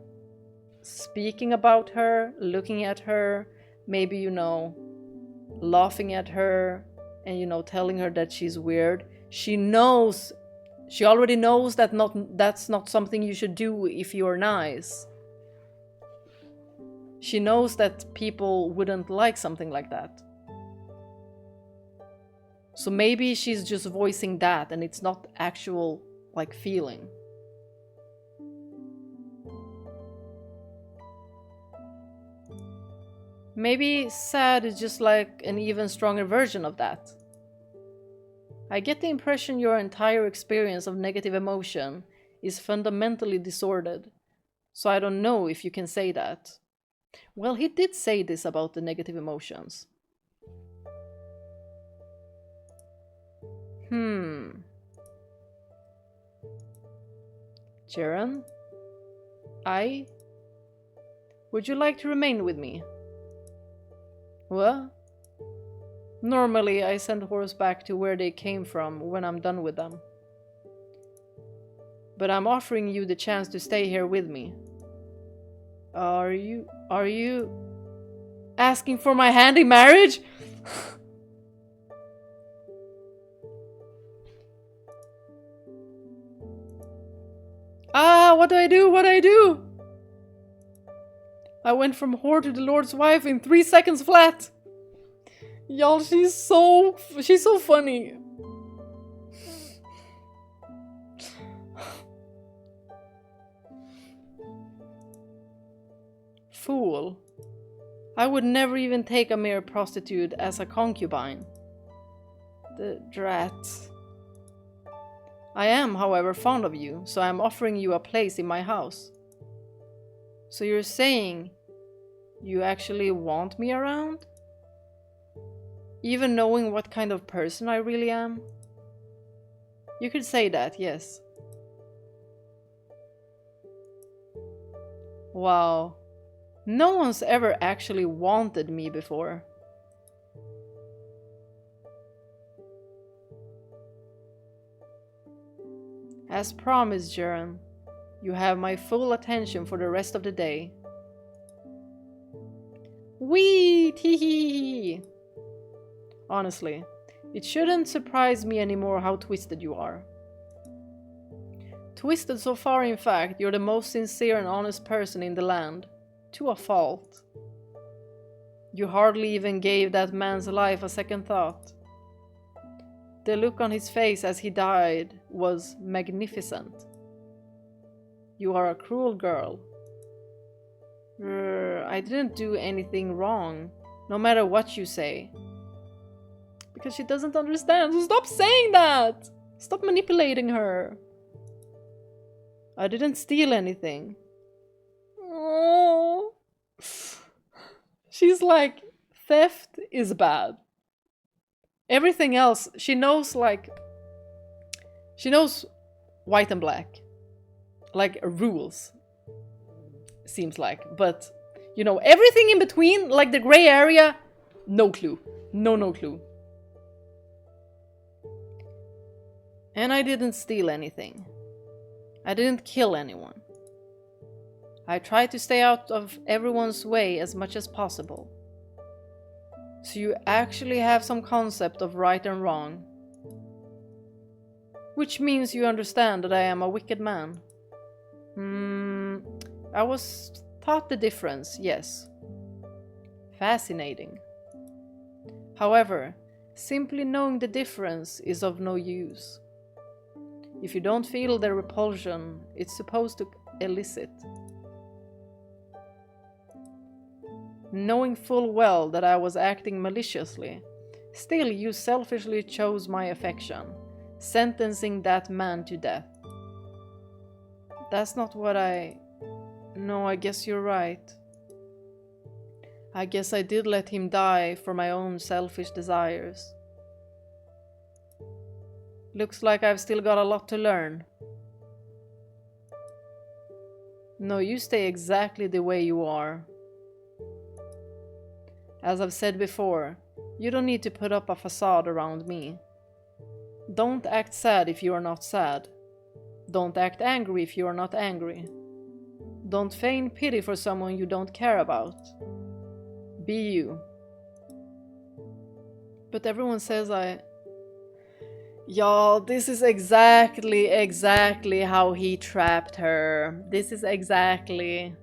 speaking about her, looking at her, maybe, you know, laughing at her and, you know, telling her that she's weird. She already knows that that's not something you should do if you're nice. She knows that people wouldn't like something like that. So maybe she's just voicing that and it's not actual, like, feeling. Maybe sad is just like an even stronger version of that. I get the impression your entire experience of negative emotion is fundamentally disordered. So I don't know if you can say that. Well, he did say this about the negative emotions. Ceren? Would you like to remain with me? What? Normally, I send horses back to where they came from when I'm done with them. But I'm offering you the chance to stay here with me. Are you asking for my hand in marriage? What do I do? What do I do? I went from whore to the Lord's wife in 3 seconds flat. Y'all, she's so funny. Fool. I would never even take a mere prostitute as a concubine. The drat. I am, however, fond of you, so I am offering you a place in my house. So you're saying you actually want me around? Even knowing what kind of person I really am? You could say that, yes. Wow. No one's ever actually wanted me before. As promised, Ceren, you have my full attention for the rest of the day. Wee! Tee-hee-hee! Honestly, it shouldn't surprise me anymore how twisted you are. Twisted so far, in fact, you're the most sincere and honest person in the land. To a fault. You hardly even gave that man's life a second thought. The look on his face as he died was magnificent. You are a cruel girl. I didn't do anything wrong, no matter what you say. Because she doesn't understand, so stop saying that! Stop manipulating her. I didn't steal anything. Oh. She's like, theft is bad. Everything else, she knows, like, she knows white and black. Like, rules. Seems like. But, you know, everything in between, like the gray area, no clue. No clue. And I didn't steal anything. I didn't kill anyone. I tried to stay out of everyone's way as much as possible. So you actually have some concept of right and wrong. Which means you understand that I am a wicked man. I was taught the difference, yes. Fascinating. However, simply knowing the difference is of no use. If you don't feel the repulsion it's supposed to elicit. Knowing full well that I was acting maliciously, still you selfishly chose my affection, sentencing that man to death. That's not what No, I guess you're right. I guess I did let him die for my own selfish desires. Looks like I've still got a lot to learn. No, you stay exactly the way you are. As I've said before, You don't need to put up a facade around me. Don't act sad if you are not sad. Don't act angry if you are not angry. Don't feign pity for someone you don't care about. Be you. But everyone says Y'all, this is exactly how he trapped her. This is exactly...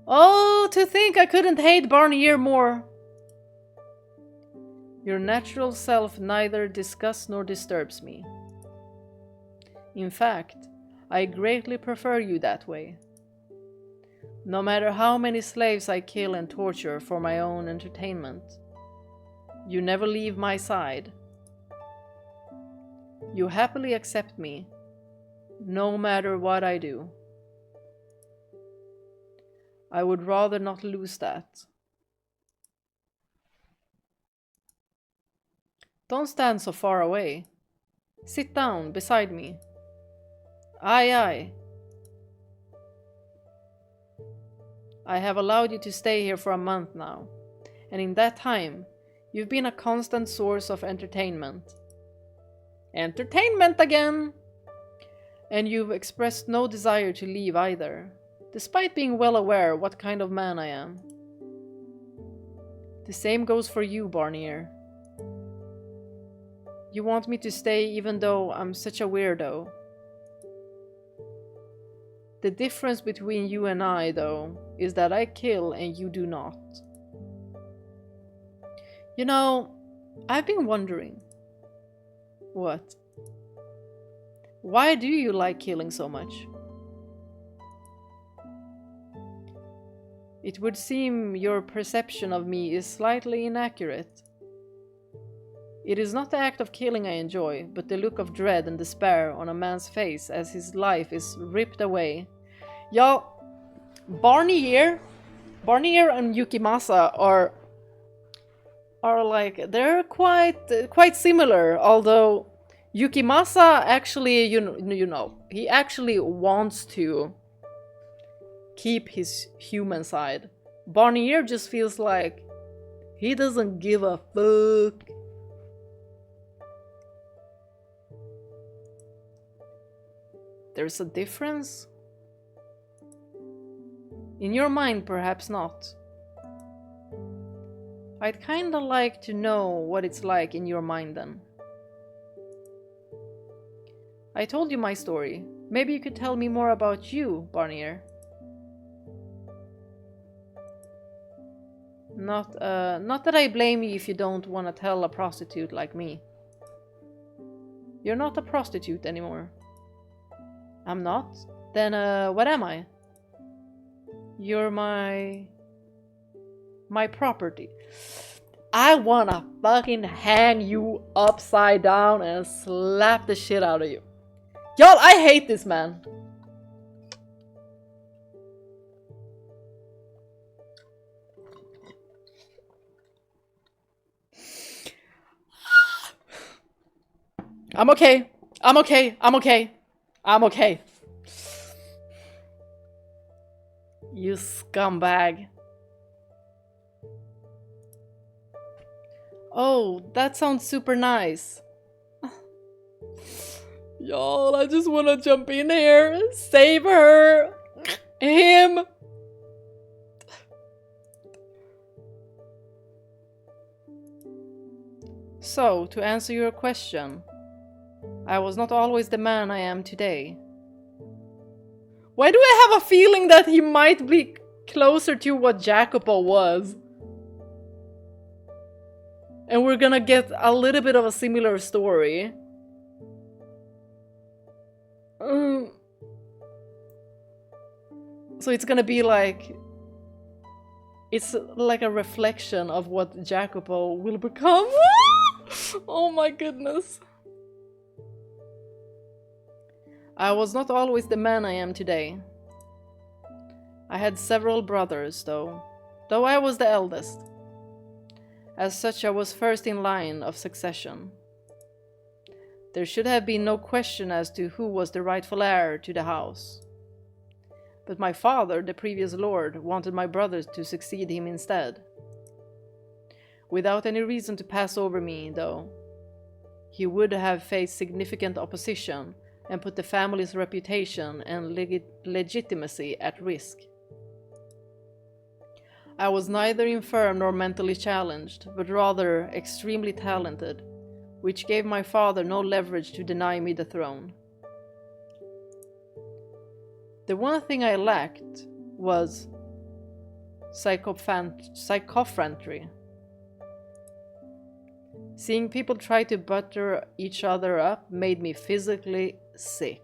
Oh, to think I couldn't hate Barnier more. Your natural self neither disgusts nor disturbs me. In fact, I greatly prefer you that way. No matter how many slaves I kill and torture for my own entertainment, you never leave my side. You happily accept me, no matter what I do. I would rather not lose that. Don't stand so far away. Sit down beside me. Aye, aye. I have allowed you to stay here for a month now, and in that time, you've been a constant source of entertainment. Entertainment again! And you've expressed no desire to leave either, despite being well aware what kind of man I am. The same goes for you, Barnier. You want me to stay even though I'm such a weirdo. The difference between you and I, though, is that I kill and you do not. You know, I've been wondering. What? Why do you like killing so much? It would seem your perception of me is slightly inaccurate. It is not the act of killing I enjoy, but the look of dread and despair on a man's face as his life is ripped away. Y'all, Barnier and Yukimasa are like, they're quite similar, although Yukimasa actually, you know, he actually wants to keep his human side. Barnier just feels like he doesn't give a fuck. There's a difference? In your mind, perhaps not. I'd kinda like to know what it's like in your mind then. I told you my story. Maybe you could tell me more about you, Barnier. Not that I blame you if you don't want to tell a prostitute like me. You're not a prostitute anymore. I'm not? Then, what am I? You're my property. I wanna fucking hang you upside down and slap the shit out of you. Y'all, I hate this man. I'm okay. I'm okay. I'm okay. I'm okay. You scumbag. Oh, that sounds super nice. Y'all, I just want to jump in here, save her, him. So, to answer your question, I was not always the man I am today. Why do I have a feeling that he might be closer to what Jacopo was? And we're gonna get a little bit of a similar story. So it's gonna be like... It's like a reflection of what Jacopo will become. Oh my goodness. I was not always the man I am today. I had several brothers, though I was the eldest. As such, I was first in line of succession. There should have been no question as to who was the rightful heir to the house. But my father, the previous lord, wanted my brothers to succeed him instead. Without any reason to pass over me, though. He would have faced significant opposition and put the family's reputation and legitimacy at risk. I was neither infirm nor mentally challenged, but rather extremely talented, which gave my father no leverage to deny me the throne. The one thing I lacked was psychophantry. Seeing people try to butter each other up made me physically sick.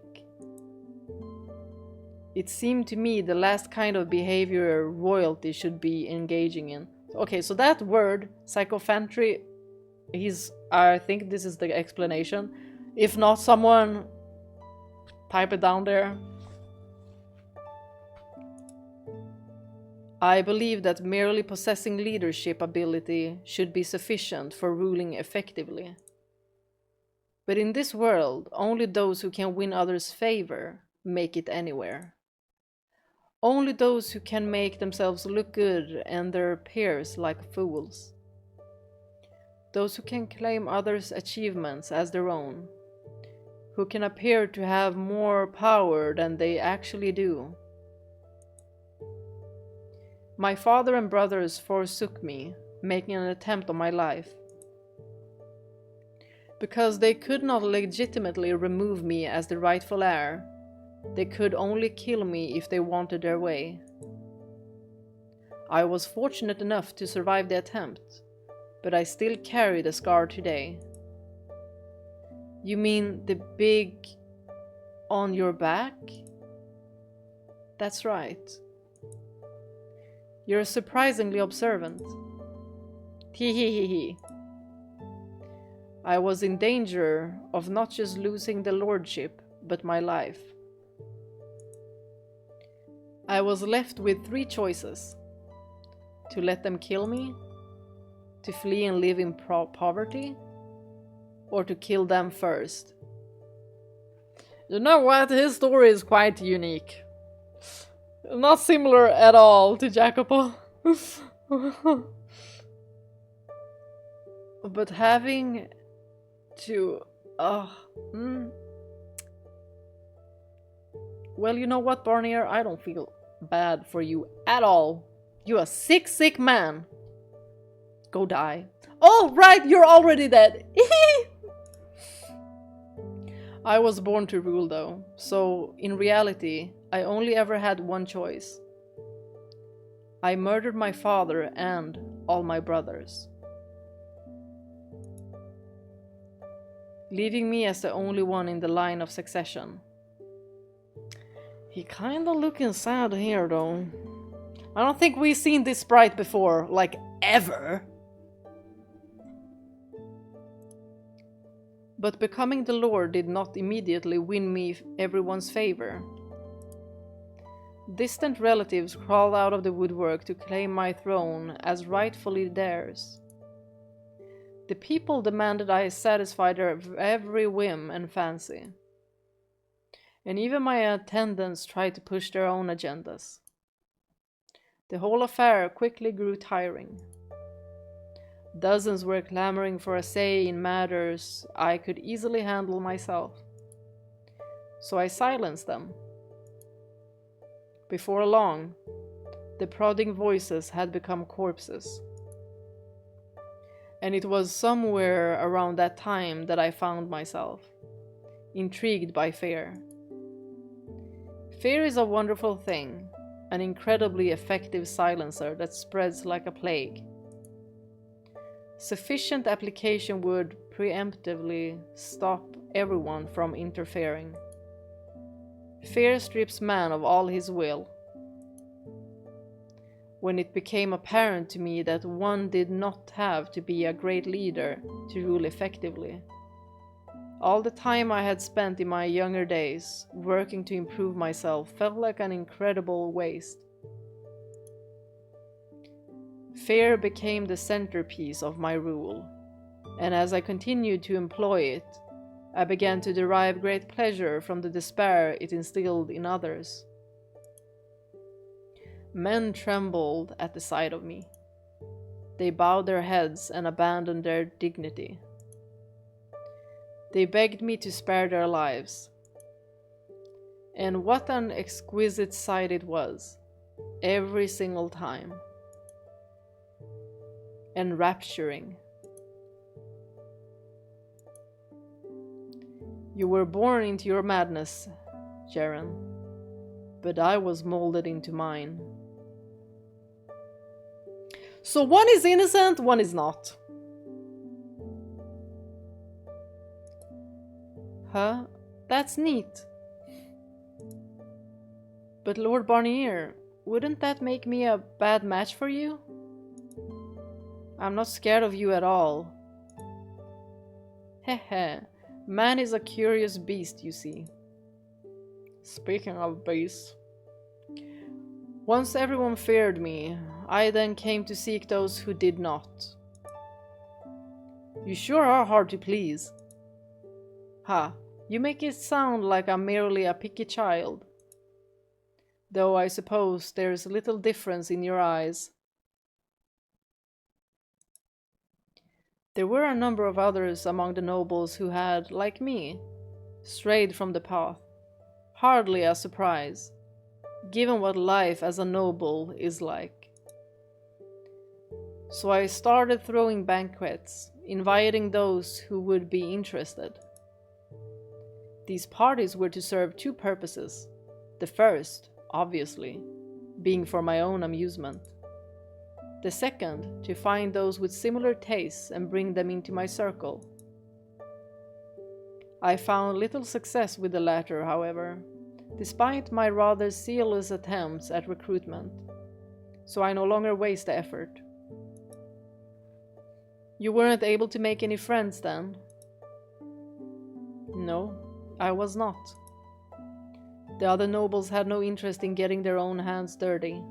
It seemed to me the last kind of behavior royalty should be engaging in. Okay, so that word, psychophantry, I think this is the explanation. If not, someone type it down there. I believe that merely possessing leadership ability should be sufficient for ruling effectively. But in this world, only those who can win others' favor make it anywhere. Only those who can make themselves look good and their peers like fools. Those who can claim others' achievements as their own. Who can appear to have more power than they actually do. My father and brothers forsook me, making an attempt on my life. Because they could not legitimately remove me as the rightful heir, they could only kill me if they wanted their way. I was fortunate enough to survive the attempt, but I still carry the scar today. You mean the big on your back? That's right. You're surprisingly observant. Hee. I was in danger of not just losing the lordship, but my life. I was left with 3 choices. To let them kill me, to flee and live in poverty, or to kill them first. You know what? His story is quite unique. Not similar at all to Jacopo. But having to... Well, you know what, Barnier? I don't feel bad for you at all. You're a sick man. Go die. Oh, right, you're already dead. I was born to rule, though, so in reality, I only ever had one choice. I murdered my father and all my brothers, leaving me as the only one in the line of succession. He kinda looking sad here, though. I don't think we've seen this sprite before, like, ever. But becoming the Lord did not immediately win me everyone's favor. Distant relatives crawled out of the woodwork to claim my throne as rightfully theirs. The people demanded I satisfy their every whim and fancy. And even my attendants tried to push their own agendas. The whole affair quickly grew tiring. Dozens were clamoring for a say in matters I could easily handle myself. So I silenced them. Before long, the prodding voices had become corpses. And it was somewhere around that time that I found myself, intrigued by fear. Fear is a wonderful thing, an incredibly effective silencer that spreads like a plague. Sufficient application would preemptively stop everyone from interfering. Fear strips man of all his will. When it became apparent to me that one did not have to be a great leader to rule effectively, all the time I had spent in my younger days working to improve myself felt like an incredible waste. Fear became the centerpiece of my rule, and as I continued to employ it, I began to derive great pleasure from the despair it instilled in others. Men trembled at the sight of me. They bowed their heads and abandoned their dignity. They begged me to spare their lives. And what an exquisite sight it was, every single time. Enrapturing. You were born into your madness, Ceren, but I was molded into mine. So one is innocent, one is not. Huh? That's neat. But Lord Barnier, wouldn't that make me a bad match for you? I'm not scared of you at all. Heh. Man is a curious beast, you see. Speaking of beasts. Once everyone feared me, I then came to seek those who did not. You sure are hard to please. Ha, you make it sound like I'm merely a picky child. Though I suppose there's little difference in your eyes. There were a number of others among the nobles who had, like me, strayed from the path. Hardly a surprise, given what life as a noble is like. So I started throwing banquets, inviting those who would be interested. These parties were to serve two purposes. The first, obviously, being for my own amusement. The second, to find those with similar tastes and bring them into my circle. I found little success with the latter, however, despite my rather zealous attempts at recruitment, so I no longer waste the effort. You weren't able to make any friends then? No, I was not. The other nobles had no interest in getting their own hands dirty.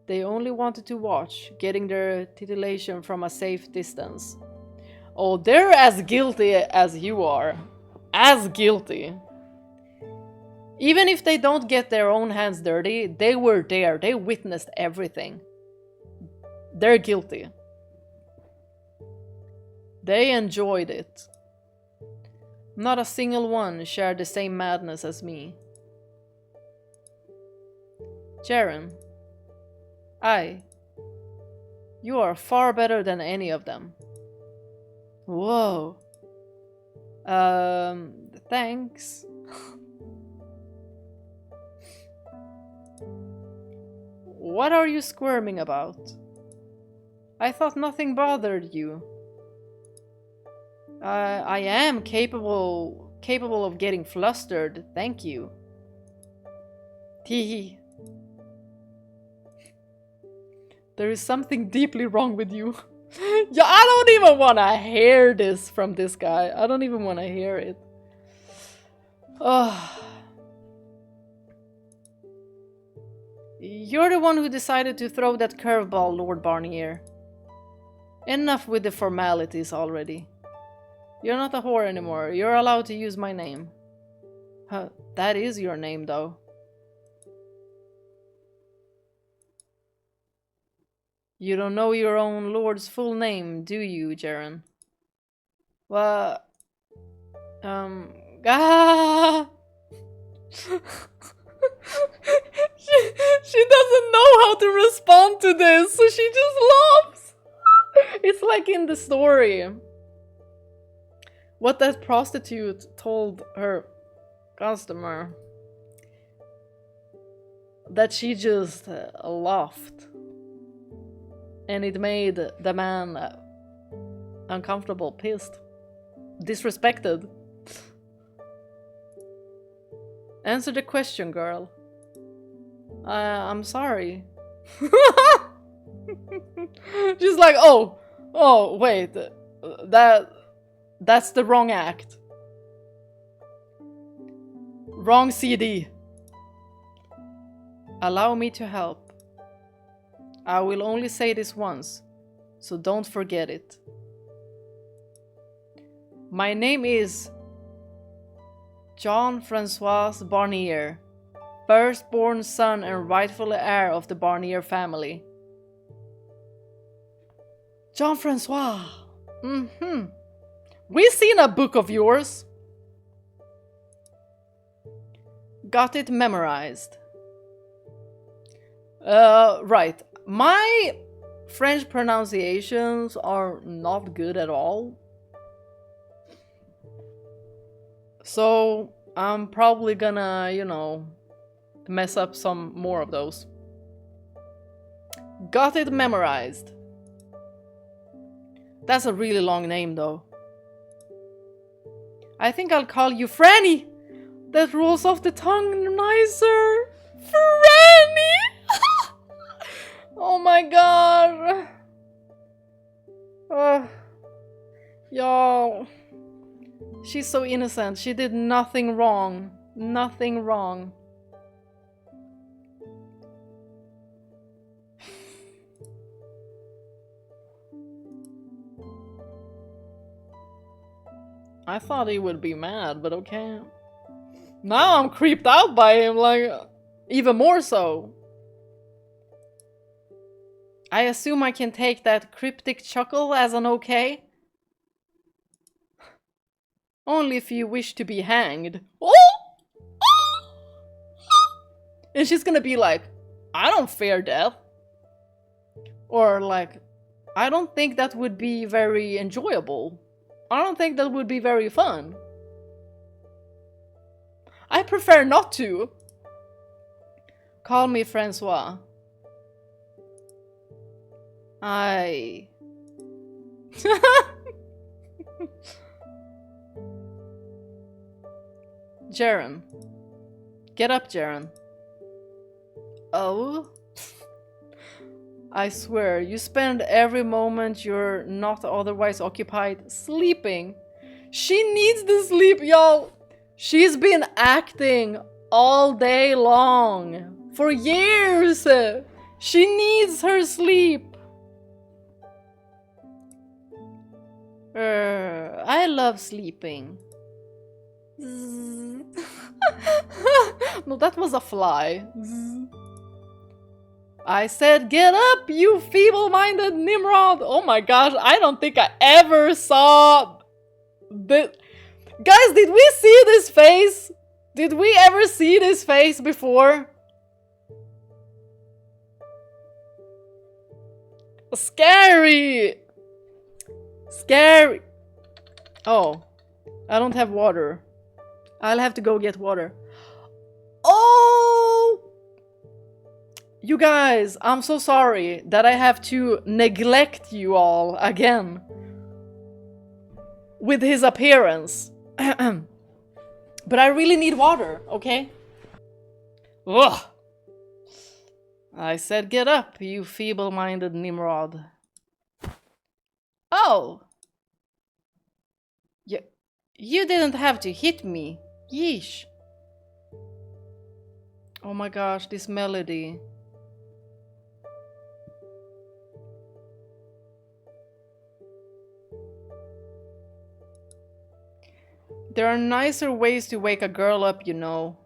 They only wanted to watch, getting their titillation from a safe distance. Oh, they're as guilty as you are. As guilty. Even if they don't get their own hands dirty, they were there. They witnessed everything. They're guilty. They enjoyed it. Not a single one shared the same madness as me. Ceren. You are far better than any of them. Whoa. Thanks. What are you squirming about? I thought nothing bothered you. I am capable of getting flustered, thank you. Teehee. There is something deeply wrong with you. Yeah, I don't even want to hear this from this guy. I don't even want to hear it. Oh. You're the one who decided to throw that curveball, Lord Barnier. Enough with the formalities already. You're not a whore anymore. You're allowed to use my name. Huh, that is your name, though. You don't know your own lord's full name, do you, Ceren? Well, she doesn't know how to respond to this, so she just laughs. It's like in the story. What that prostitute told her customer. That she just laughed. And it made the man uncomfortable, pissed, disrespected. Answer the question, girl. I'm sorry. She's like, oh, wait, that's the wrong act. Wrong CD. Allow me to help. I will only say this once, so don't forget it. My name is Jean-Francois Barnier, firstborn son and rightful heir of the Barnier family. Jean-Francois. We've seen a book of yours. Got it memorized. Right. My French pronunciations are not good at all. So I'm probably gonna, you know, mess up some more of those. Got it memorized. That's a really long name though. I think I'll call you Franny. That rolls off the tongue nicer. Franny! Oh my god. Y'all. She's so innocent. She did nothing wrong. Nothing wrong. I thought he would be mad, but okay. Now I'm creeped out by him, like, even more so. I assume I can take that cryptic chuckle as an okay? Only if you wish to be hanged. Oh! And she's gonna be like, I don't fear death. Or like, I don't think that would be very enjoyable. I don't think that would be very fun. I prefer not to. Call me Francois. Ceren. Get up, Ceren. Oh? I swear, you spend every moment you're not otherwise occupied sleeping. She needs the sleep, y'all. She's been acting all day long. For years. She needs her sleep. I love sleeping. No, that was a fly. I said, get up, you feeble-minded Nimrod! Oh my gosh, I don't think I ever saw this. Guys, did we see this face? Did we ever see this face before? Scary! Scary! Oh, I don't have water. I'll have to go get water. Oh! You guys, I'm so sorry that I have to neglect you all again with his appearance. But I really need water, okay? Ugh. I said get up, you feeble-minded Nimrod. Oh! You didn't have to hit me. Yeesh. Oh my gosh, this melody. There are nicer ways to wake a girl up, you know.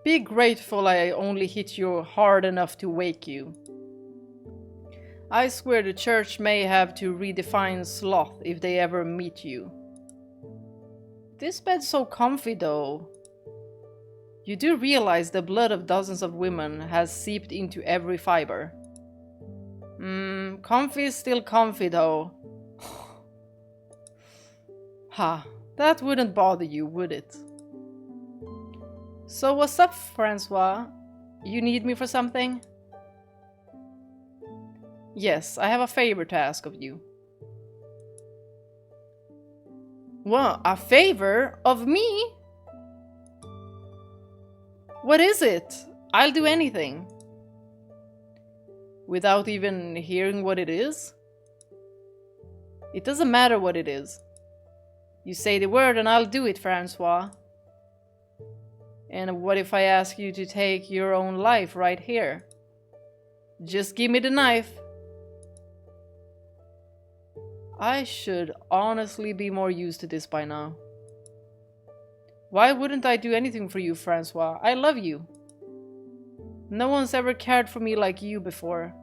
Be grateful I only hit you hard enough to wake you. I swear the church may have to redefine sloth if they ever meet you. This bed's so comfy though. You do realize the blood of dozens of women has seeped into every fiber. Comfy is still comfy though. Ha, that wouldn't bother you, would it? So what's up, Francois? You need me for something? Yes, I have a favor to ask of you. What, a favor of me? What is it? I'll do anything. Without even hearing what it is? It doesn't matter what it is. You say the word and I'll do it, Francois. And what if I ask you to take your own life right here? Just give me the knife. I should honestly be more used to this by now. Why wouldn't I do anything for you, Francois? I love you. No one's ever cared for me like you before.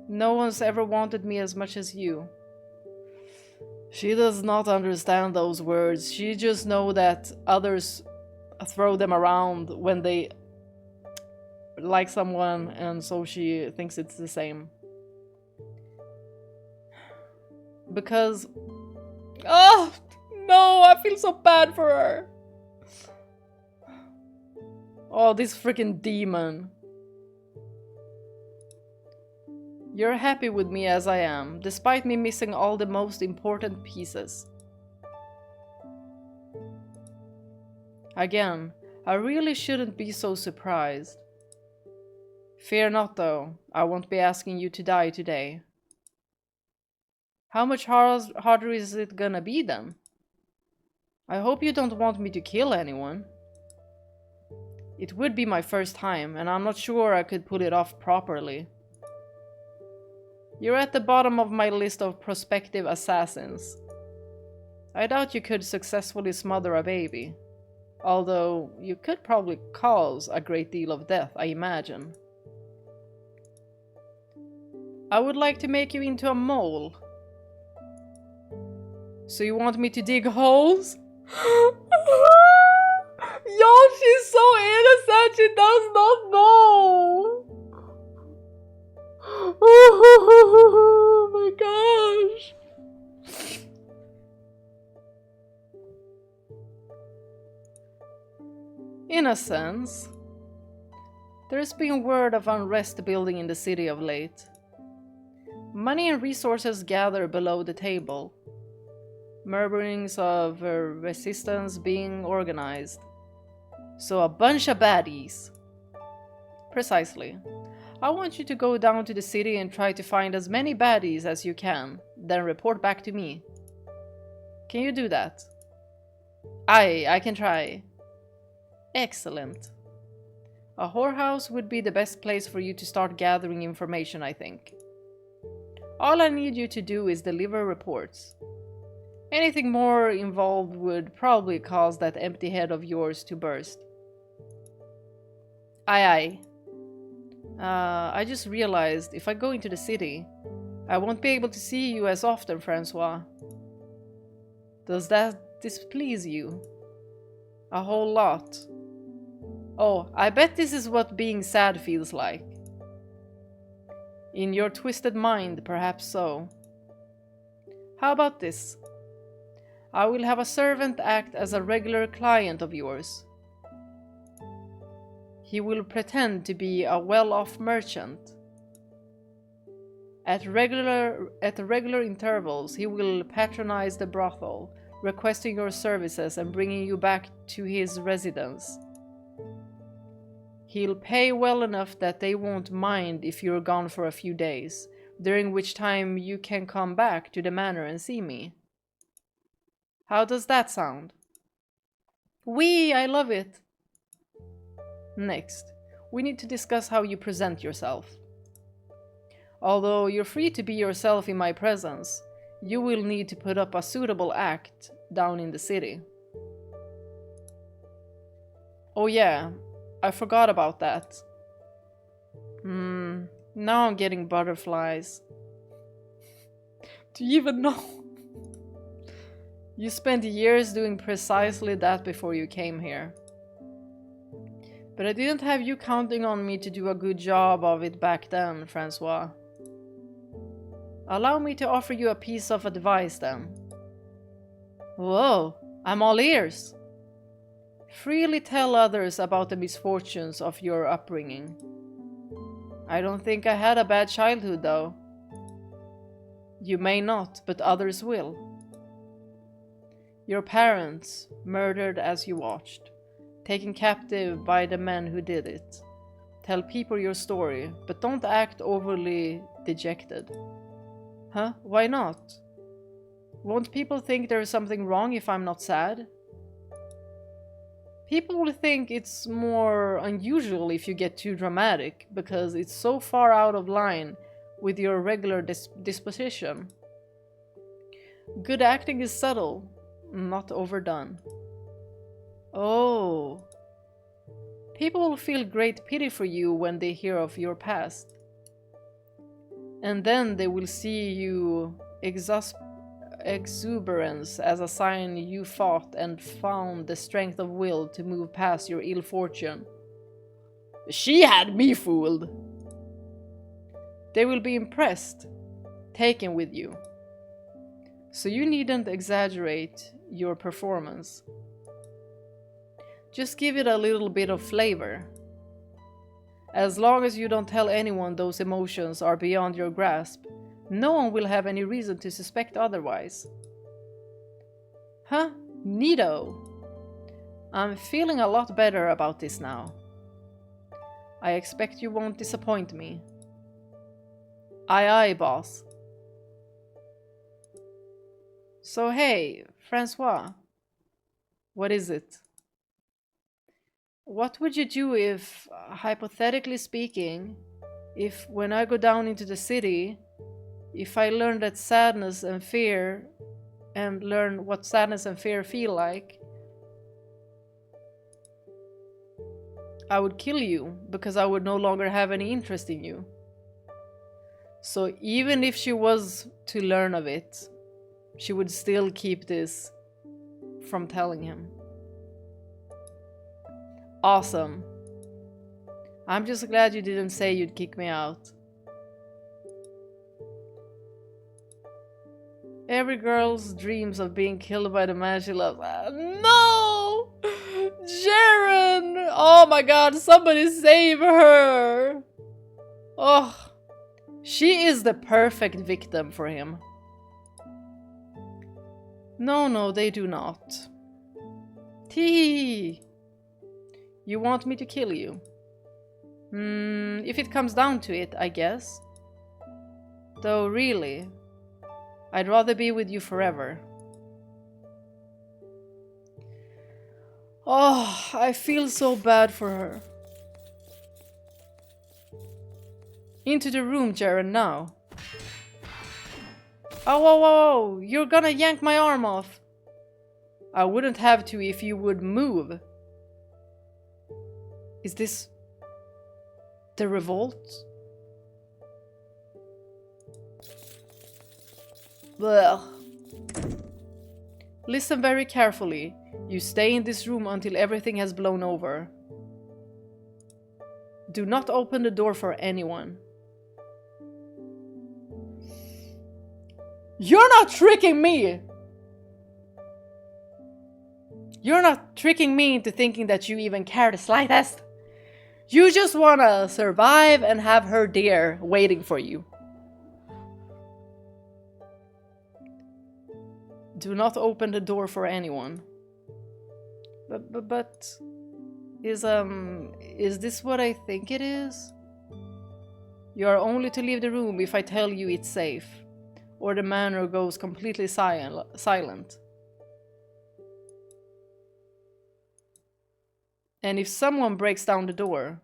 No one's ever wanted me as much as you. She does not understand those words. She just knows that others throw them around when they like someone, and so she thinks it's the same. Because... Oh, no, I feel so bad for her. Oh, this freaking demon. You're happy with me as I am, despite me missing all the most important pieces. Again, I really shouldn't be so surprised. Fear not, though. I won't be asking you to die today. How much harder is it gonna be then? I hope you don't want me to kill anyone. It would be my first time, and I'm not sure I could pull it off properly. You're at the bottom of my list of prospective assassins. I doubt you could successfully smother a baby. Although, you could probably cause a great deal of death, I imagine. I would like to make you into a mole. So you want me to dig holes? Yo, she's so innocent, she does not know! Oh my gosh! Innocence. There's been word of unrest building in the city of late. Money and resources gather below the table. Murmurings of resistance being organized. So a bunch of baddies. Precisely. I want you to go down to the city and try to find as many baddies as you can, then report back to me. Can you do that? Aye, I can try. Excellent. A whorehouse would be the best place for you to start gathering information, I think. All I need you to do is deliver reports. Anything more involved would probably cause that empty head of yours to burst. Aye, aye. I just realized if I go into the city, I won't be able to see you as often, Francois. Does that displease you? A whole lot. Oh, I bet this is what being sad feels like. In your twisted mind, perhaps so. How about this? I will have a servant act as a regular client of yours. He will pretend to be a well-off merchant. At regular intervals, he will patronize the brothel, requesting your services and bringing you back to his residence. He'll pay well enough that they won't mind if you're gone for a few days, during which time you can come back to the manor and see me. How does that sound? Whee! I love it! Next, we need to discuss how you present yourself. Although you're free to be yourself in my presence, you will need to put up a suitable act down in the city. Oh yeah, I forgot about that. Now I'm getting butterflies. Do you even know? You spent years doing precisely that before you came here. But I didn't have you counting on me to do a good job of it back then, Francois. Allow me to offer you a piece of advice then. Whoa, I'm all ears. Freely tell others about the misfortunes of your upbringing. I don't think I had a bad childhood, though. You may not, but others will. Your parents, murdered as you watched, taken captive by the men who did it. Tell people your story, but don't act overly dejected. Huh? Why not? Won't people think there's something wrong if I'm not sad? People will think it's more unusual if you get too dramatic, because it's so far out of line with your regular disposition. Good acting is subtle, not overdone. Oh. People will feel great pity for you when they hear of your past. And then they will see you exuberance as a sign you fought and found the strength of will to move past your ill fortune. She had me fooled! They will be impressed, taken with you. So you needn't exaggerate your performance. Just give it a little bit of flavor. As long as you don't tell anyone those emotions are beyond your grasp, no one will have any reason to suspect otherwise. Huh? Neato. I'm feeling a lot better about this now. I expect you won't disappoint me. Aye aye, boss. So hey, Francois. What is it? What would you do if, hypothetically speaking, if when I go down into the city, if I learn that sadness and fear, and learn what sadness and fear feel like, I would kill you because I would no longer have any interest in you. So even if she was to learn of it, she would still keep this from telling him. Awesome. I'm just glad you didn't say you'd kick me out. Every girl's dreams of being killed by the man she loves. No! Ceren! Oh my god, somebody save her! Oh, she is the perfect victim for him. No, they do not. Tee! You want me to kill you? If it comes down to it, I guess. Though really, I'd rather be with you forever. Oh, I feel so bad for her. Into the room, Ceren, now. Oh, you're gonna yank my arm off. I wouldn't have to if you would move. Is this the revolt? Blech. Listen very carefully. You stay in this room until everything has blown over. Do not open the door for anyone. You're not tricking me! You're not tricking me into thinking that you even care the slightest. You just wanna survive and have her there waiting for you. Do not open the door for anyone. But is this what I think it is? You are only to leave the room if I tell you it's safe, or the manor goes completely silent. And if someone breaks down the door,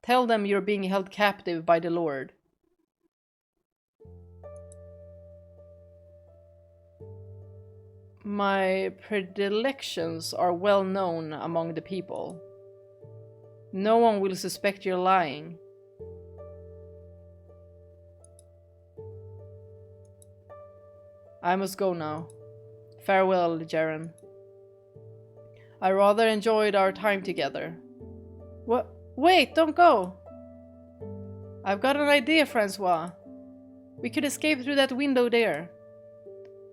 tell them you're being held captive by the Lord. My predilections are well known among the people. No one will suspect you're lying. I must go now. Farewell, Ceren. I rather enjoyed our time together. What? Wait, don't go! I've got an idea, Francois. We could escape through that window there.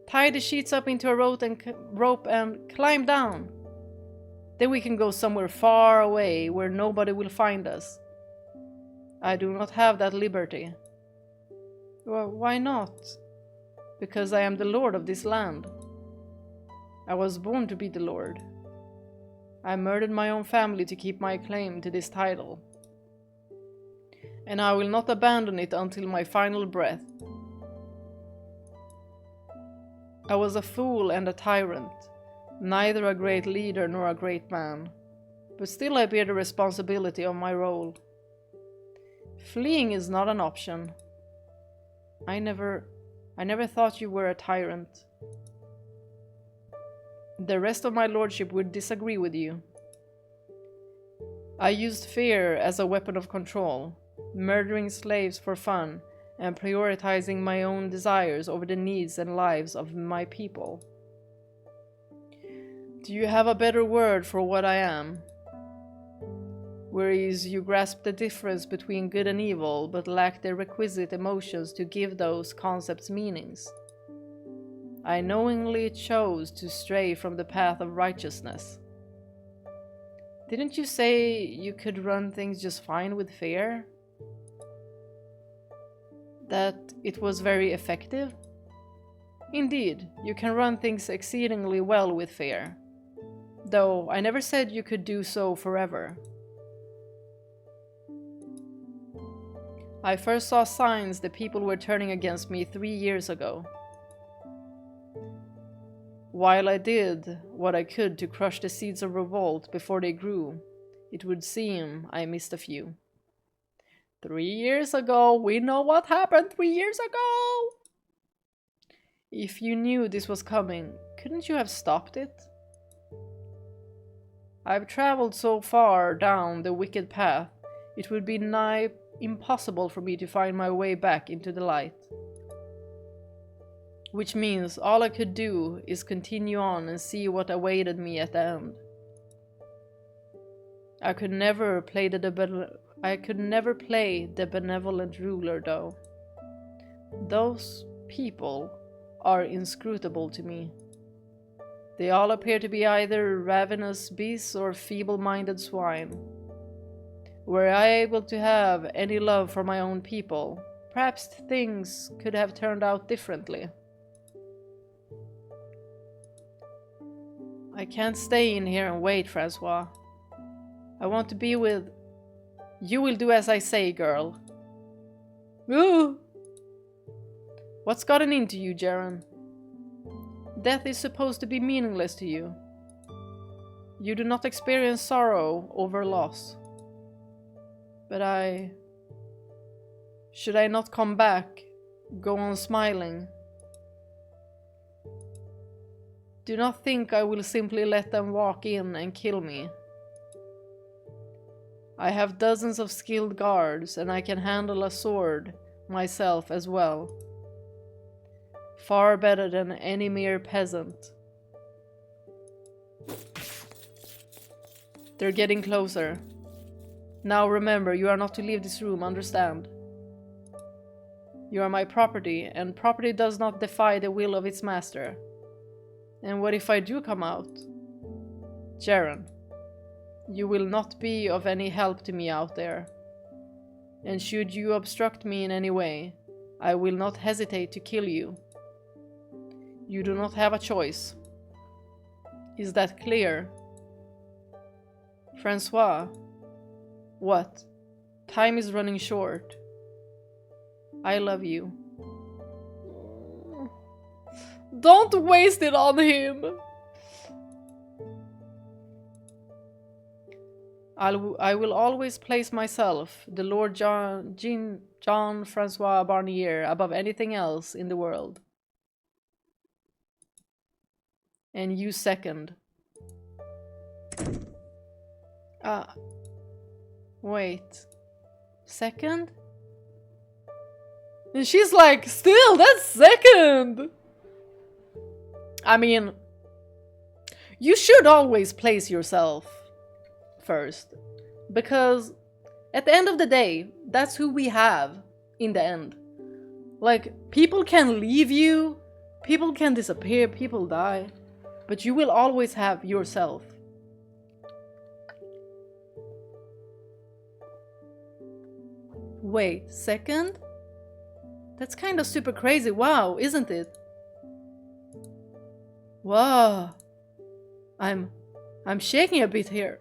Tie the sheets up into a rope and climb down. Then we can go somewhere far away where nobody will find us. I do not have that liberty. Well, why not? Because I am the lord of this land. I was born to be the lord. I murdered my own family to keep my claim to this title. And I will not abandon it until my final breath. I was a fool and a tyrant, neither a great leader nor a great man, but still I bear the responsibility of my role. Fleeing is not an option. I never thought you were a tyrant. The rest of my lordship would disagree with you. I used fear as a weapon of control, murdering slaves for fun, and prioritizing my own desires over the needs and lives of my people. Do you have a better word for what I am? Whereas you grasp the difference between good and evil, but lack the requisite emotions to give those concepts meanings. I knowingly chose to stray from the path of righteousness. Didn't you say you could run things just fine with fear? That it was very effective? Indeed, you can run things exceedingly well with fear. Though I never said you could do so forever. I first saw signs that people were turning against me 3 years ago. While I did what I could to crush the seeds of revolt before they grew, it would seem I missed a few. 3 years ago, we know what happened 3 years ago! If you knew this was coming, couldn't you have stopped it? I've traveled so far down the wicked path, it would be nigh impossible for me to find my way back into the light. Which means all I could do is continue on and see what awaited me at the end. I could never play the benevolent ruler, though. Those people are inscrutable to me. They all appear to be either ravenous beasts or feeble-minded swine. Were I able to have any love for my own people, perhaps things could have turned out differently. I can't stay in here and wait, Francois. I want to be with... You will do as I say, girl. Ooh! What's gotten into you, Ceren? Death is supposed to be meaningless to you. You do not experience sorrow over loss. But should I not come back, go on smiling? Do not think I will simply let them walk in and kill me. I have dozens of skilled guards, and I can handle a sword myself as well. Far better than any mere peasant. They're getting closer. Now remember, you are not to leave this room, understand? You are my property, and property does not defy the will of its master. And what if I do come out? Ceren, you will not be of any help to me out there. And should you obstruct me in any way, I will not hesitate to kill you. You do not have a choice. Is that clear? Francois? What? Time is running short. I love you. Don't waste it on him! I will always place myself, the Lord John Francois Barnier, above anything else in the world. And you second. Wait. Second? And she's like, still, that's second! I mean, you should always place yourself first. Because at the end of the day, that's who we have in the end. Like, people can leave you, people can disappear, people die, but you will always have yourself. Wait, second? That's kind of super crazy, wow, isn't it? Wow. I'm shaking a bit here.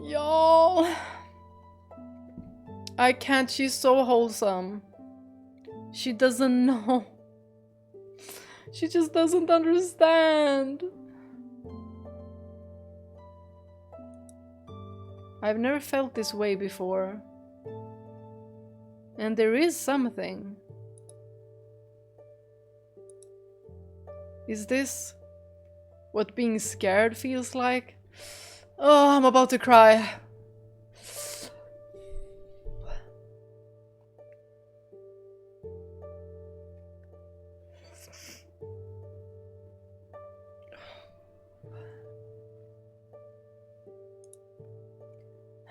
Y'all. I can't, she's so wholesome. She doesn't know. She just doesn't understand. I've never felt this way before. And there is something. Is this what being scared feels like? Oh, I'm about to cry.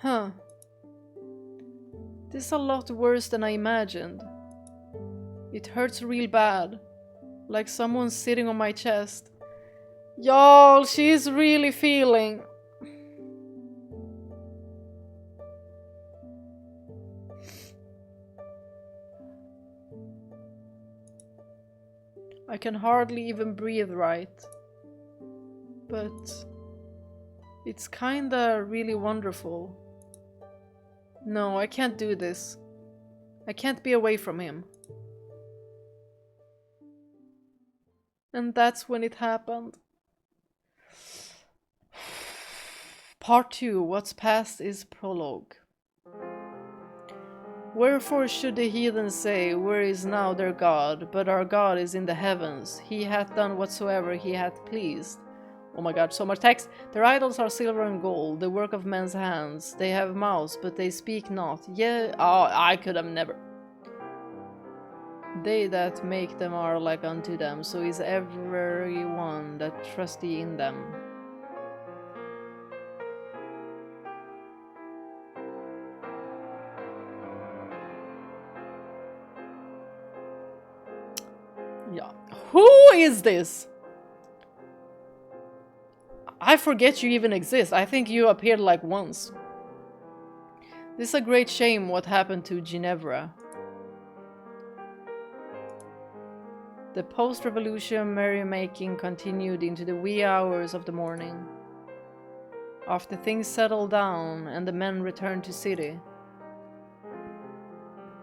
Huh. This is a lot worse than I imagined. It hurts real bad. Like someone's sitting on my chest. Y'all, she's really feeling. I can hardly even breathe right. But it's kinda really wonderful. No, I can't do this. I can't be away from him. And that's when it happened. Part 2, What's Past is Prologue. Wherefore should the heathen say, Where is now their God? But our God is in the heavens. He hath done whatsoever he hath pleased. Oh my god, so much text. Their idols are silver and gold, the work of men's hands. They have mouths, but they speak not. Yeah, oh, I could have never. They that make them are like unto them, so is every one that trusteth in them. Yeah. Who is this? I forget you even exist. I think you appeared like once. This is a great shame what happened to Ginevra. The post-revolution merrymaking continued into the wee hours of the morning. After things settled down and the men returned to city,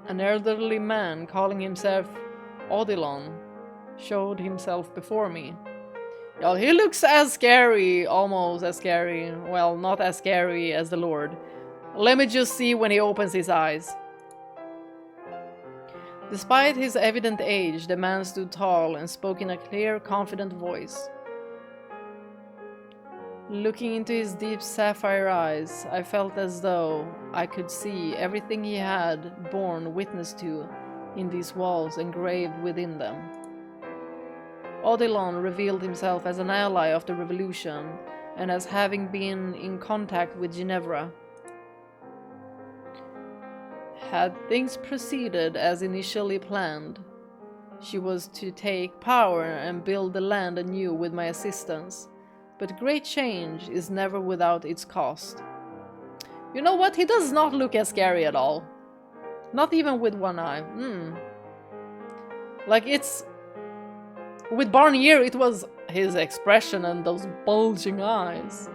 an elderly man calling himself Odilon showed himself before me. Y'all, he looks as scary, almost as scary. Well, not as scary as the Lord. Let me just see when he opens his eyes. Despite his evident age, the man stood tall and spoke in a clear, confident voice. Looking into his deep sapphire eyes, I felt as though I could see everything he had borne witness to in these walls engraved within them. Odilon revealed himself as an ally of the revolution and as having been in contact with Ginevra. Had things proceeded as initially planned, she was to take power and build the land anew with my assistance. But great change is never without its cost. You know what? He does not look as scary at all. Not even with one eye. Like it's... With Barnier, it was his expression and those bulging eyes.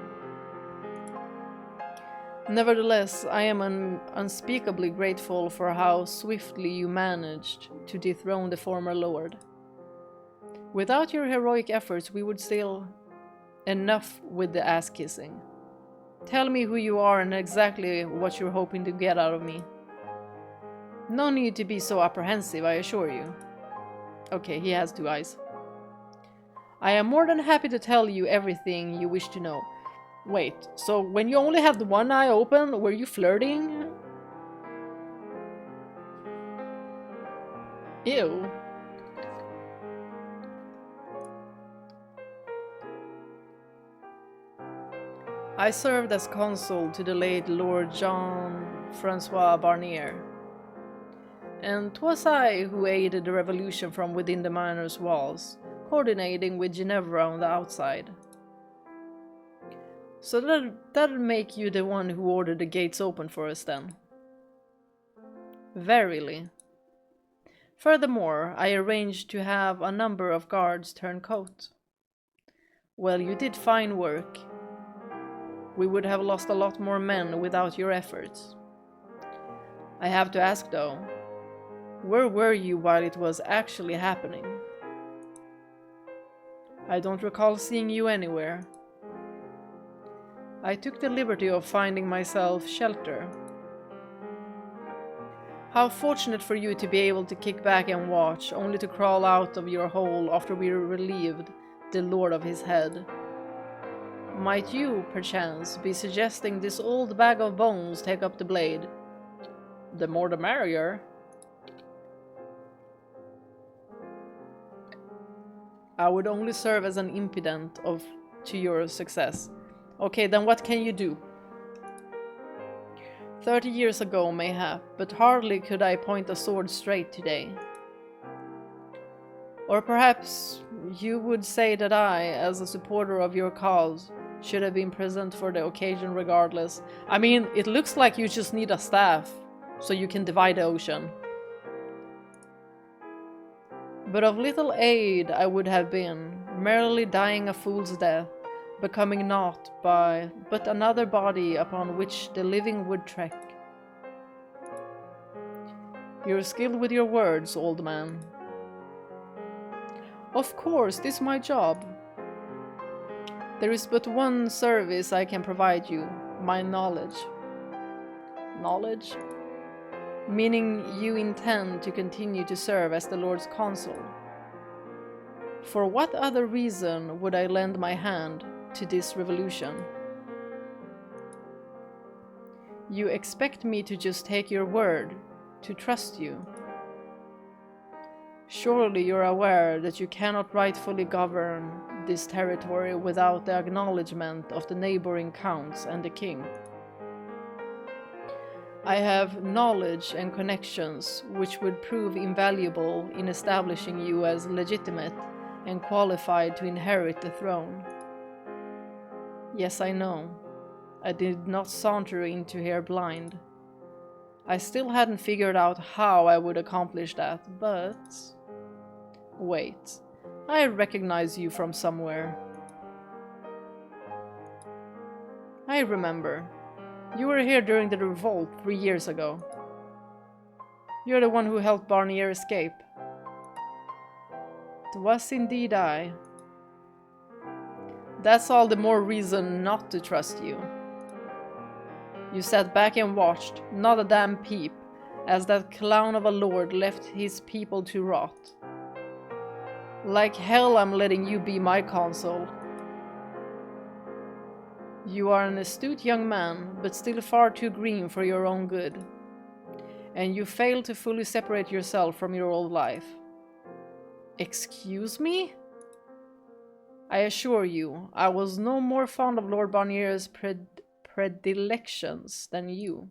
Nevertheless, I am unspeakably grateful for how swiftly you managed to dethrone the former lord. Without your heroic efforts, we would still... Enough with the ass-kissing. Tell me who you are and exactly what you're hoping to get out of me. No need to be so apprehensive, I assure you. Okay, he has two eyes. I am more than happy to tell you everything you wish to know. Wait, so when you only had one eye open, were you flirting? Ew. I served as consul to the late Lord Jean-Francois Barnier, and 'twas I who aided the revolution from within the manor's walls, coordinating with Ginevra on the outside. So that'll make you the one who ordered the gates open for us then. Verily. Furthermore, I arranged to have a number of guards turn coat. Well, you did fine work. We would have lost a lot more men without your efforts. I have to ask though, where were you while it was actually happening? I don't recall seeing you anywhere. I took the liberty of finding myself shelter. How fortunate for you to be able to kick back and watch, only to crawl out of your hole after we relieved the lord of his head. Might you, perchance, be suggesting this old bag of bones take up the blade? The more the merrier. I would only serve as an impediment to your success. Okay, then what can you do? 30 years ago, mayhap, but hardly could I point a sword straight today. Or perhaps you would say that I, as a supporter of your cause, should have been present for the occasion regardless. I mean, it looks like you just need a staff, so you can divide the ocean. But of little aid I would have been, merely dying a fool's death, becoming naught but another body upon which the living would trek. You're skilled with your words, old man. Of course, this is my job. There is but one service I can provide you, my knowledge. Knowledge? Meaning you intend to continue to serve as the Lord's consul. For what other reason would I lend my hand to this revolution? You expect me to just take your word, to trust you. Surely you're aware that you cannot rightfully govern this territory without the acknowledgement of the neighboring counts and the king. I have knowledge and connections which would prove invaluable in establishing you as legitimate and qualified to inherit the throne. Yes, I know. I did not saunter into here blind. I still hadn't figured out how I would accomplish that, but... Wait, I recognize you from somewhere. I remember. You were here during the revolt 3 years ago. You're the one who helped Barnier escape. It was indeed I. That's all the more reason not to trust you. You sat back and watched, not a damn peep, as that clown of a lord left his people to rot. Like hell I'm letting you be my consul. You are an astute young man, but still far too green for your own good. And you fail to fully separate yourself from your old life. Excuse me? I assure you, I was no more fond of Lord Barnier's predilections than you.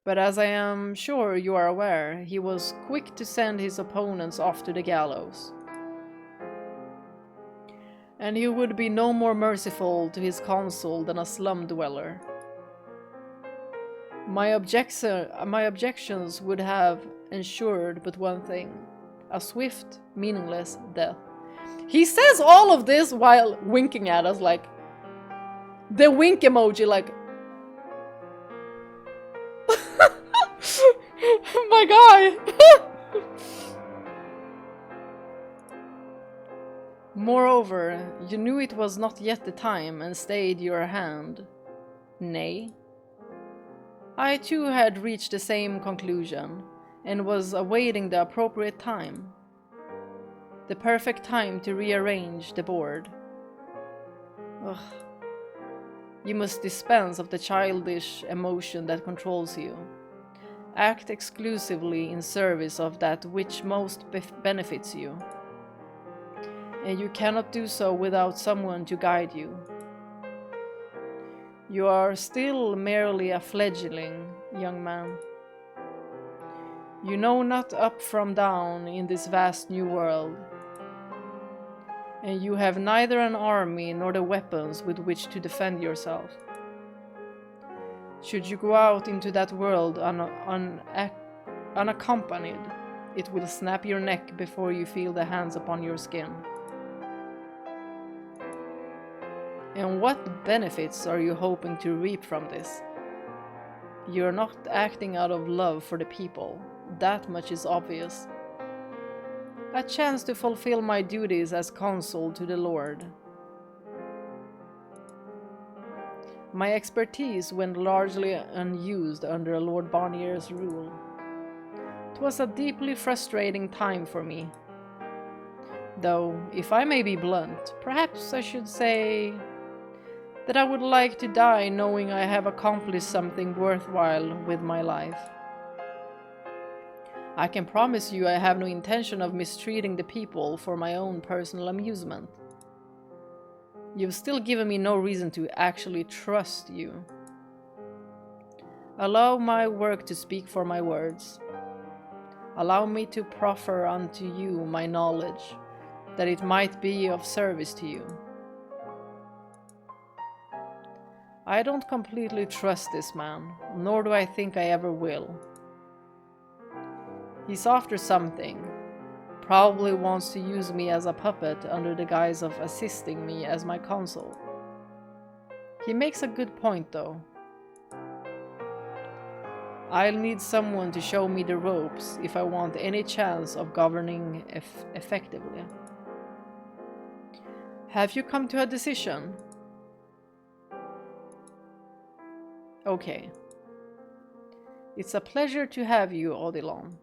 But as I am sure you are aware, he was quick to send his opponents off to the gallows. And he would be no more merciful to his consul than a slum dweller. My objections would have ensured but one thing: a swift, meaningless death. He says all of this while winking at us, like the wink emoji, like my guy. Moreover, you knew it was not yet the time and stayed your hand. Nay. I too had reached the same conclusion, and was awaiting the appropriate time. The perfect time to rearrange the board. Ugh. You must dispense of the childish emotion that controls you. Act exclusively in service of that which most benefits you. And you cannot do so without someone to guide you. You are still merely a fledgling, young man. You know not up from down in this vast new world. And you have neither an army nor the weapons with which to defend yourself. Should you go out into that world unaccompanied, it will snap your neck before you feel the hands upon your skin. And what benefits are you hoping to reap from this? You're not acting out of love for the people, that much is obvious. A chance to fulfill my duties as consul to the Lord. My expertise went largely unused under Lord Barnier's rule. It was a deeply frustrating time for me. Though, if I may be blunt, perhaps I should say that I would like to die knowing I have accomplished something worthwhile with my life. I can promise you I have no intention of mistreating the people for my own personal amusement. You've still given me no reason to actually trust you. Allow my work to speak for my words. Allow me to proffer unto you my knowledge, that it might be of service to you. I don't completely trust this man, nor do I think I ever will. He's after something. Probably wants to use me as a puppet under the guise of assisting me as my consul. He makes a good point though. I'll need someone to show me the ropes if I want any chance of governing effectively. Have you come to a decision? Okay. It's a pleasure to have you, Odilon.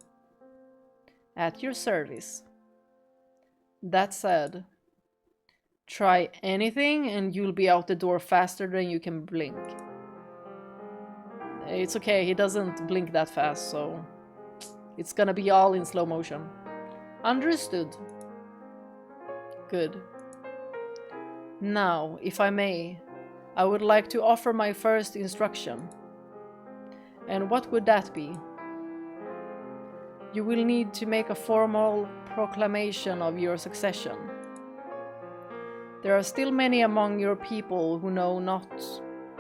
At your service. That said, try anything and you'll be out the door faster than you can blink. It's okay, he doesn't blink that fast, so it's gonna be all in slow motion. Understood. Good. Now, if I may, I would like to offer my first instruction. And what would that be? You will need to make a formal proclamation of your succession. There are still many among your people who know not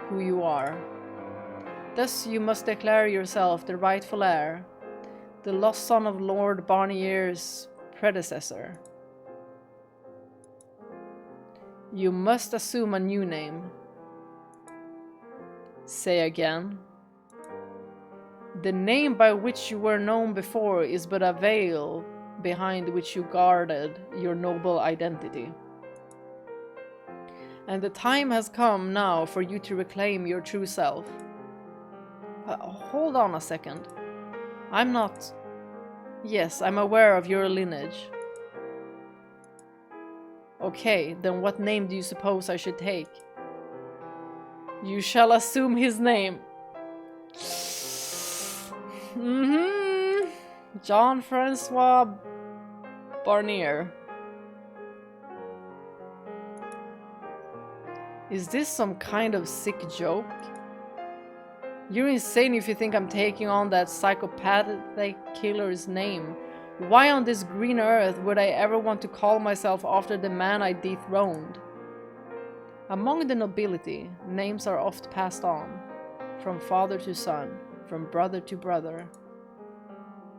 who you are. Thus you must declare yourself the rightful heir, the lost son of Lord Barnier's predecessor. You must assume a new name. Say again. The name by which you were known before is but a veil behind which you guarded your noble identity. And the time has come now for you to reclaim your true self. Hold on a second. I'm not... Yes, I'm aware of your lineage. Okay, then what name do you suppose I should take? You shall assume his name. Jean-Francois Barnier. Is this some kind of sick joke? You're insane if you think I'm taking on that psychopathic killer's name. Why on this green earth would I ever want to call myself after the man I dethroned? Among the nobility, names are oft passed on, from father to son, from brother to brother.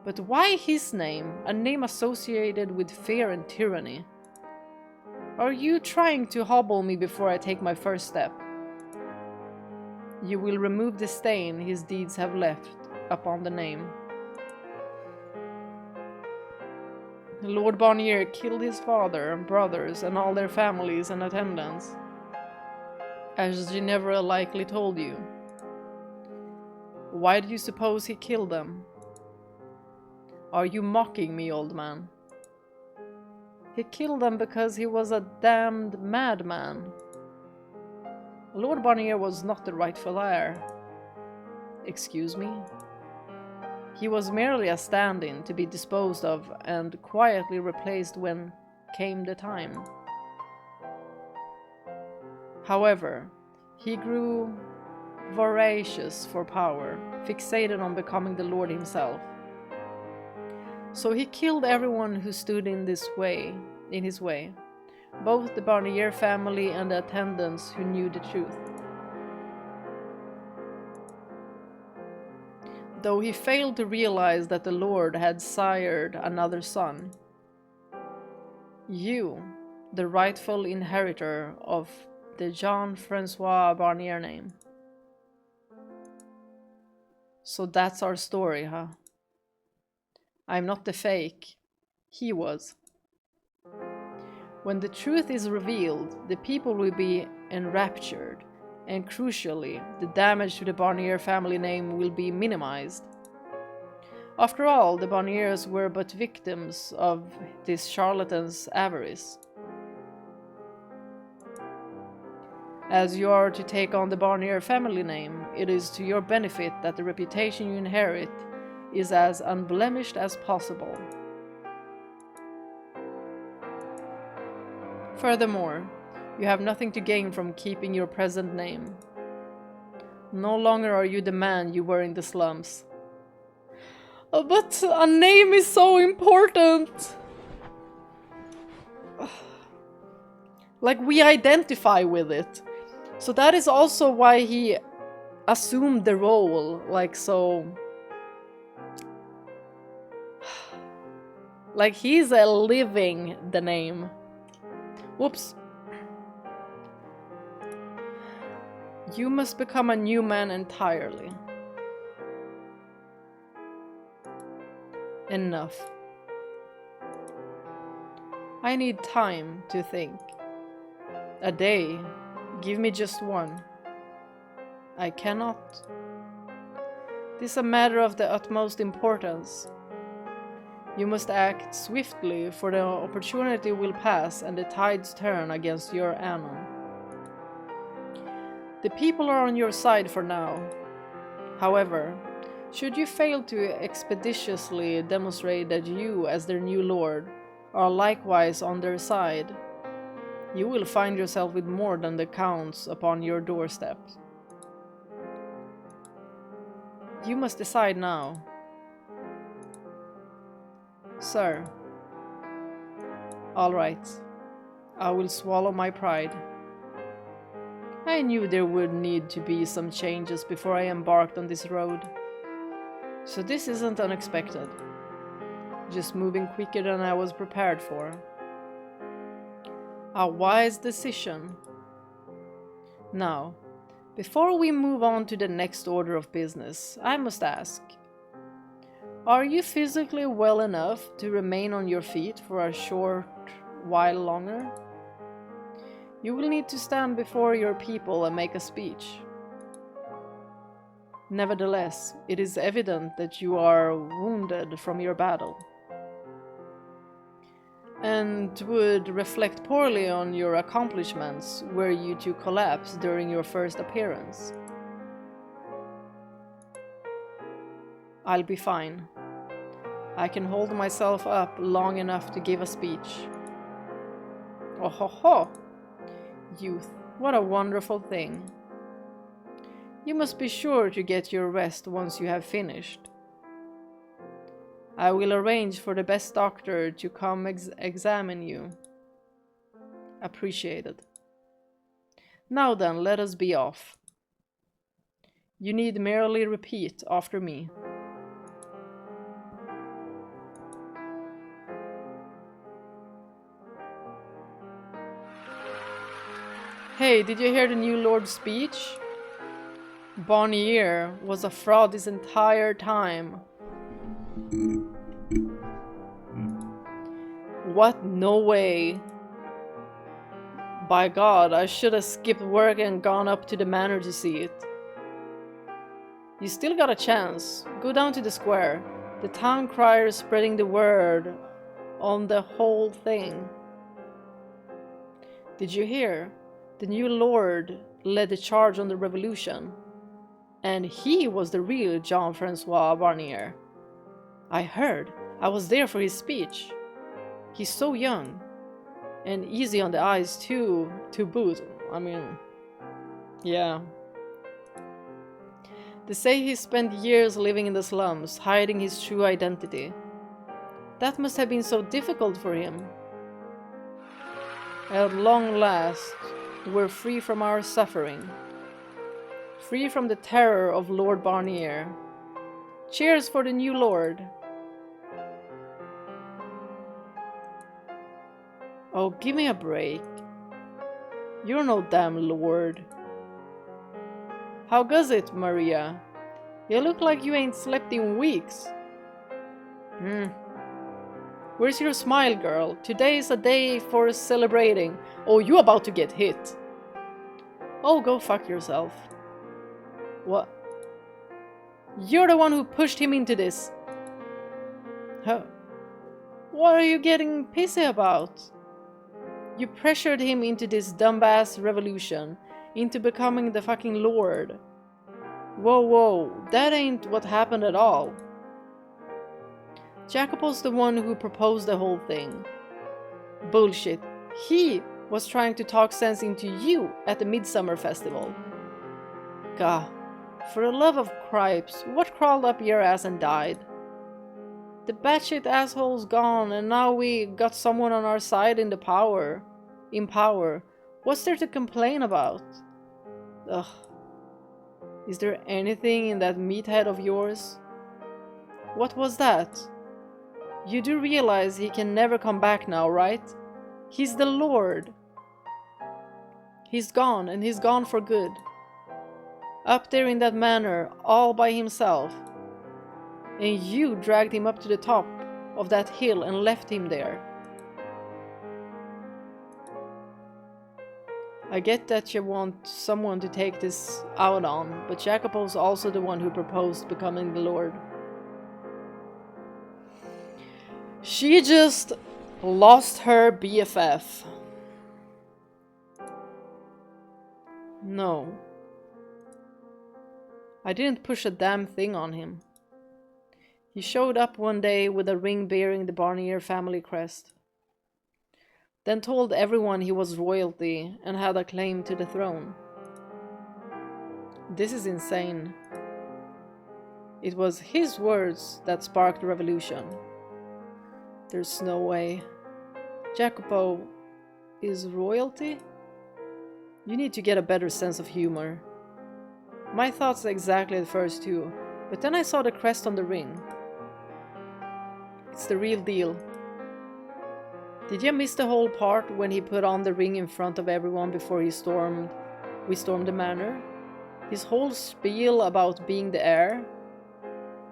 But why his name, a name associated with fear and tyranny? Are you trying to hobble me before I take my first step? You will remove the stain his deeds have left upon the name. Lord Barnier killed his father, brothers, and all their families and attendants, as Ginevra likely told you. Why do you suppose he killed them? Are you mocking me, old man? He killed them because he was a damned madman. Lord Barnier was not the rightful heir. Excuse me? He was merely a stand-in to be disposed of and quietly replaced when came the time. However, he grew voracious for power, fixated on becoming the Lord himself. So he killed everyone who stood in his way, both the Barnier family and the attendants who knew the truth. Though he failed to realize that the Lord had sired another son. You, the rightful inheritor of the Jean-Francois Barnier name. So that's our story, huh? I'm not the fake. He was. When the truth is revealed, the people will be enraptured, and crucially, the damage to the Barnier family name will be minimized. After all, the Barniers were but victims of this charlatan's avarice. As you are to take on the Barnier family name, it is to your benefit that the reputation you inherit is as unblemished as possible. Furthermore, you have nothing to gain from keeping your present name. No longer are you the man you were in the slums. But a name is so important! Like, we identify with it. So that is also why he assumed the role, like, so... Like, he's living the name. Whoops. You must become a new man entirely. Enough. I need time to think. A day. Give me just one. I cannot. This is a matter of the utmost importance. You must act swiftly, for the opportunity will pass and the tides turn against your Anon. The people are on your side for now. However, should you fail to expeditiously demonstrate that you, as their new lord, are likewise on their side, you will find yourself with more than the counts upon your doorstep. You must decide now. Sir. All right. I will swallow my pride. I knew there would need to be some changes before I embarked on this road. So this isn't unexpected. Just moving quicker than I was prepared for. A wise decision. Now, before we move on to the next order of business, I must ask. Are you physically well enough to remain on your feet for a short while longer? You will need to stand before your people and make a speech. Nevertheless, it is evident that you are wounded from your battle, and would reflect poorly on your accomplishments were you to collapse during your first appearance. I'll be fine. I can hold myself up long enough to give a speech. Oh ho ho! Youth, what a wonderful thing. You must be sure to get your rest once you have finished. I will arrange for the best doctor to come examine you. Appreciated. Now then, let us be off. You need merely repeat after me. Hey, did you hear the new Lord's speech? Barnier was a fraud this entire time. What? No way. By God, I should have skipped work and gone up to the manor to see it. You still got a chance. Go down to the square. The town crier is spreading the word on the whole thing. Did you hear? The new lord led the charge on the revolution. And he was the real Jean-Francois Barnier. I heard. I was there for his speech. He's so young. And easy on the eyes too, to boot. I mean, yeah. They say he spent years living in the slums, hiding his true identity. That must have been so difficult for him. At long last, we're free from our suffering. Free from the terror of Lord Barnier. Cheers for the new lord. Oh, give me a break. You're no damn lord. How goes it, Maria? You look like you ain't slept in weeks. Where's your smile, girl? Today is a day for celebrating. Oh, you about to get hit. Oh, go fuck yourself. What? You're the one who pushed him into this. Huh? What are you getting pissy about? You pressured him into this dumbass revolution, into becoming the fucking lord. Whoa, whoa, that ain't what happened at all. Jacopo's the one who proposed the whole thing. Bullshit. He was trying to talk sense into you at the Midsummer Festival. Gah, For the love of cripes, what crawled up your ass and died? The batshit asshole's gone, and now we got someone on our side in power. What's there to complain about? Ugh. Is there anything in that meathead of yours? What was that? You do realize he can never come back now, right? He's the Lord. He's gone, and he's gone for good. Up there in that manor, all by himself. And you dragged him up to the top of that hill and left him there. I get that you want someone to take this out on, but Jacopo's also the one who proposed becoming the Lord. She just lost her BFF. No. I didn't push a damn thing on him. He showed up one day with a ring bearing the Barnier family crest. Then told everyone he was royalty and had a claim to the throne. This is insane. It was his words that sparked the revolution. There's no way. Jacopo is royalty? You need to get a better sense of humor. My thoughts exactly at first too, but then I saw the crest on the ring. It's the real deal. Did you miss the whole part when he put on the ring in front of everyone before we stormed the manor? His whole spiel about being the heir?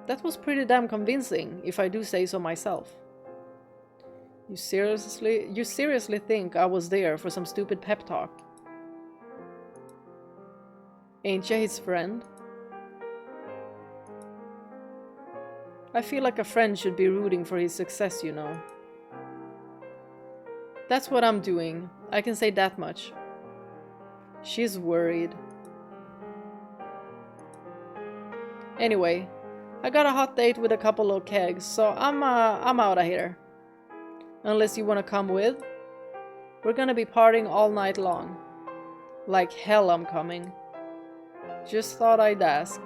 That was pretty damn convincing, if I do say so myself. You seriously think I was there for some stupid pep talk? Ain't you his friend? I feel like a friend should be rooting for his success, you know. That's what I'm doing, I can say that much. She's worried. Anyway, I got a hot date with a couple of kegs, so I'm out of here. Unless you wanna come with? We're gonna be partying all night long. Like hell I'm coming. Just thought I'd ask.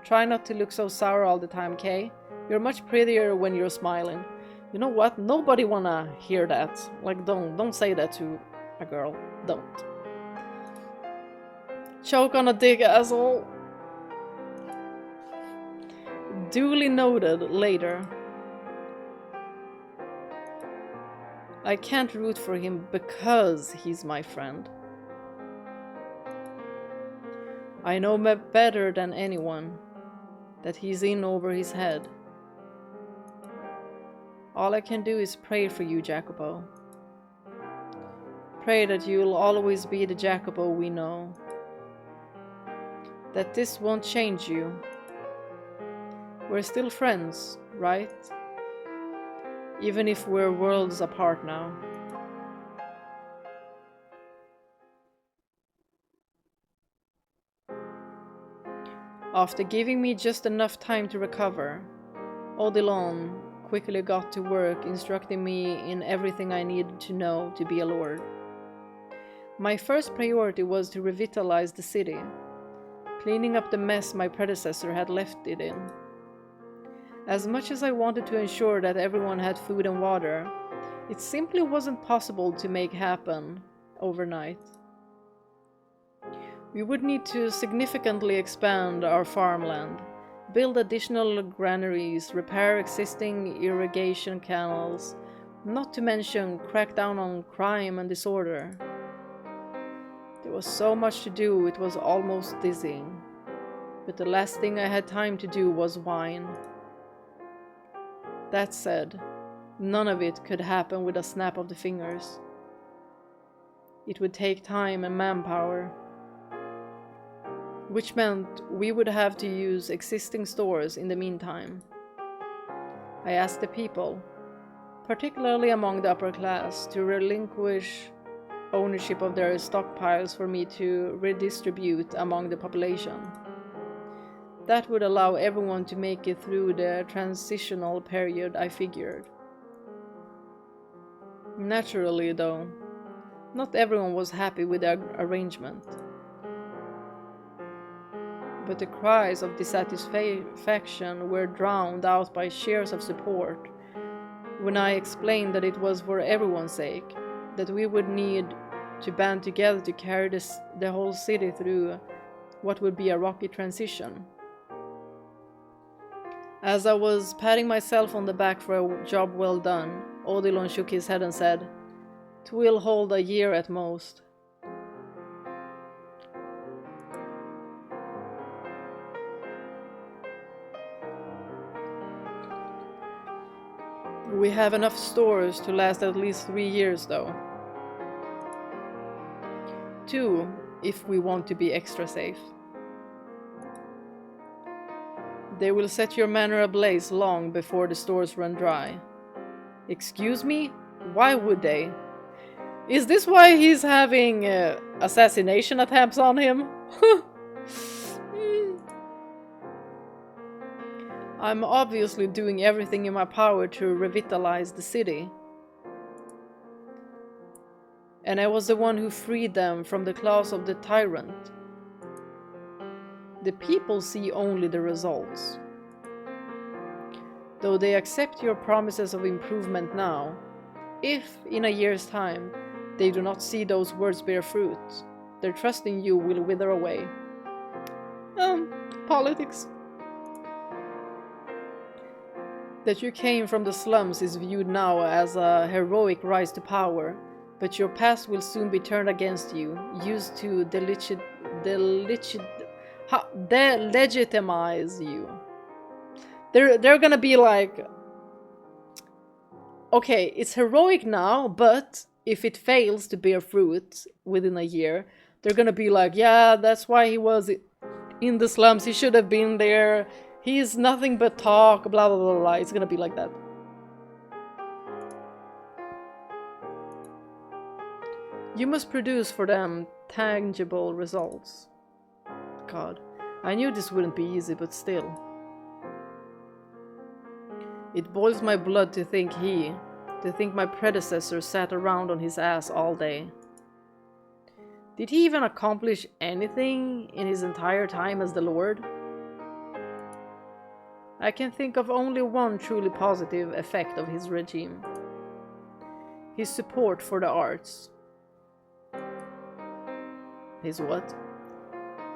Try not to look so sour all the time, Kay. You're much prettier when you're smiling. You know what? Nobody wanna hear that. Like, don't say that to a girl. Don't. Choke on a dick, asshole. Duly noted later. I can't root for him because he's my friend. I know better than anyone that he's in over his head. All I can do is pray for you, Jacopo. Pray that you'll always be the Jacopo we know. That this won't change you. We're still friends, right? Even if we're worlds apart now. After giving me just enough time to recover, Odilon quickly got to work instructing me in everything I needed to know to be a lord. My first priority was to revitalize the city, cleaning up the mess my predecessor had left it in. As much as I wanted to ensure that everyone had food and water, it simply wasn't possible to make happen overnight. We would need to significantly expand our farmland, build additional granaries, repair existing irrigation canals, not to mention crack down on crime and disorder. There was so much to do, it was almost dizzying. But the last thing I had time to do was whine. That said, none of it could happen with a snap of the fingers. It would take time and manpower, which meant we would have to use existing stores in the meantime. I asked the people, particularly among the upper class, to relinquish ownership of their stockpiles for me to redistribute among the population. That would allow everyone to make it through the transitional period, I figured. Naturally, though, not everyone was happy with the arrangement. But the cries of dissatisfaction were drowned out by cheers of support when I explained that it was for everyone's sake, that we would need to band together to carry the whole city through what would be a rocky transition. As I was patting myself on the back for a job well done, Odilon shook his head and said, "'Twill hold a year at most." We have enough stores to last at least 3 years, though. 2, if we want to be extra safe. They will set your manor ablaze long before the stores run dry. Excuse me? Why would they? Is this why he's having assassination attempts on him? I'm obviously doing everything in my power to revitalize the city. And I was the one who freed them from the claws of the tyrant. The people see only the results. Though they accept your promises of improvement now, if, in a year's time, they do not see those words bear fruit, their trust in you will wither away. Politics. That you came from the slums is viewed now as a heroic rise to power, but your past will soon be turned against you, used to delegitimize you. They're gonna be like, okay, it's heroic now, but if it fails to bear fruit within a year, they're gonna be like, yeah, that's why he was in the slums, he should have been there, he's nothing but talk, blah blah blah blah. It's gonna be like that. You must produce for them tangible results. God, I knew this wouldn't be easy, but still. It boils my blood to think my predecessor sat around on his ass all day. Did he even accomplish anything in his entire time as the Lord? I can think of only one truly positive effect of his regime. His support for the arts. His what?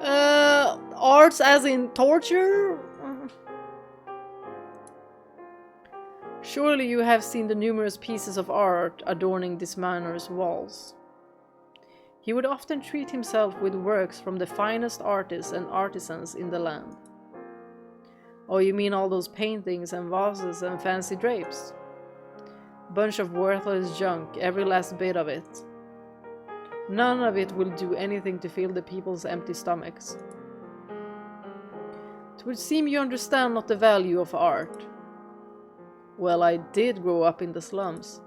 Arts as in torture? Surely you have seen the numerous pieces of art adorning this manor's walls. He would often treat himself with works from the finest artists and artisans in the land. Oh, you mean all those paintings and vases and fancy drapes? Bunch of worthless junk, every last bit of it. None of it will do anything to fill the people's empty stomachs. It would seem you understand not the value of art. Well, I did grow up in the slums.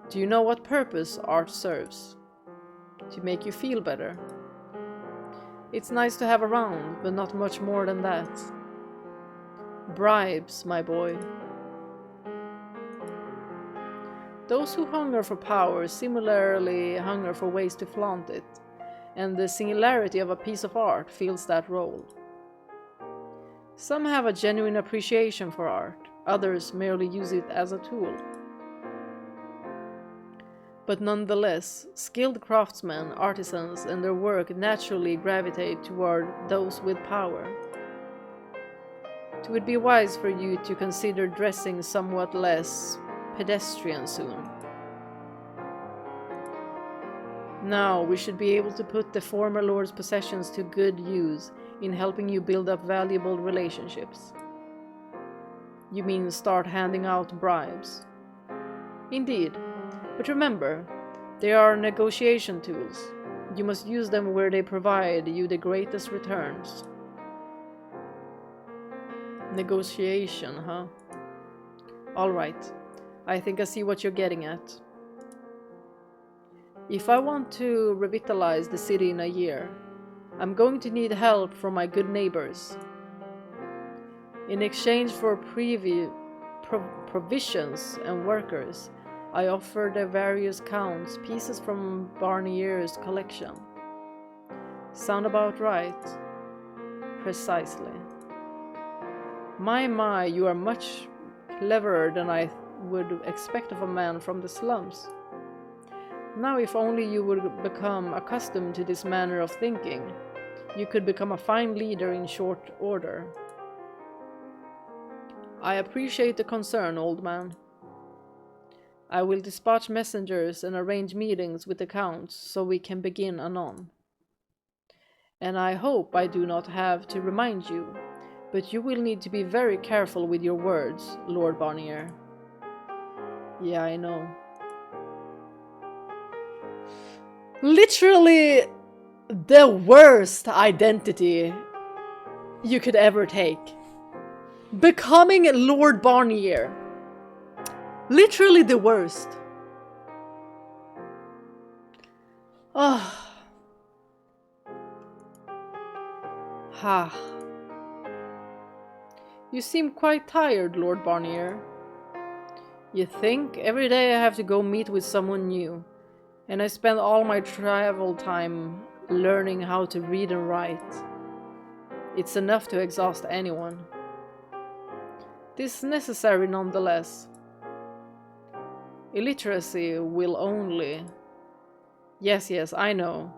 Do you know what purpose art serves? To make you feel better. It's nice to have around, but not much more than that. Bribes, my boy. Those who hunger for power similarly hunger for ways to flaunt it, and the singularity of a piece of art fills that role. Some have a genuine appreciation for art, others merely use it as a tool. But nonetheless, skilled craftsmen, artisans, and their work naturally gravitate toward those with power. It would be wise for you to consider dressing somewhat less pedestrian soon. Now we should be able to put the former Lord's possessions to good use in helping you build up valuable relationships. You mean start handing out bribes? Indeed, but remember, they are negotiation tools. You must use them where they provide you the greatest returns. Negotiation, huh? Alright. I think I see what you're getting at. If I want to revitalize the city in a year, I'm going to need help from my good neighbors. In exchange for provisions and workers, I offer the various counts pieces from Barnier's collection. Sound about right? Precisely. My, you are much cleverer than I would expect of a man from the slums. Now if only you would become accustomed to this manner of thinking, you could become a fine leader in short order. I appreciate the concern, old man. I will dispatch messengers and arrange meetings with the counts so we can begin anon. And I hope I do not have to remind you, but you will need to be very careful with your words, Lord Barnier. Yeah, I know. Literally the worst identity you could ever take. Becoming Lord Barnier. Literally the worst. Ah. Ha. You seem quite tired, Lord Barnier. You think? Every day I have to go meet with someone new, and I spend all my travel time learning how to read and write. It's enough to exhaust anyone. This is necessary nonetheless. Illiteracy will only... Yes, I know.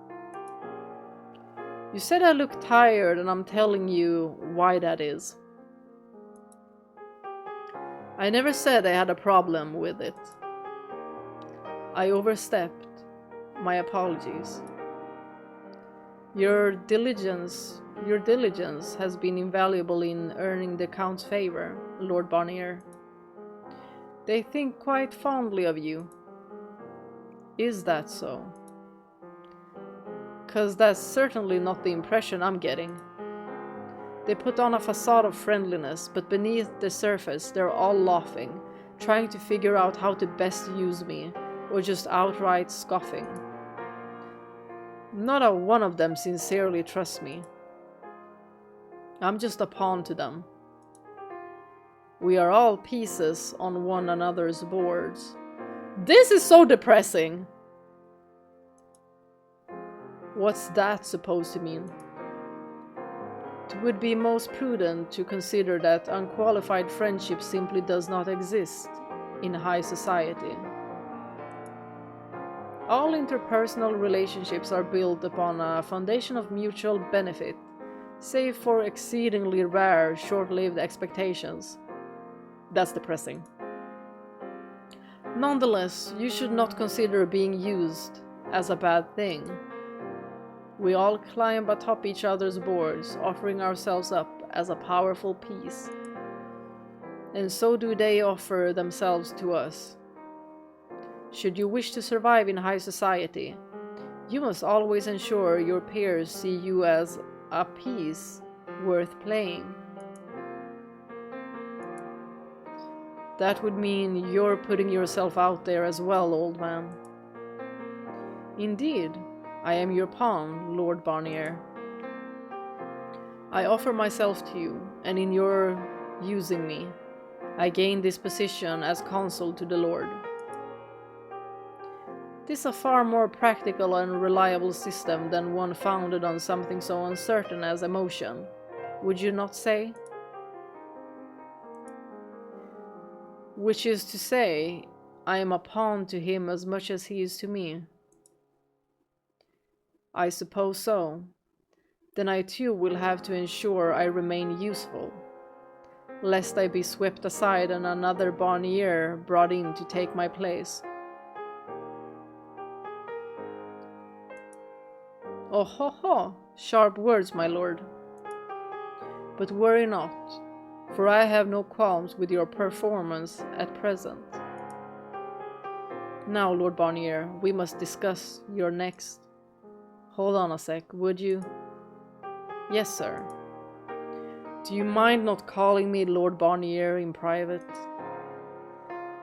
You said I look tired, and I'm telling you why that is. I never said I had a problem with it. I overstepped. My apologies. Your diligence has been invaluable in earning the Count's favor, Lord Barnier. They think quite fondly of you. Is that so? 'Cause that's certainly not the impression I'm getting. They put on a facade of friendliness, but beneath the surface they're all laughing, trying to figure out how to best use me, or just outright scoffing. Not a one of them sincerely trusts me. I'm just a pawn to them. We are all pieces on one another's boards. This is so depressing! What's that supposed to mean? It would be most prudent to consider that unqualified friendship simply does not exist in high society. All interpersonal relationships are built upon a foundation of mutual benefit, save for exceedingly rare, short-lived expectations. That's depressing. Nonetheless, you should not consider being used as a bad thing. We all climb atop each other's boards, offering ourselves up as a powerful piece. And so do they offer themselves to us. Should you wish to survive in high society, you must always ensure your peers see you as a piece worth playing. That would mean you're putting yourself out there as well, old man. Indeed, I am your pawn, Lord Barnier. I offer myself to you, and in your using me, I gain this position as consul to the Lord. This is a far more practical and reliable system than one founded on something so uncertain as emotion, would you not say? Which is to say, I am a pawn to him as much as he is to me. I suppose so. Then I too will have to ensure I remain useful, lest I be swept aside and another Barnier brought in to take my place. Oh ho ho! Sharp words, my lord. But worry not, for I have no qualms with your performance at present. Now, Lord Barnier, we must discuss your next... Hold on a sec, would you? Yes, sir. Do you mind not calling me Lord Barnier in private?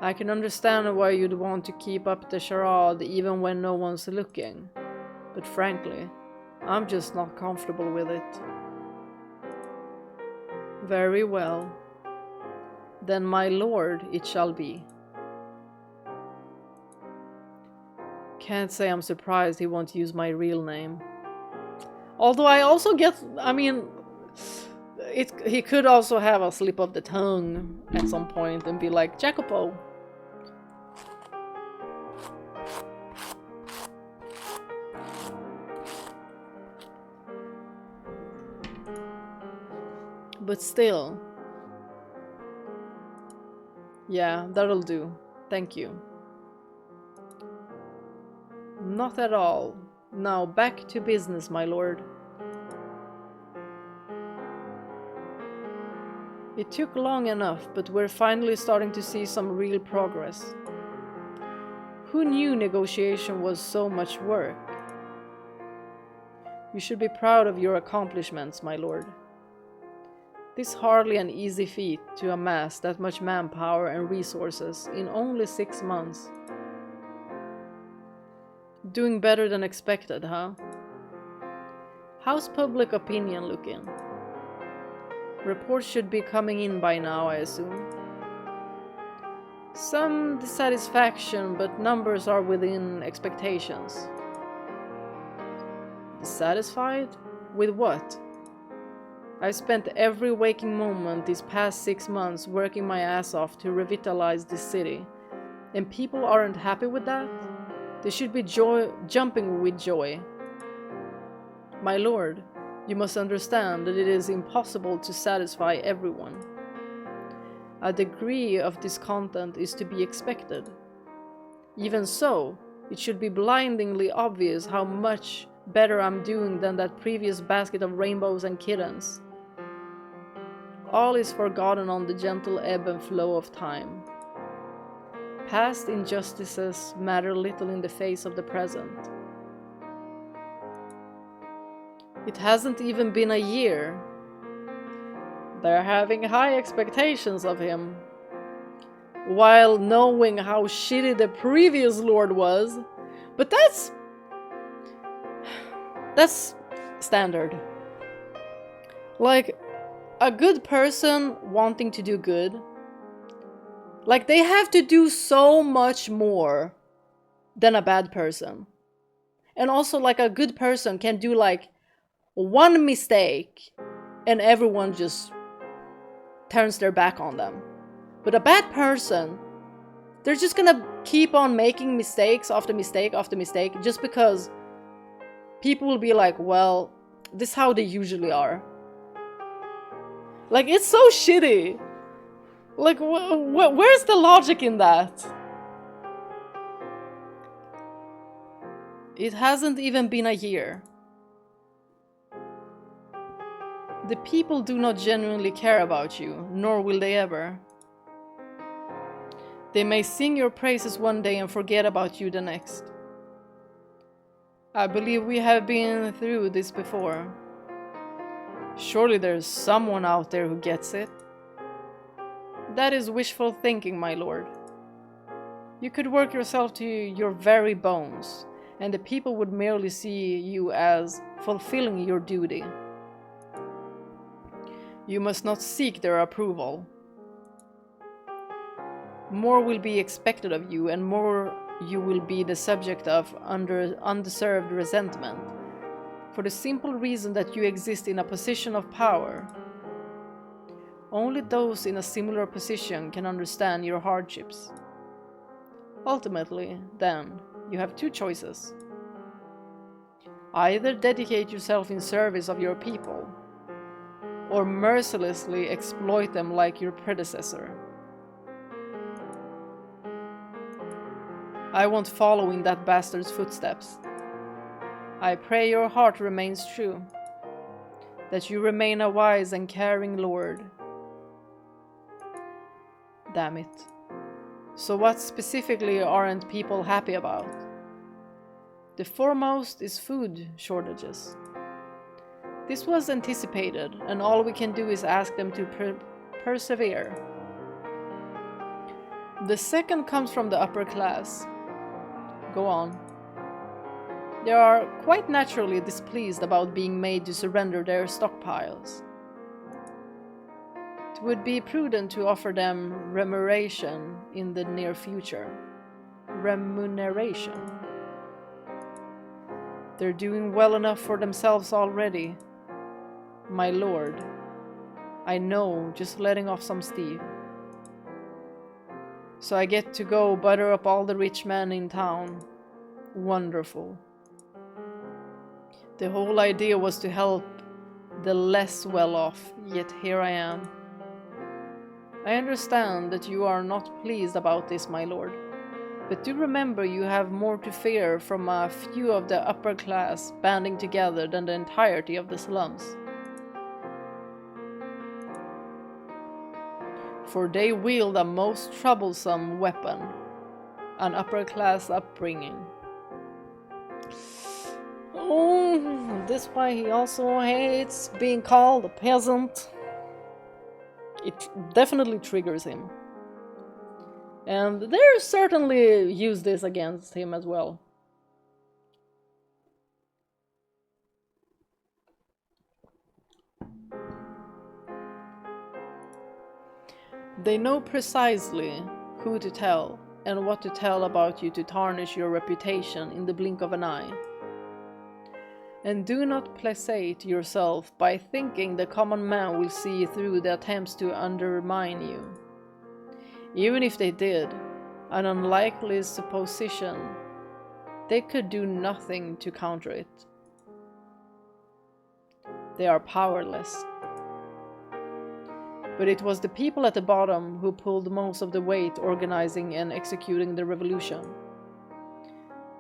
I can understand why you'd want to keep up the charade even when no one's looking, but frankly, I'm just not comfortable with it. Very well. Then my lord it shall be. Can't say I'm surprised he won't use my real name. Although I also get, He could also have a slip of the tongue at some point and be like, Jacopo. But still. Yeah, that'll do. Thank you. Not at all. Now back to business, my lord. It took long enough, but we're finally starting to see some real progress. Who knew negotiation was so much work? You should be proud of your accomplishments, my lord. This is hardly an easy feat to amass that much manpower and resources in only 6 months. Doing better than expected, huh? How's public opinion looking? Reports should be coming in by now, I assume. Some dissatisfaction, but numbers are within expectations. Dissatisfied? With what? I've spent every waking moment these past 6 months working my ass off to revitalize this city, and people aren't happy with that? They should be jumping with joy. My lord, you must understand that it is impossible to satisfy everyone. A degree of discontent is to be expected. Even so, it should be blindingly obvious how much better I'm doing than that previous basket of rainbows and kittens. All is forgotten on the gentle ebb and flow of time. Past injustices matter little in the face of the present. It hasn't even been a year. They're having high expectations of him, while knowing how shitty the previous lord was. But that's standard. Like, a good person wanting to do good, like, they have to do so much more than a bad person. And also, like, a good person can do like one mistake and everyone just turns their back on them. But a bad person, they're just gonna keep on making mistakes after mistake after mistake just because people will be like, well, this is how they usually are. Like, it's so shitty. Like, where's the logic in that? It hasn't even been a year. The people do not genuinely care about you, nor will they ever. They may sing your praises one day and forget about you the next. I believe we have been through this before. Surely there's someone out there who gets it. That is wishful thinking, my lord. You could work yourself to your very bones, and the people would merely see you as fulfilling your duty. You must not seek their approval. More will be expected of you, and more you will be the subject of undeserved resentment, for the simple reason that you exist in a position of power. Only those in a similar position can understand your hardships. Ultimately, then, you have 2 choices. Either dedicate yourself in service of your people, or mercilessly exploit them like your predecessor. I won't follow in that bastard's footsteps. I pray your heart remains true, that you remain a wise and caring lord. Damn it. So what specifically aren't people happy about? The foremost is food shortages. This was anticipated, and all we can do is ask them to persevere. The second comes from the upper class. Go on. They are quite naturally displeased about being made to surrender their stockpiles. It would be prudent to offer them remuneration in the near future. Remuneration. They're doing well enough for themselves already. My lord. I know, just letting off some steam. So I get to go butter up all the rich men in town. Wonderful. The whole idea was to help the less well-off, yet here I am. I understand that you are not pleased about this, my lord, but do remember you have more to fear from a few of the upper class banding together than the entirety of the slums. For they wield a most troublesome weapon, an upper-class upbringing. Oh, this why he also hates being called a peasant. It definitely triggers him. And they certainly use this against him as well. They know precisely who to tell and what to tell about you to tarnish your reputation in the blink of an eye. And do not placate yourself by thinking the common man will see through the attempts to undermine you. Even if they did, an unlikely supposition, they could do nothing to counter it. They are powerless. But it was the people at the bottom who pulled most of the weight organizing and executing the revolution.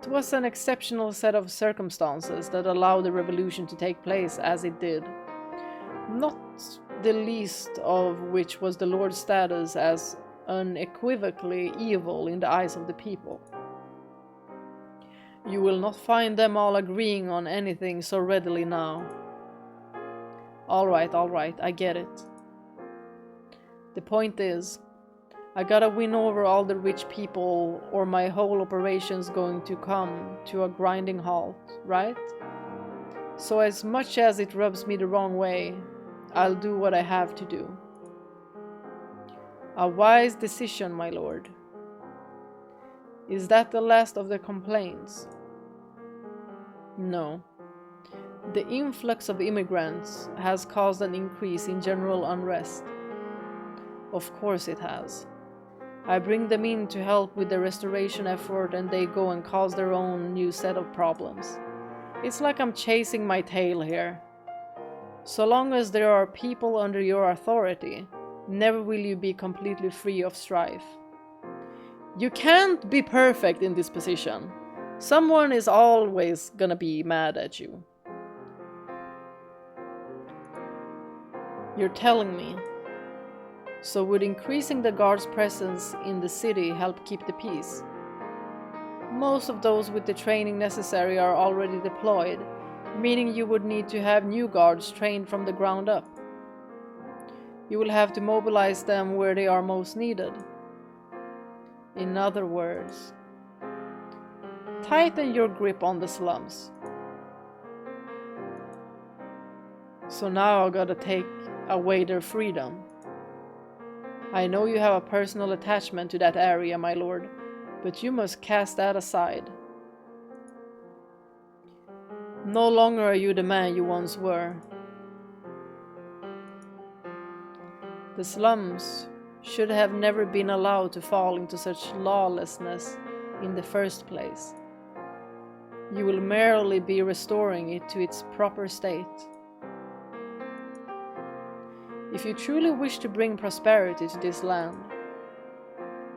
It was an exceptional set of circumstances that allowed the revolution to take place as it did, not the least of which was the Lord's status as unequivocally evil in the eyes of the people. You will not find them all agreeing on anything so readily now. Alright, I get it. The point is, I gotta win over all the rich people or my whole operation's going to come to a grinding halt, right? So as much as it rubs me the wrong way, I'll do what I have to do. A wise decision, my lord. Is that the last of the complaints? No. The influx of immigrants has caused an increase in general unrest. Of course it has. I bring them in to help with the restoration effort and they go and cause their own new set of problems. It's like I'm chasing my tail here. So long as there are people under your authority, never will you be completely free of strife. You can't be perfect in this position. Someone is always gonna be mad at you. You're telling me. So would increasing the guards' presence in the city help keep the peace? Most of those with the training necessary are already deployed, meaning you would need to have new guards trained from the ground up. You will have to mobilize them where they are most needed. In other words, tighten your grip on the slums. So now I gotta take away their freedom. I know you have a personal attachment to that area, my lord, but you must cast that aside. No longer are you the man you once were. The slums should have never been allowed to fall into such lawlessness in the first place. You will merely be restoring it to its proper state. If you truly wish to bring prosperity to this land,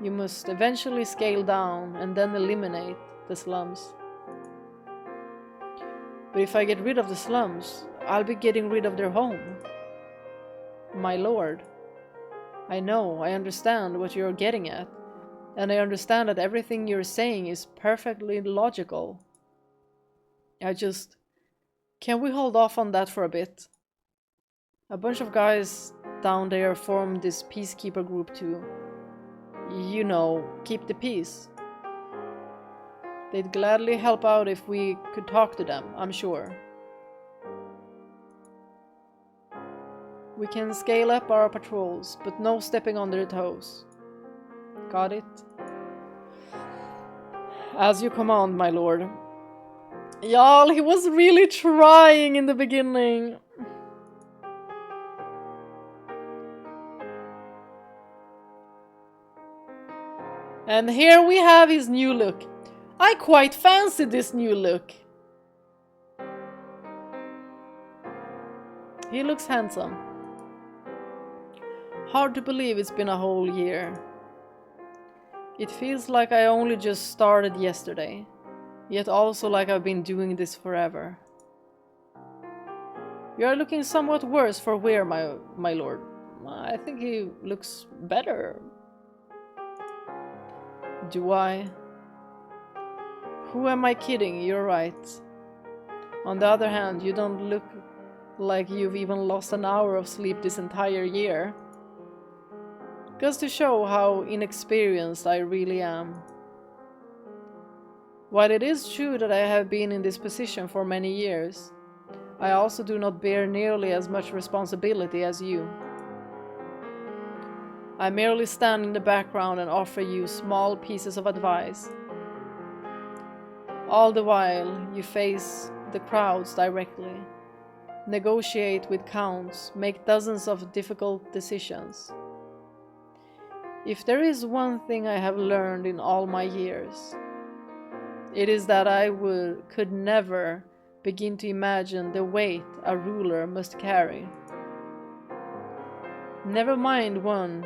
you must eventually scale down and then eliminate the slums. But if I get rid of the slums, I'll be getting rid of their home. My lord, I know, I understand what you're getting at, and I understand that everything you're saying is perfectly logical. Can we hold off on that for a bit? A bunch of guys down there formed this peacekeeper group to, you know, keep the peace. They'd gladly help out if we could talk to them, I'm sure. We can scale up our patrols, but no stepping on their toes. Got it? As you command, my lord. Y'all, he was really trying in the beginning. And here we have his new look. I quite fancy this new look. He looks handsome. Hard to believe it's been a whole year. It feels like I only just started yesterday, yet also like I've been doing this forever. You are looking somewhat worse for wear, my lord. I think he looks better. Do I? Who am I kidding? You're right. On the other hand, you don't look like you've even lost an hour of sleep this entire year. Goes to show how inexperienced I really am. While it is true that I have been in this position for many years, I also do not bear nearly as much responsibility as you. I merely stand in the background and offer you small pieces of advice. All the while, you face the crowds directly, negotiate with counts, make dozens of difficult decisions. If there is one thing I have learned in all my years, it is that I could never begin to imagine the weight a ruler must carry. Never mind one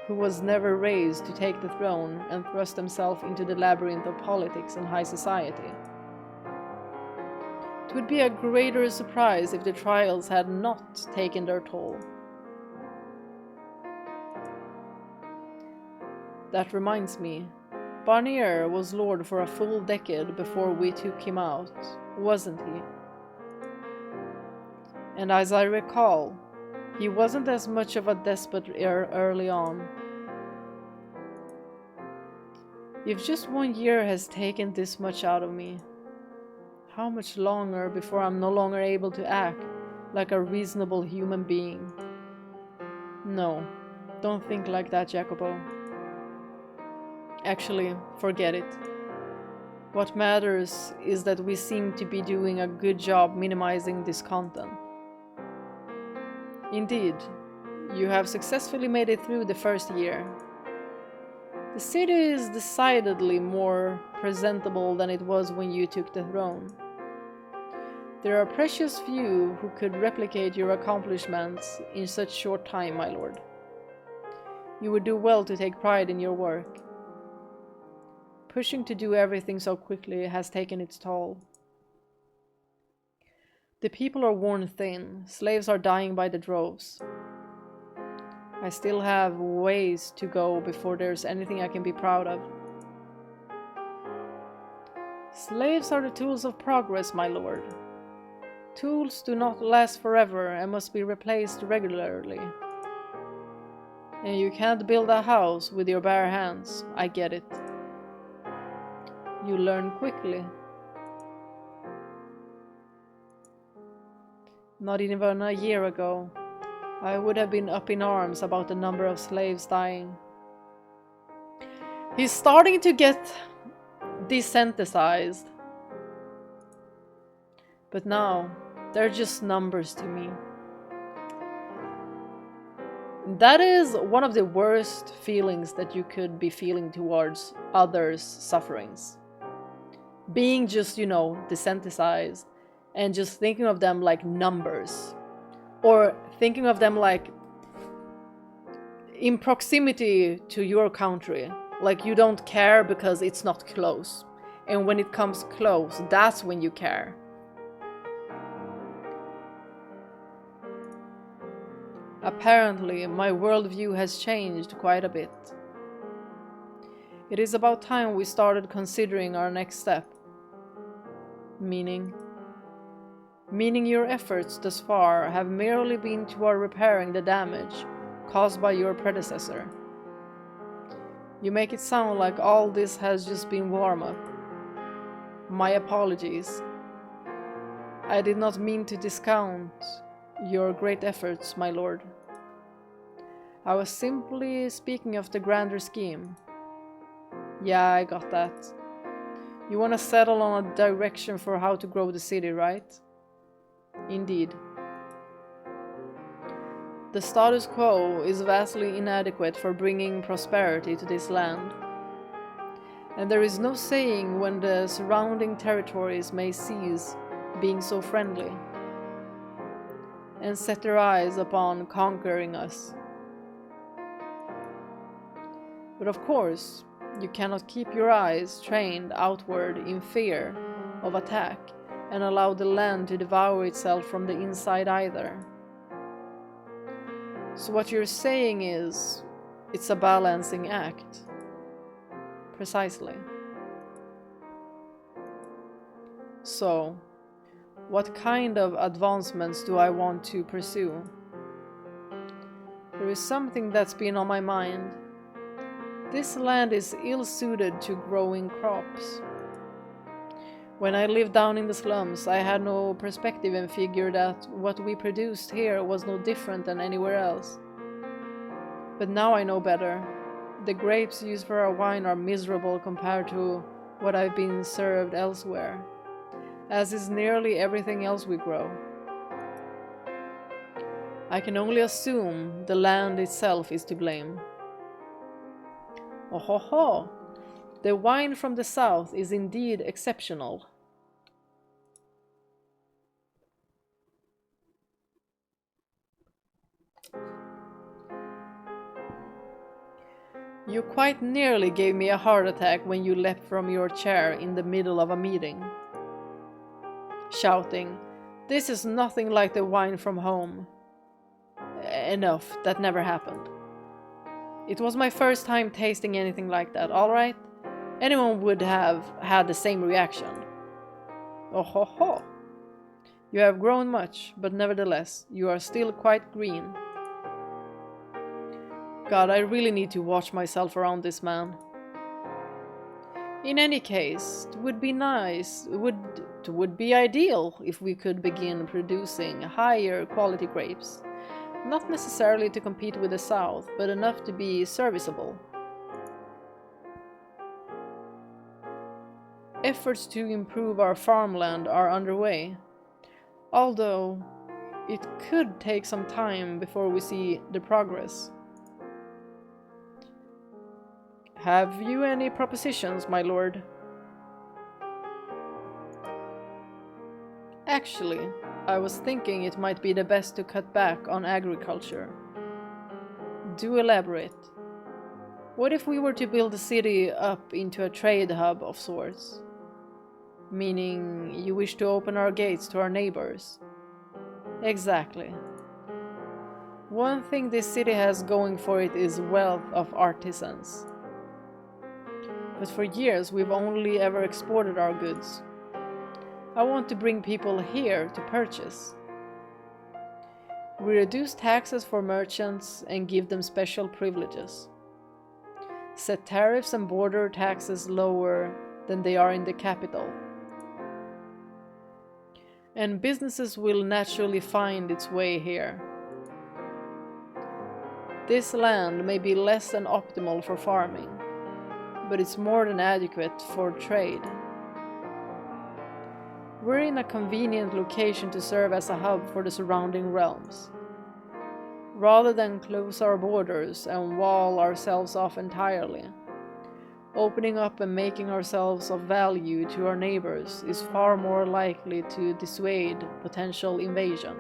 who was never raised to take the throne and thrust himself into the labyrinth of politics and high society. It would be a greater surprise if the trials had not taken their toll. That reminds me, Barnier was lord for a full decade before we took him out, wasn't he? And as I recall, he wasn't as much of a despot early on. If just 1 year has taken this much out of me, how much longer before I'm no longer able to act like a reasonable human being? No, don't think like that, Jacopo. Actually, forget it. What matters is that we seem to be doing a good job minimizing discontent. Indeed, you have successfully made it through the first year. The city is decidedly more presentable than it was when you took the throne. There are precious few who could replicate your accomplishments in such short time, my lord. You would do well to take pride in your work. Pushing to do everything so quickly has taken its toll. The people are worn thin, slaves are dying by the droves. I still have ways to go before there's anything I can be proud of. Slaves are the tools of progress, my lord. Tools do not last forever and must be replaced regularly. And you can't build a house with your bare hands, I get it. You learn quickly. Not even a year ago, I would have been up in arms about the number of slaves dying. He's starting to get desensitized. But now, they're just numbers to me. That is one of the worst feelings that you could be feeling towards others' sufferings. Being just, desensitized and just thinking of them like numbers. Or thinking of them like in proximity to your country. Like you don't care because it's not close. And when it comes close, that's when you care. Apparently, my worldview has changed quite a bit. It is about time we started considering our next step. Meaning your efforts thus far have merely been toward repairing the damage caused by your predecessor. You make it sound like all this has just been warm-up. My apologies. I did not mean to discount your great efforts, my lord. I was simply speaking of the grander scheme. Yeah, I got that. You want to settle on a direction for how to grow the city, right? Indeed. The status quo is vastly inadequate for bringing prosperity to this land. And there is no saying when the surrounding territories may cease being so friendly and set their eyes upon conquering us. But of course, you cannot keep your eyes trained outward in fear of attack and allow the land to devour itself from the inside either. So what you're saying is, it's a balancing act. Precisely. So, what kind of advancements do I want to pursue? There is something that's been on my mind. This land is ill-suited to growing crops. When I lived down in the slums, I had no perspective and figured that what we produced here was no different than anywhere else. But now I know better. The grapes used for our wine are miserable compared to what I've been served elsewhere, as is nearly everything else we grow. I can only assume the land itself is to blame. Oh ho ho! The wine from the south is indeed exceptional. You quite nearly gave me a heart attack when you leapt from your chair in the middle of a meeting, shouting, "This is nothing like the wine from home." Enough, that never happened. It was my first time tasting anything like that, alright? Anyone would have had the same reaction. Oh ho ho! You have grown much, but nevertheless, you are still quite green. God, I really need to watch myself around this man. In any case, it would be nice, it would be ideal if we could begin producing higher quality grapes. Not necessarily to compete with the South, but enough to be serviceable. Efforts to improve our farmland are underway, although it could take some time before we see the progress. Have you any propositions, my lord? Actually, I was thinking it might be the best to cut back on agriculture. Do elaborate. What if we were to build the city up into a trade hub of sorts? Meaning, you wish to open our gates to our neighbors. Exactly. One thing this city has going for it is wealth of artisans. But for years we've only ever exported our goods. I want to bring people here to purchase. We reduce taxes for merchants and give them special privileges. Set tariffs and border taxes lower than they are in the capital. And businesses will naturally find its way here. This land may be less than optimal for farming, but it's more than adequate for trade. We're in a convenient location to serve as a hub for the surrounding realms. Rather than close our borders and wall ourselves off entirely, opening up and making ourselves of value to our neighbors is far more likely to dissuade potential invasion.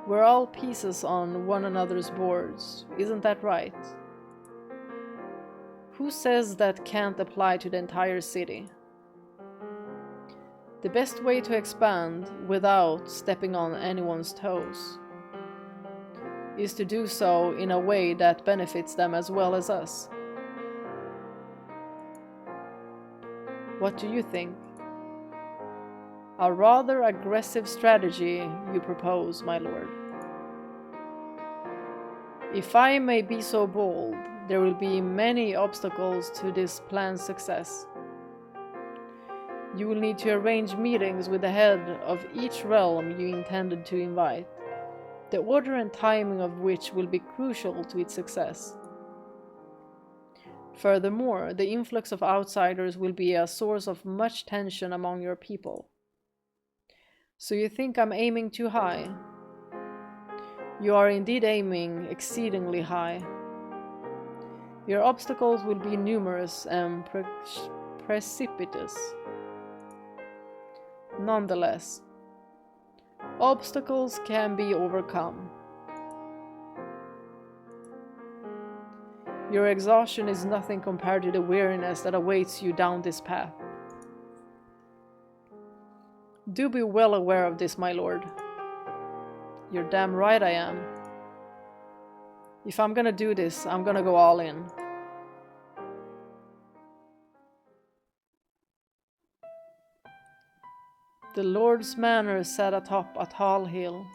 We're all pieces on one another's boards, isn't that right? Who says that can't apply to the entire city? The best way to expand without stepping on anyone's toes is to do so in a way that benefits them as well as us. What do you think? A rather aggressive strategy you propose, my lord. If I may be so bold, there will be many obstacles to this plan's success. You will need to arrange meetings with the head of each realm you intended to invite, the order and timing of which will be crucial to its success. Furthermore, the influx of outsiders will be a source of much tension among your people. So you think I'm aiming too high? You are indeed aiming exceedingly high. Your obstacles will be numerous and precipitous. Nonetheless, obstacles can be overcome. Your exhaustion is nothing compared to the weariness that awaits you down this path. Do be well aware of this, my lord. You're damn right I am. If I'm gonna do this, I'm gonna go all in. The Lord's manor sat atop a tall hill.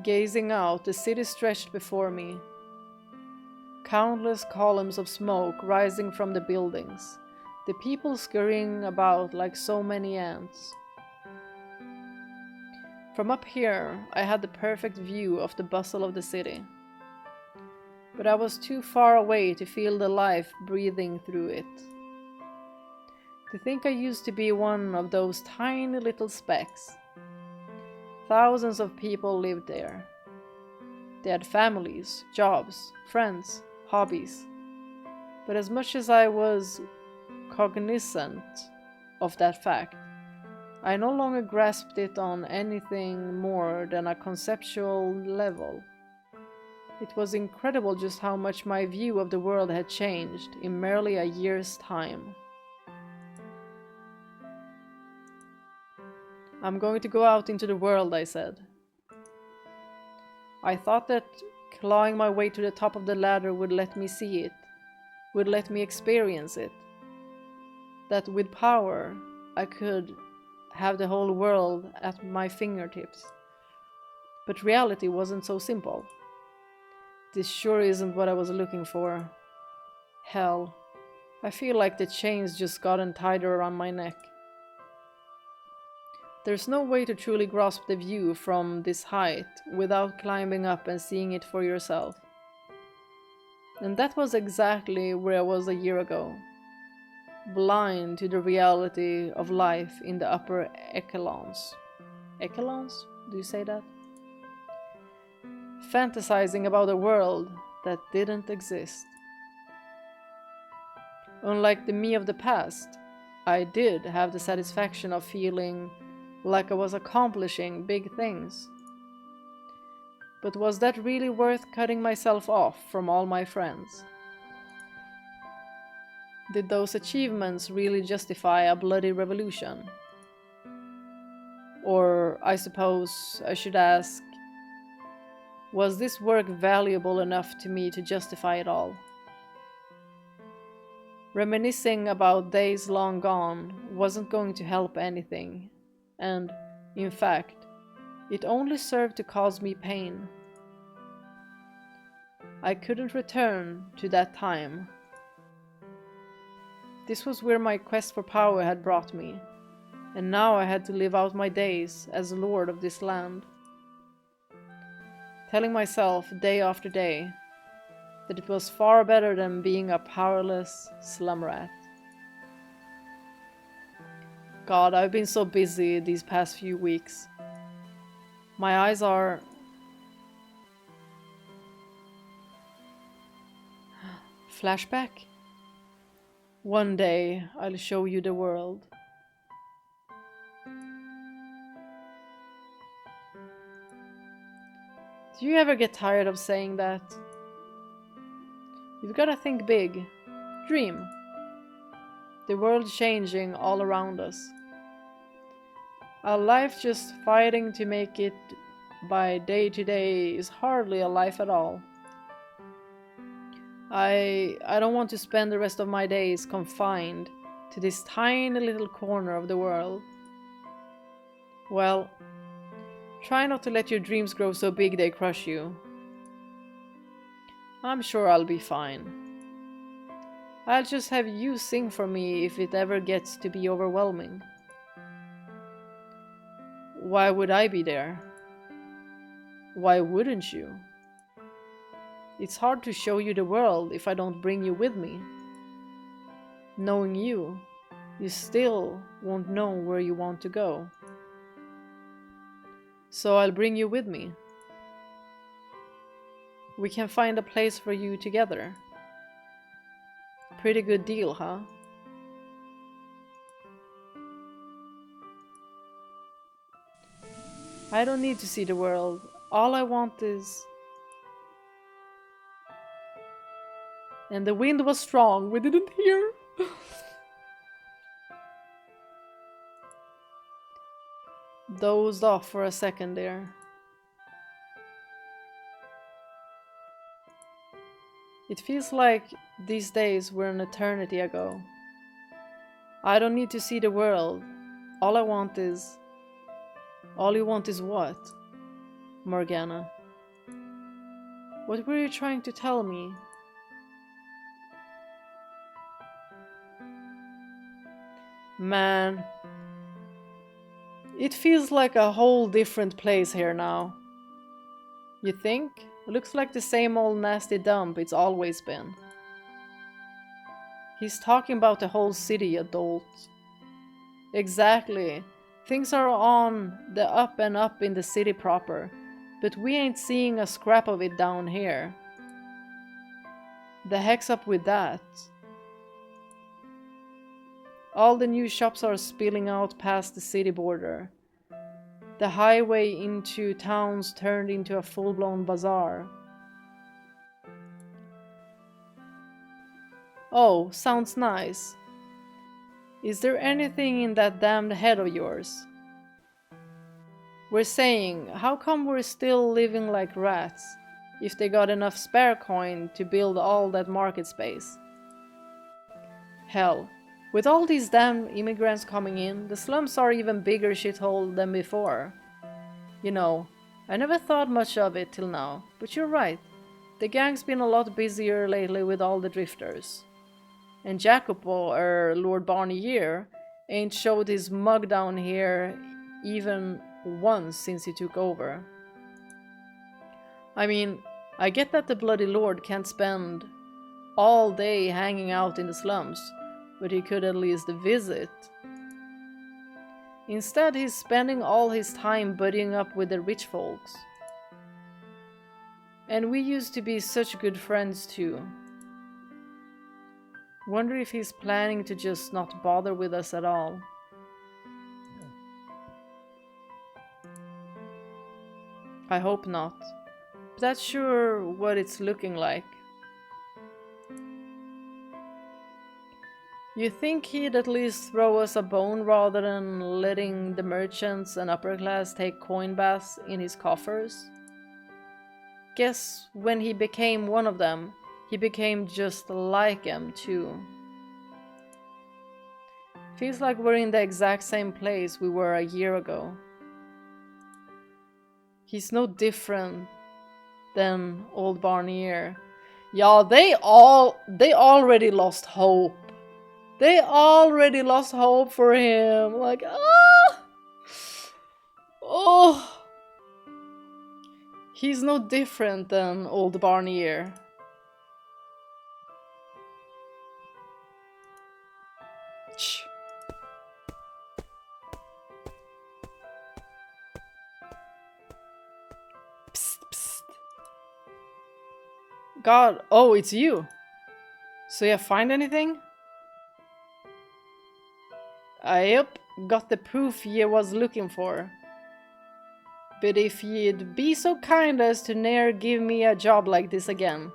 Gazing out, the city stretched before me. Countless columns of smoke rising from the buildings, the people scurrying about like so many ants. From up here, I had the perfect view of the bustle of the city. But I was too far away to feel the life breathing through it. To think I used to be one of those tiny little specks. Thousands of people lived there. They had families, jobs, friends, hobbies. But as much as I was cognizant of that fact, I no longer grasped it on anything more than a conceptual level. It was incredible just how much my view of the world had changed in merely a year's time. I'm going to go out into the world, I said. I thought that clawing my way to the top of the ladder would let me see it, would let me experience it. That with power, I could have the whole world at my fingertips. But reality wasn't so simple. This sure isn't what I was looking for. Hell, I feel like the chains just gotten tighter around my neck. There's no way to truly grasp the view from this height without climbing up and seeing it for yourself. And that was exactly where I was a year ago. Blind to the reality of life in the upper echelons. Echelons? Do you say that? Fantasizing about a world that didn't exist. Unlike the me of the past, I did have the satisfaction of feeling like I was accomplishing big things. But was that really worth cutting myself off from all my friends? Did those achievements really justify a bloody revolution? Or, I suppose I should ask, was this work valuable enough to me to justify it all? Reminiscing about days long gone wasn't going to help anything, and, in fact, it only served to cause me pain. I couldn't return to that time. This was where my quest for power had brought me, and now I had to live out my days as lord of this land. Telling myself day after day that it was far better than being a powerless slum rat. God, I've been so busy these past few weeks. My eyes are... Flashback? One day I'll show you the world. Do you ever get tired of saying that? You've gotta think big. Dream. The world changing all around us. Our life just fighting to make it by day to day is hardly a life at all. I don't want to spend the rest of my days confined to this tiny little corner of the world. Well, try not to let your dreams grow so big they crush you. I'm sure I'll be fine. I'll just have you sing for me if it ever gets to be overwhelming. Why would I be there? Why wouldn't you? It's hard to show you the world if I don't bring you with me. Knowing you, you still won't know where you want to go. So I'll bring you with me. We can find a place for you together. Pretty good deal, huh? I don't need to see the world. All I want is... And the wind was strong. We didn't hear. Dozed off for a second there. It feels like these days were an eternity ago. I don't need to see the world. All I want is... All you want is what? Morgana. What were you trying to tell me? Man. It feels like a whole different place here now. You think? Looks like the same old nasty dump it's always been. He's talking about the whole city, adult. Exactly. Things are on the up and up in the city proper, but we ain't seeing a scrap of it down here. The heck's up with that? All the new shops are spilling out past the city border. The highway into towns turned into a full-blown bazaar. Oh, sounds nice. Is there anything in that damned head of yours? We're saying, how come we're still living like rats, if they got enough spare coin to build all that market space? Hell, with all these damn immigrants coming in, the slums are even bigger shithole than before. You know, I never thought much of it till now, but you're right. The gang's been a lot busier lately with all the drifters. And Jacopo, Lord Barnier, ain't showed his mug down here even once since he took over. I mean, I get that the bloody lord can't spend all day hanging out in the slums, but he could at least visit. Instead, he's spending all his time buddying up with the rich folks. And we used to be such good friends too. Wonder if he's planning to just not bother with us at all. I hope not. But that's sure what it's looking like. You think he'd at least throw us a bone rather than letting the merchants and upper class take coin baths in his coffers? Guess when he became one of them, he became just like them too. Feels like we're in the exact same place we were a year ago. He's no different than old Barnier. Yeah, they already lost hope. They already lost hope for him. Like, ah! Oh! He's no different than old Barnier. Shh. Psst, psst. God, oh, it's you. So you find anything? Yep, got the proof ye was looking for. But if ye'd be so kind as to ne'er give me a job like this again,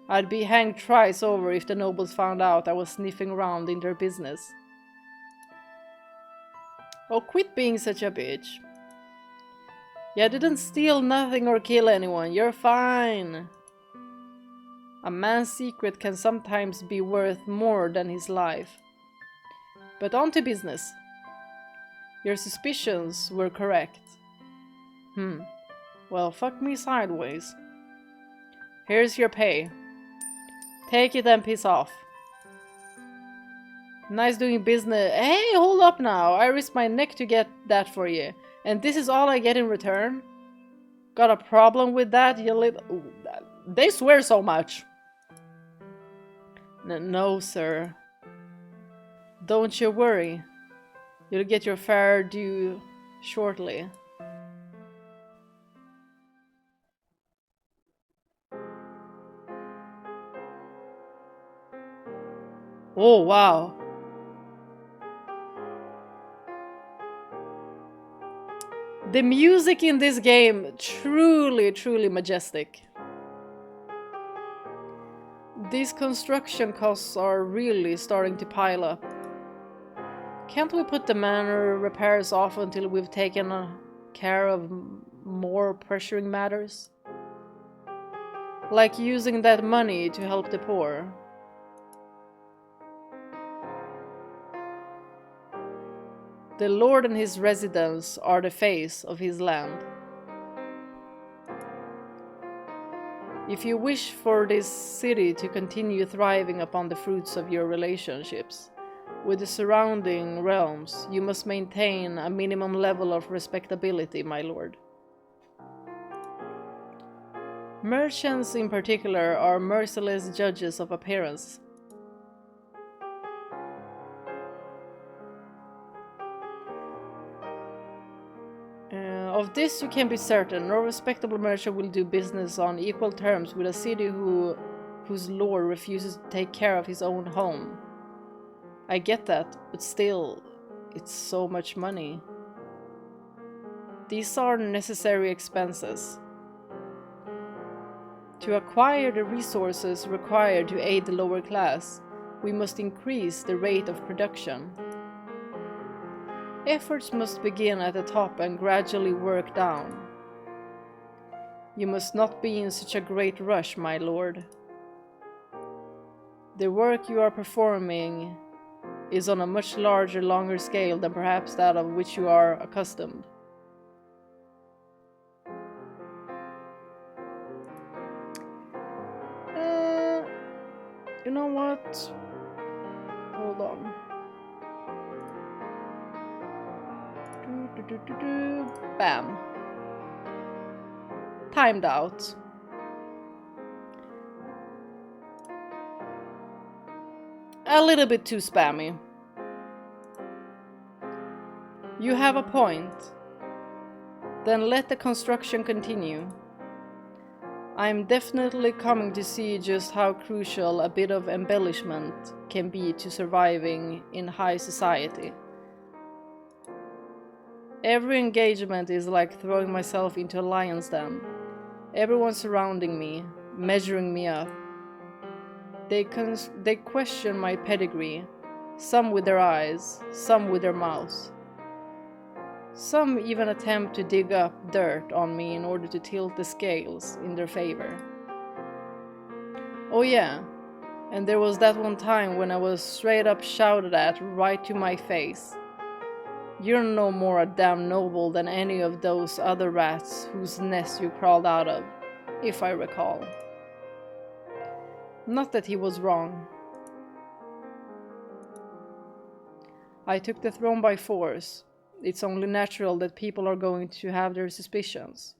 I'd be hanged thrice over if the nobles found out I was sniffing around in their business. Oh, quit being such a bitch. Yeah, I didn't steal nothing or kill anyone, you're fine. A man's secret can sometimes be worth more than his life. But on to business. Your suspicions were correct. Well, fuck me sideways. Here's your pay. Take it and piss off. Nice doing business. Hey, hold up now. I risked my neck to get that for you. And this is all I get in return? Got a problem with that, you little... They swear so much. No, sir. Don't you worry. You'll get your fair due shortly. Oh, wow. The music in this game, truly, truly majestic. These construction costs are really starting to pile up. Can't we put the manor repairs off until we've taken care of more pressuring matters? Like using that money to help the poor. The Lord and his residents are the face of his land. If you wish for this city to continue thriving upon the fruits of your relationships with the surrounding realms, you must maintain a minimum level of respectability, my lord. Merchants in particular are merciless judges of appearance. Of this you can be certain, no respectable merchant will do business on equal terms with a city whose lord refuses to take care of his own home. I get that, but still, it's so much money. These are necessary expenses. To acquire the resources required to aid the lower class, we must increase the rate of production. Efforts must begin at the top and gradually work down. You must not be in such a great rush, my lord. The work you are performing is on a much larger, longer scale than perhaps that of which you are accustomed. You know what? Hold on. Bam. Timed out. A little bit too spammy. You have a point. Then let the construction continue. I'm definitely coming to see just how crucial a bit of embellishment can be to surviving in high society. Every engagement is like throwing myself into a lion's den. Everyone surrounding me, measuring me up. They question my pedigree, some with their eyes, some with their mouths. Some even attempt to dig up dirt on me in order to tilt the scales in their favor. Oh yeah, and there was that one time when I was straight up shouted at right to my face. You're no more a damn noble than any of those other rats whose nest you crawled out of, if I recall. Not that he was wrong. I took the throne by force. It's only natural that people are going to have their suspicions.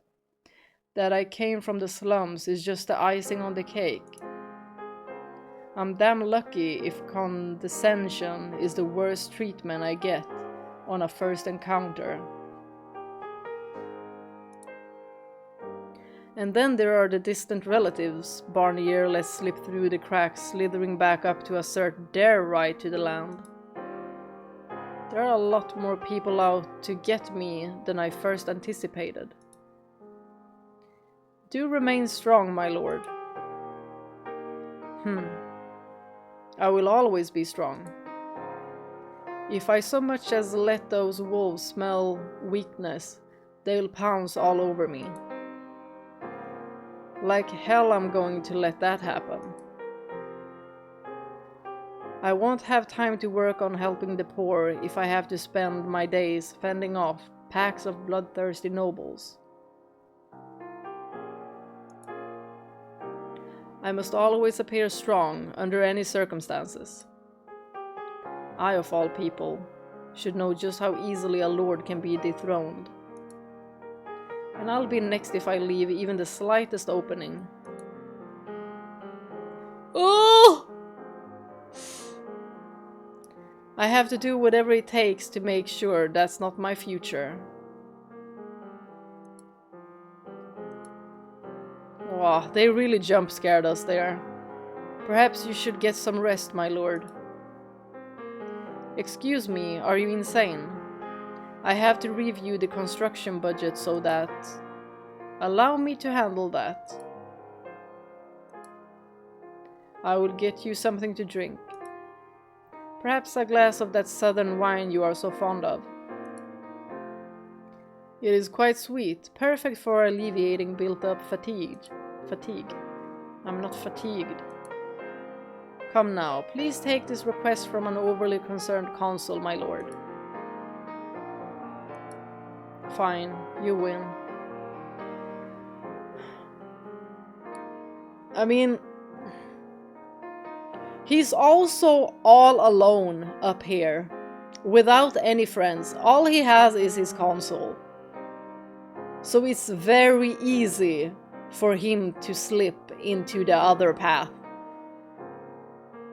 That I came from the slums is just the icing on the cake. I'm damn lucky if condescension is the worst treatment I get on a first encounter. And then there are the distant relatives Barnier lets slip through the cracks, slithering back up to assert their right to the land. There are a lot more people out to get me than I first anticipated. Do remain strong, my lord. I will always be strong. If I so much as let those wolves smell weakness, they'll pounce all over me. Like hell I'm going to let that happen. I won't have time to work on helping the poor if I have to spend my days fending off packs of bloodthirsty nobles. I must always appear strong under any circumstances. I, of all people, should know just how easily a lord can be dethroned. And I'll be next if I leave even the slightest opening. Oh! I have to do whatever it takes to make sure that's not my future. Oh, they really jump scared us there. Perhaps you should get some rest, my lord. Excuse me, are you insane? I have to review the construction budget so that... Allow me to handle that. I will get you something to drink. Perhaps a glass of that southern wine you are so fond of. It is quite sweet, perfect for alleviating built-up fatigue. I'm not fatigued. Come now, please take this request from an overly concerned consul, my lord. Fine, you win. I mean... He's also all alone up here, without any friends. All he has is his console. So it's very easy for him to slip into the other path.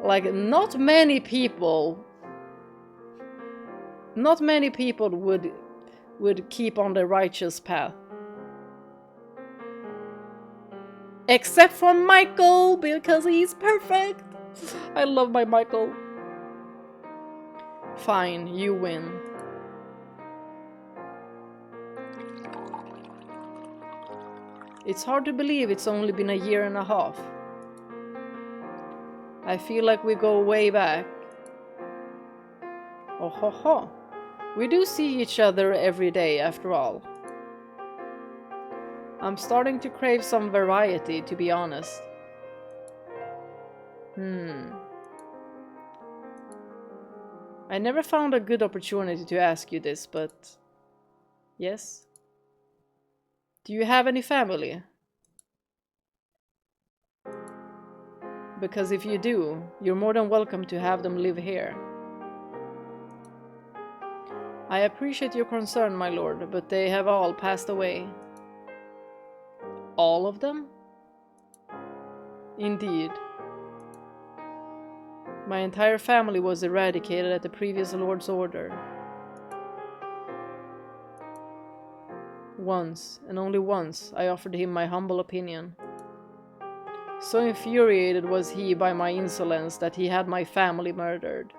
Like, not many people would keep on the righteous path. Except for Michael, because he's perfect. I love my Michael. Fine, you win. It's hard to believe it's only been a year and a half. I feel like we go way back. Oh ho ho. We do see each other every day after all. I'm starting to crave some variety, to be honest. I never found a good opportunity to ask you this, but... Yes? Do you have any family? Because if you do, you're more than welcome to have them live here. I appreciate your concern, my lord, but they have all passed away. All of them? Indeed. My entire family was eradicated at the previous lord's order. Once, and only once, I offered him my humble opinion. So infuriated was he by my insolence that he had my family murdered.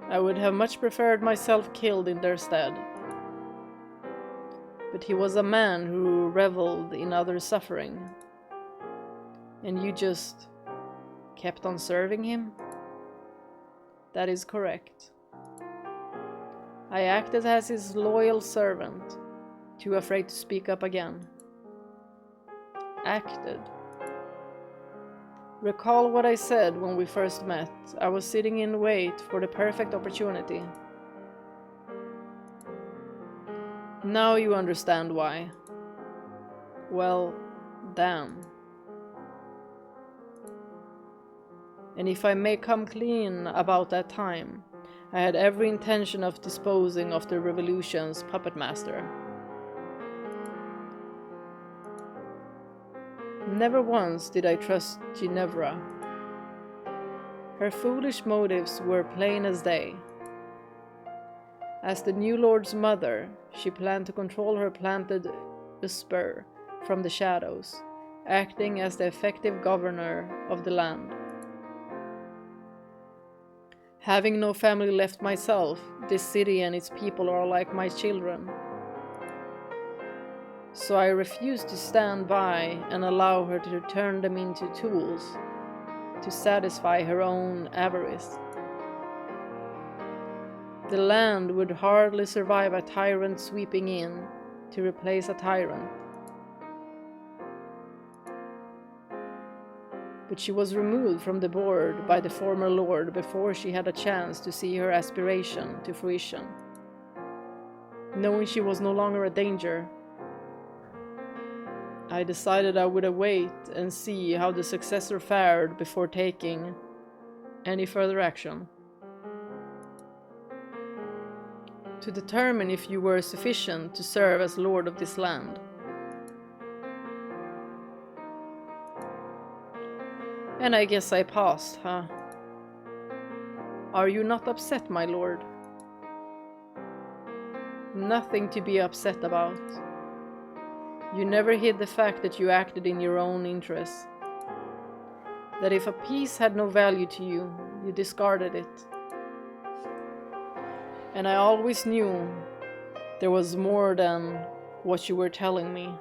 I would have much preferred myself killed in their stead. But he was a man who reveled in others' suffering. And you just kept on serving him? That is correct. I acted as his loyal servant, too afraid to speak up again. Acted. Recall what I said when we first met. I was sitting in wait for the perfect opportunity. Now you understand why. Well, damn. And if I may come clean about that time, I had every intention of disposing of the revolution's puppet master. Never once did I trust Ginevra. Her foolish motives were plain as day. As the new lord's mother, she planned to control her planted spur from the shadows, acting as the effective governor of the land. Having no family left myself, this city and its people are like my children. So I refused to stand by and allow her to turn them into tools to satisfy her own avarice. The land would hardly survive a tyrant sweeping in to replace a tyrant. But she was removed from the board by the former lord before she had a chance to see her aspiration to fruition. Knowing she was no longer a danger, I decided I would await and see how the successor fared before taking any further action. To determine if you were sufficient to serve as lord of this land. And I guess I passed, huh? Are you not upset, my lord? Nothing to be upset about. You never hid the fact that you acted in your own interests. That if a piece had no value to you, you discarded it. And I always knew there was more than what you were telling me.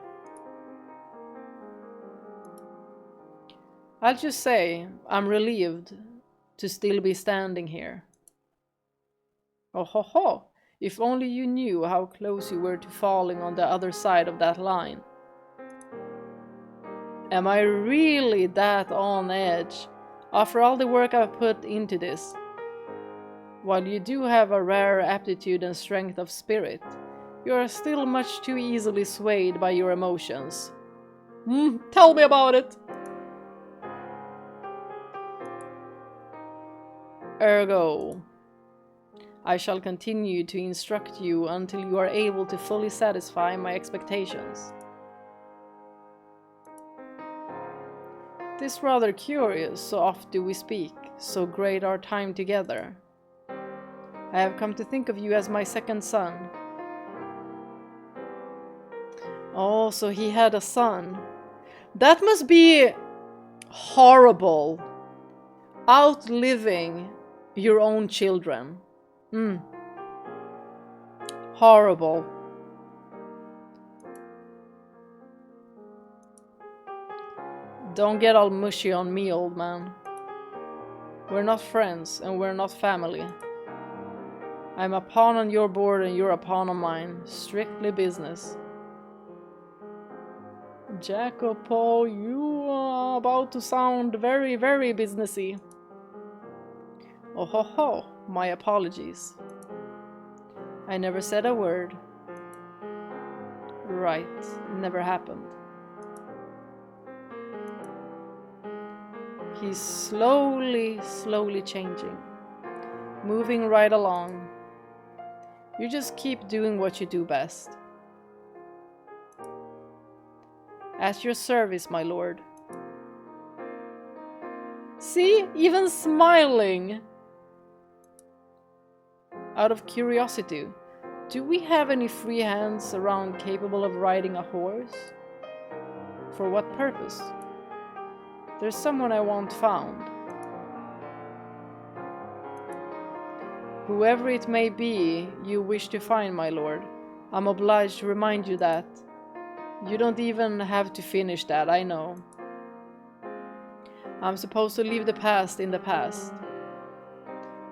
I'll just say, I'm relieved to still be standing here. Oh ho ho! If only you knew how close you were to falling on the other side of that line. Am I really that on edge, after all the work I've put into this? While you do have a rare aptitude and strength of spirit, you are still much too easily swayed by your emotions. Tell me about it! Ergo, I shall continue to instruct you until you are able to fully satisfy my expectations. This rather curious, so oft do we speak, so great our time together. I have come to think of you as my second son. Oh, so he had a son. That must be horrible. Outliving your own children. Horrible. Don't get all mushy on me, old man. We're not friends, and we're not family. I'm a pawn on your board and you're a pawn on mine. Strictly business. Jacopo, you are about to sound very, very businessy. Oh ho ho, my apologies. I never said a word. Right, never happened. He's slowly changing. Moving right along. You just keep doing what you do best. At your service, my lord. See? Even smiling! Out of curiosity, do we have any free hands around capable of riding a horse? For what purpose? There's someone I want found. Whoever it may be you wish to find, my lord, I'm obliged to remind you that. You don't even have to finish that, I know. I'm supposed to leave the past in the past.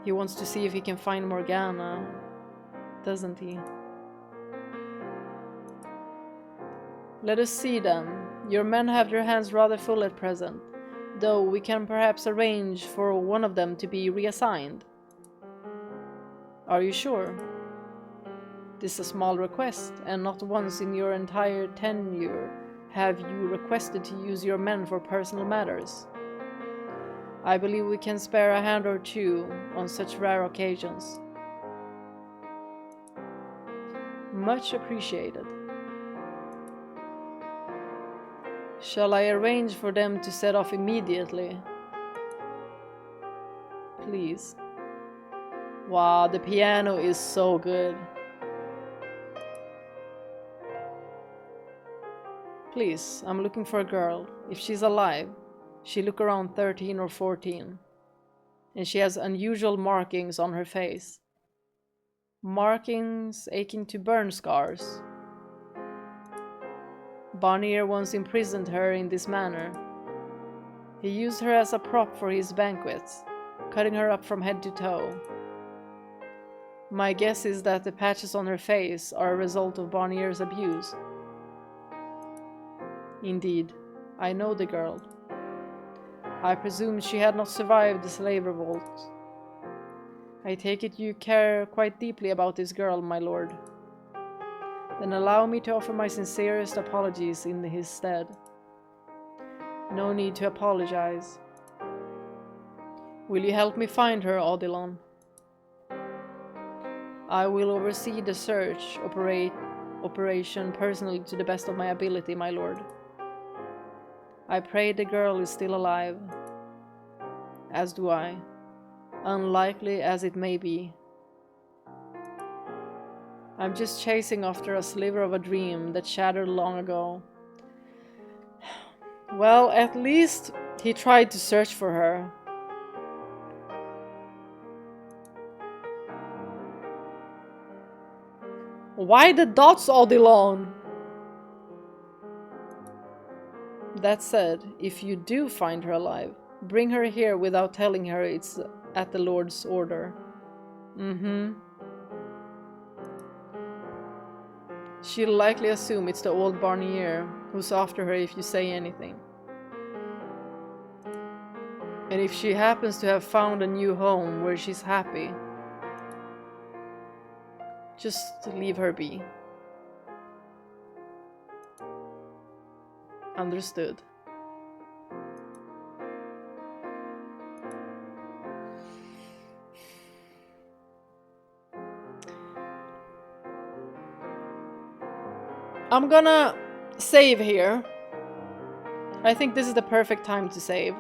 He wants to see if he can find Morgana, doesn't he? Let us see then. Your men have their hands rather full at present, though we can perhaps arrange for one of them to be reassigned. Are you sure? This is a small request, and not once in your entire tenure have you requested to use your men for personal matters. I believe we can spare a hand or two on such rare occasions. Much appreciated. Shall I arrange for them to set off immediately? Please. Wow, the piano is so good. Please, I'm looking for a girl. If she's alive, she look around 13 or 14. And she has unusual markings on her face. Markings akin to burn scars. Barnier once imprisoned her in this manner. He used her as a prop for his banquets, cutting her up from head to toe. My guess is that the patches on her face are a result of Barnier's abuse. Indeed, I know the girl. I presume she had not survived the slave revolt. I take it you care quite deeply about this girl, my lord. Then allow me to offer my sincerest apologies in his stead. No need to apologize. Will you help me find her, Odilon? I will oversee the search operation personally to the best of my ability, my lord. I pray the girl is still alive. As do I. Unlikely as it may be. I'm just chasing after a sliver of a dream that shattered long ago. Well, at least he tried to search for her. Why the dots all day long? That said, if you do find her alive, bring her here without telling her it's at the Lord's order. Mm-hmm. She'll likely assume it's the old Barnier who's after her if you say anything. And if she happens to have found a new home where she's happy, just leave her be. Understood. I'm gonna save here. I think this is the perfect time to save.